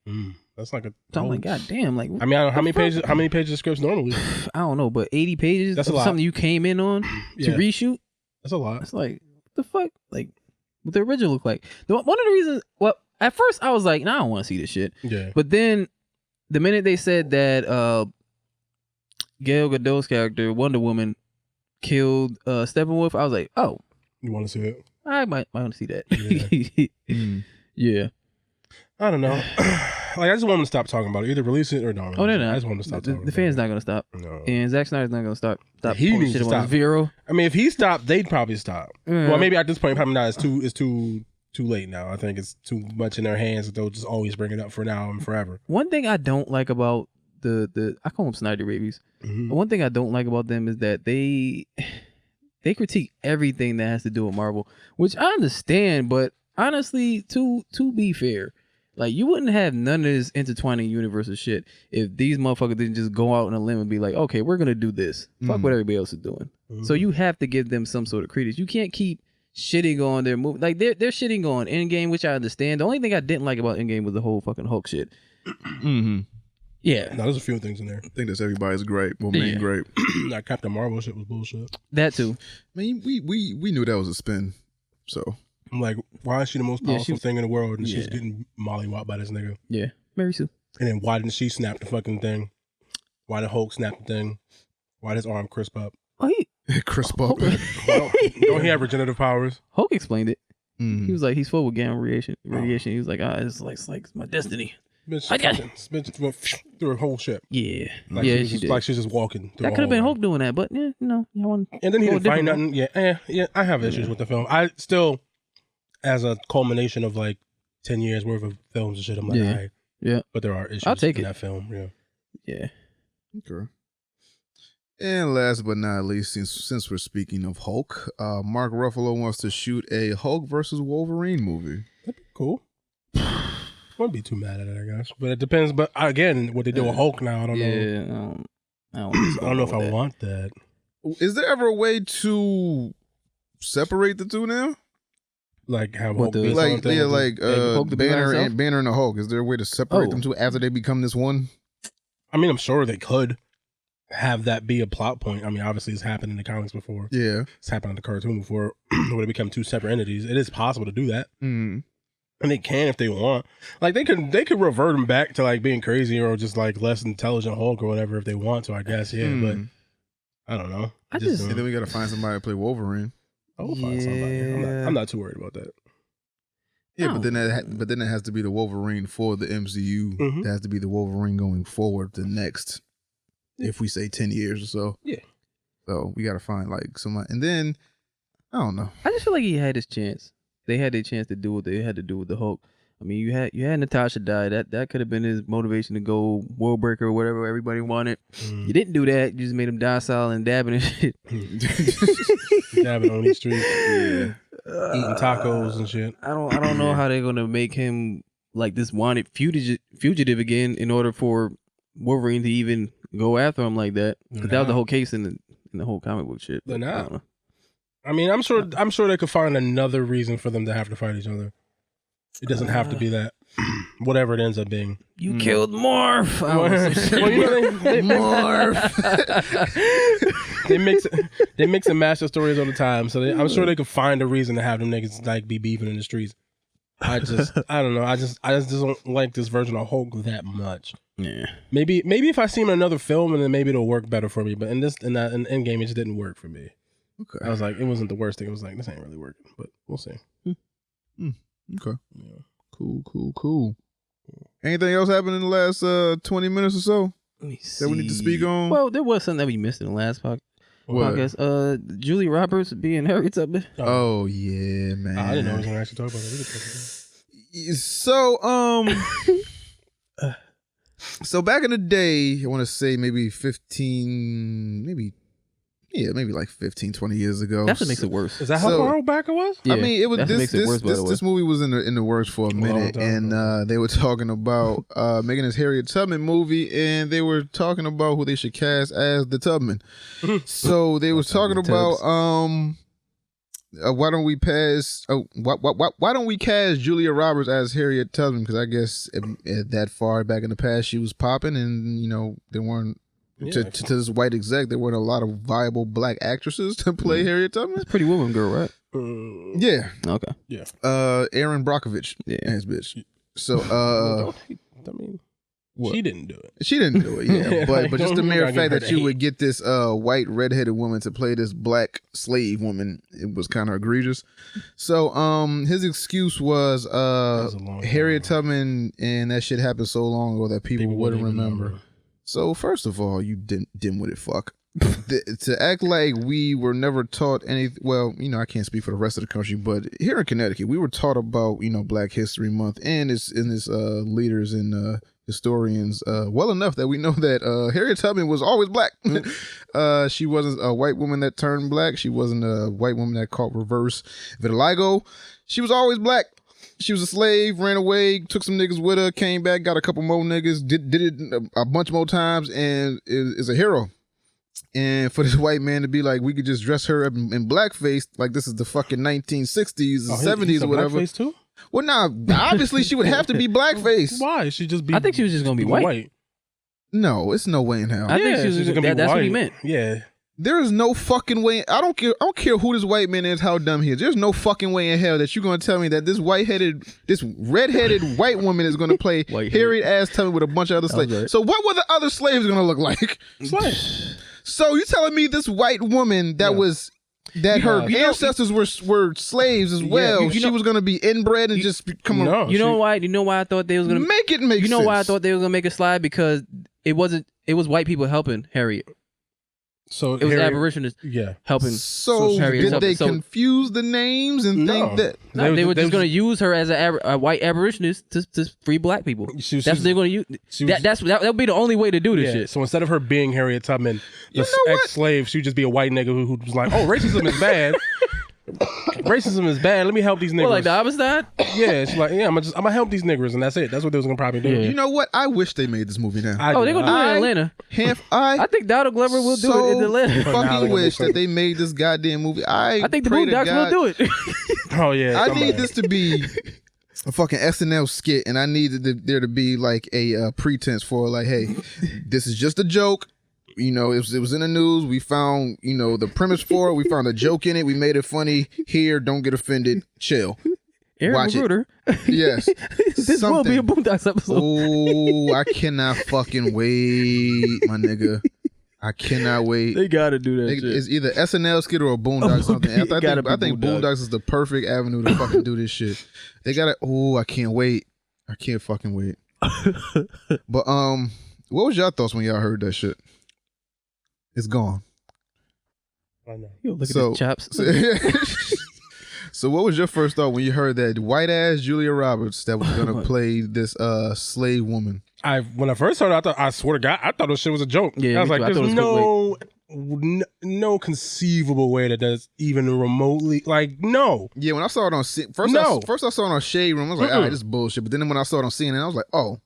That's like a. So I'm like, God damn! Like, I mean, I don't know, how many pages? How many pages of scripts normally? I don't know, but 80 pages. That's a lot. Something you came in on to reshoot. That's a lot. It's like, what the fuck? Like, what the original look like? One of the reasons. Well, at first I was like, nah, I don't want to see this shit. Yeah. But then, the minute they said that Gal Gadot's character Wonder Woman killed Steppenwolf, I was like, oh, you want to see it? I might want to see that. Yeah. Yeah. I don't know. Like, I just want them to stop talking about it. Either release it or don't. Oh, they're not. I just want them to stop talking. The fans not gonna stop. No. And Zack Snyder's not gonna stop. He needs to stop. Vero. I mean, if he stopped, they'd probably stop. Well, maybe at this point, probably not. It's too late now. I think it's too much in their hands that they'll just always bring it up for now and forever. One thing I don't like about the I call them Snyder babies. One thing I don't like about them is that they critique everything that has to do with Marvel, which I understand, but honestly, to be fair, like, you wouldn't have none of this intertwining universes shit if these motherfuckers didn't just go out on a limb and be like, okay, we're gonna do this. Fuck what everybody else is doing. So you have to give them some sort of credence. You can't keep shitting on their movie. Like, they're shitting on Endgame, which I understand. The only thing I didn't like about Endgame was the whole fucking Hulk shit. Yeah. No, there's a few things in there. I think that's everybody's great. Well, main great. That Captain Marvel shit was bullshit. That too. I mean, we knew that was a spin. So I'm like, why is she the most powerful thing in the world and she's getting mollywopped by this nigga? Yeah. Mary Sue. And then why didn't she snap the fucking thing? Why did Hulk snap the thing? Why did his arm crisp up? Oh, crisp up. Don't he have regenerative powers? Hulk explained it. He was like, he's full with gamma radiation. He was like, it's like my destiny. Bitch went through her whole ship. Yeah. Like she did. Like she's just walking through. That could have been Hulk doing that, but no. And then he didn't find nothing. Yeah, I have issues with the film. I still, as a culmination of like 10 years worth of films and shit, I'm like, but there are issues in that film. Yeah. Okay. And last but not least, since we're speaking of Hulk, Mark Ruffalo wants to shoot a Hulk versus Wolverine movie. That'd be cool. Wouldn't be too mad at it, I guess. But it depends. But again, what they do with Hulk now, I don't know. I don't know if I want that. Is there ever a way to separate the two now? Like have Hulk be like Banner and the Hulk. Is there a way to separate them two after they become this one? I mean, I'm sure they could have that be a plot point. I mean, obviously it's happened in the comics before. Yeah. It's happened in the cartoon before where they become two separate entities. It is possible to do that. And they can if they want. Like they could revert them back to like being crazy or just like less intelligent Hulk or whatever if they want to, I guess. Yeah, but I don't know. And then we gotta find somebody to play Wolverine. I'll find somebody. I'm not too worried about that. Yeah, but then it has to be the Wolverine for the MCU. It has to be the Wolverine going forward the next, if we say 10 years or so. Yeah. So we gotta find like somebody, and then I don't know. I just feel like he had his chance. They had their chance to do what they had to do with the Hulk. I mean, you had Natasha die. That could have been his motivation to go world breaker or whatever everybody wanted. You didn't do that. You just made him docile and dabbing and shit. Dabbing on these streets. Yeah. Eating tacos and shit. I don't know how they're gonna make him like this wanted fugitive again in order for Wolverine to even go after him like that. Because that was the whole case in the whole comic book shit. They're not. I mean, I'm sure they could find another reason for them to have to fight each other. It doesn't have to be that. Whatever it ends up being. You killed Morph. They mix and match the stories all the time. So I'm sure they could find a reason to have them niggas like be beefing in the streets. I don't know. I just don't like this version of Hulk that much. Yeah. Maybe if I see him in another film and then maybe it'll work better for me. But in Endgame, it just didn't work for me. Okay. I was like, it wasn't the worst thing. It was like, this ain't really working, but we'll see. Okay. Yeah. Cool. Anything else happened in the last 20 minutes or so? Let me see. That we need to speak on? Well, there was something that we missed in the last podcast. Julia Roberts being Harriet Tubman. Oh yeah, man. I didn't know I was gonna actually talk about it. So back in the day, I want to say maybe 20 years ago. That's what makes it worse. Is that how far back it was? I mean, it was this this movie was in the works for a minute, and they were talking about making this Harriet Tubman movie, and they were talking about who they should cast as the Tubman. So they were talking about why don't we cast Julia Roberts as Harriet Tubman, because I guess at that far back in the past she was popping, and there weren't. To this white exec, there weren't a lot of viable black actresses to play Harriet Tubman. That's Pretty Woman girl, right? Yeah. Okay. Yeah. Erin Brockovich, ass bitch. So, she didn't do it. She didn't do it. Yeah, but just the mere fact that you would get this white redheaded woman to play this black slave woman, it was kind of egregious. So, his excuse was Harriet Tubman, and that shit happened so long ago that people wouldn't remember. So first of all, you dim-witted fuck. To act like we were never taught anything. Well, I can't speak for the rest of the country, but here in Connecticut, we were taught about Black History Month and its leaders and historians well enough that we know that Harriet Tubman was always black. She wasn't a white woman that turned black. She wasn't a white woman that caught reverse vitiligo. She was always black. She was a slave, ran away, took some niggas with her, came back, got a couple more niggas, did it a bunch more times, and is a hero. And for this white man to be like, we could just dress her up in blackface, like this is the fucking 1960s or 70s or whatever. Blackface too? Well, nah, obviously she would have to be blackface. Why? She just be. I think she was just gonna be white. No, it's no way in hell. I think she was just gonna be white. That's what he meant. Yeah. There is no fucking way. I don't care who this white man is, how dumb he is. There's no fucking way in hell that you're gonna tell me that this redheaded white woman is gonna play Harriet ass Tubman with a bunch of other slaves. Right. So what were the other slaves gonna look like? Slaves. So you telling me this white woman that her ancestors were slaves as well? She was gonna be inbred and just become. No, you know why I thought they was gonna make it make. You know sense. why I thought they was gonna make a slide, because it was white people helping Harriet. So it was abolitionists helping. So did they confuse the names and think that they were just going to use her as a white abolitionist to free black people? That's what they're going to use. That would be the only way to do this shit. So instead of her being Harriet Tubman, the ex-slave, she would just be a white nigga who was like, "Oh, racism is bad. Racism is bad. Let me help these niggas." Well, like the Amistad? Yeah, she's like, I'm gonna help these niggers, and that's it. That's what they was gonna probably do. You know what? I wish they made this movie now. They're gonna do it in Atlanta. I think Donald Glover will do it in Atlanta. Fucking wish that they made this goddamn movie. I think the Boondocks will do it. Oh yeah. I need this to be a fucking SNL skit, and I needed there to be like a pretense for like, hey, this is just a joke. It was in the news. We found, the premise for it. We found a joke in it. We made it funny. Here, don't get offended. Chill. Aaron Watch Magruder. It. Yes. This will be a Boondocks episode. Oh, I cannot fucking wait, my nigga. I cannot wait. They gotta do that shit. It's either SNL skit or a Boondocks something. I think Boondocks is the perfect avenue to fucking do this shit. They gotta. Oh, I can't wait. I can't fucking wait. But what was y'all thoughts when y'all heard that shit? It's gone. I know. Look at his chops. So what was your first thought when you heard that white ass Julia Roberts that was gonna play this slave woman? When I first heard it, I swear to God, I thought this shit was a joke. Yeah, I was like, there's no conceivable way that that's even remotely no. Yeah, when I saw it on first I saw it on Shade Room. I was like, all right, this is bullshit. But then when I saw it on CNN, I was like, oh.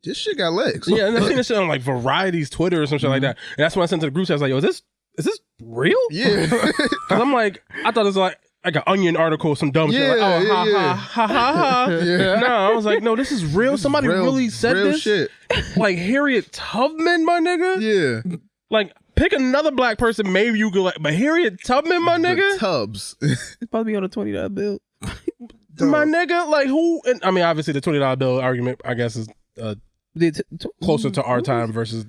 This shit got legs. Yeah, and I seen this shit on like Variety's Twitter or some shit like that. And that's when I sent to the group chat. I was like, yo, is this real? Yeah. Cause I'm like, I thought it was like an Onion article, some dumb shit. Like, ha. Yeah. No, I was like, no, this is real. Somebody really said this shit. Like Harriet Tubman, my nigga. Yeah. Like, pick another black person, maybe you could like, but Harriet Tubman, my nigga. The Tubbs. It's probably on a $20 bill. My nigga, like who? And, I mean, obviously the $20 bill argument, I guess, is closer to our time versus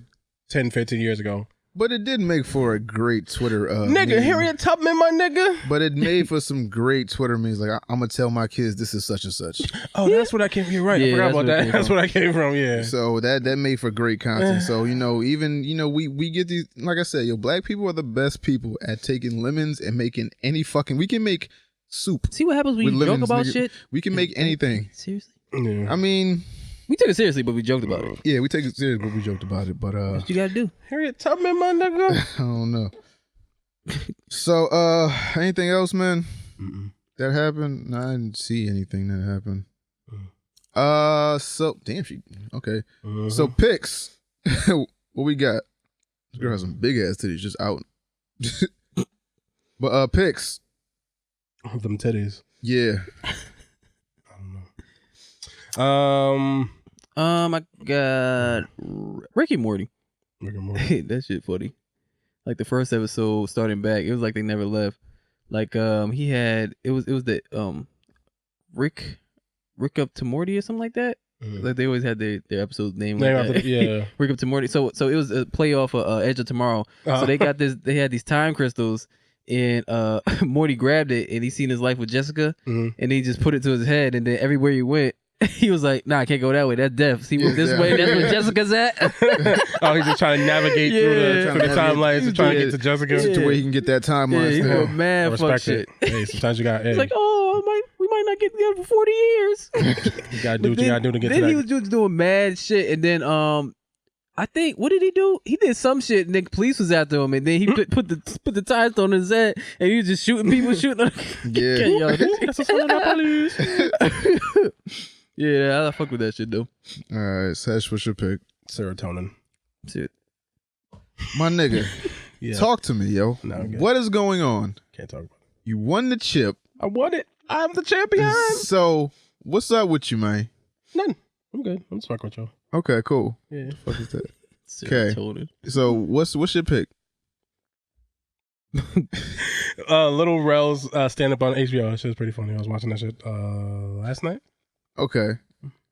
10, 15 years ago. But it did make for a great Twitter nigga, meme. Harriet Tubman, my nigga. But it made for some great Twitter memes. Like, I'm going to tell my kids this is such and such. Oh, that's what I came from. You're right. I forgot about that. That's what I came from, yeah. So that made for great content. So, even, we get these, like I said, black people are the best people at taking lemons and making any fucking, we can make soup. See what happens when you joke about shit? We can make anything. Seriously? Yeah. I mean... We took it seriously, but we joked about it. Yeah, we take it seriously, but we joked about it. But what you gotta do? Harriet Tubman, my nigga. I don't know. So, anything else, man? That happened? No, I didn't see anything that happened. So damn, okay. So picks. What we got? This girl has some big ass titties just out. But picks. Them titties. Yeah. I got Rick and Morty. That shit funny. Like the first episode starting back, it was like they never left. Like he had it was the Rick up to Morty or something like that. Like they always had their episodes named like that. Yeah. Rick up to Morty. So it was a play off of Edge of Tomorrow. So they got this. They had these time crystals. And Morty grabbed it and he seen his life with Jessica and he just put it to his head, and then everywhere he went he was like, nah, I can't go that way, that's death. See, this way, that's where Jessica's at. Oh, he's just trying to navigate through the timeline to try to get to Jessica to where he can get that timeline. He went mad fuck shit. Hey, sometimes you got It's like, we might not get together for 40 years. You gotta do what you gotta do to get to that. Then he was just doing mad shit, and then I think, what did he do? He did some shit, and then the police was after him, and then he put the time stone in his head, and he was just shooting people, Yeah. That's a sign of the police. Yeah, I fuck with that shit though. All right, Sesh, what's your pick? Serotonin. Shit. My nigga, talk to me, yo. No, what is going on? Can't talk about it. You won the chip. I won it. I'm the champion. So, what's up with you, man? Nothing. I'm good. I'm just fucking with y'all. Okay, cool. Yeah. What the fuck is that? Okay. So, what's your pick? Little Rel's stand up on HBO. That shit's pretty funny. I was watching that shit last night. Okay,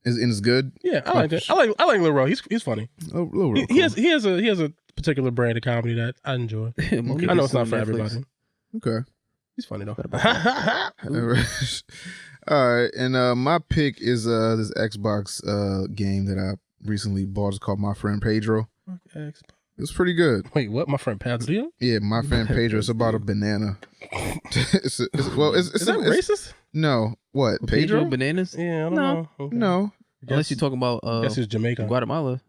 it's good. Yeah, I like it. I like Lil Rel. He's funny. Oh, Lil Rel. He has a particular brand of comedy that I enjoy. I know it's not for everybody. Okay, he's funny though. All right, and my pick is this Xbox game that I recently bought. It's called My Friend Pedro. Xbox. It's pretty good. Wait, what? My Friend Pedro? Yeah, My Friend Pedro. It's about a banana. Is that racist? No. What? Pedro? Bananas? Yeah, I don't know. Okay. No. Unless you're talking about I guess it's Jamaica. Guatemala.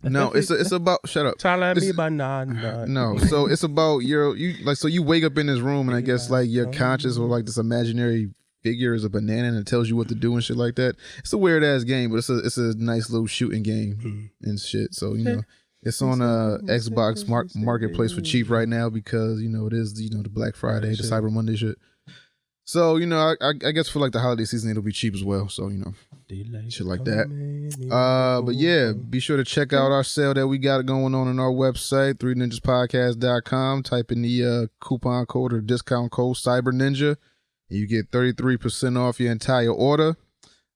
No, it's about shut up. Me banana. No, so it's about you wake up in this room and I guess like your conscious or like this imaginary figure is a banana and it tells you what to do and shit like that. It's a weird ass game, but it's a nice little shooting game and shit. So it's on Xbox Marketplace for cheap right now because it is the Black Friday, the Cyber Monday shit. So I guess for like the holiday season it'll be cheap as well. So shit like that. But yeah, be sure to check out our sale that we got going on our website, 3ninjaspodcast.com. Type in the coupon code or discount code Cyber Ninja, and you get 33% off your entire order.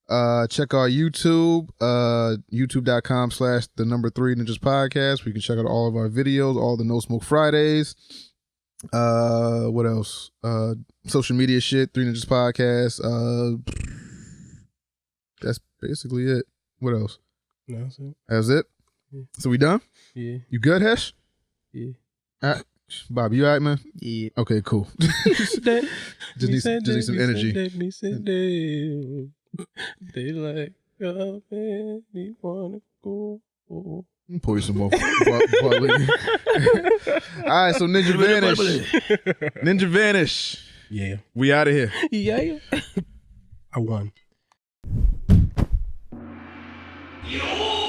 Check our YouTube, youtube.com/3ninjaspodcast, where you can check out all of our videos, all the No Smoke Fridays. What else? Social media shit, 3 Ninjas Podcast. That's basically it. What else? No, that's it. That's it? Yeah. So we done? Yeah. You good, Hesh? Yeah. Bob, you all right, man? Yeah. Okay, cool. just need some energy. They like, oh man, we wanna go. Pour you some more bubbly. All right, so Ninja Vanish. Ninja Vanish. Yeah. We out of here. Yeah. I won. Yo!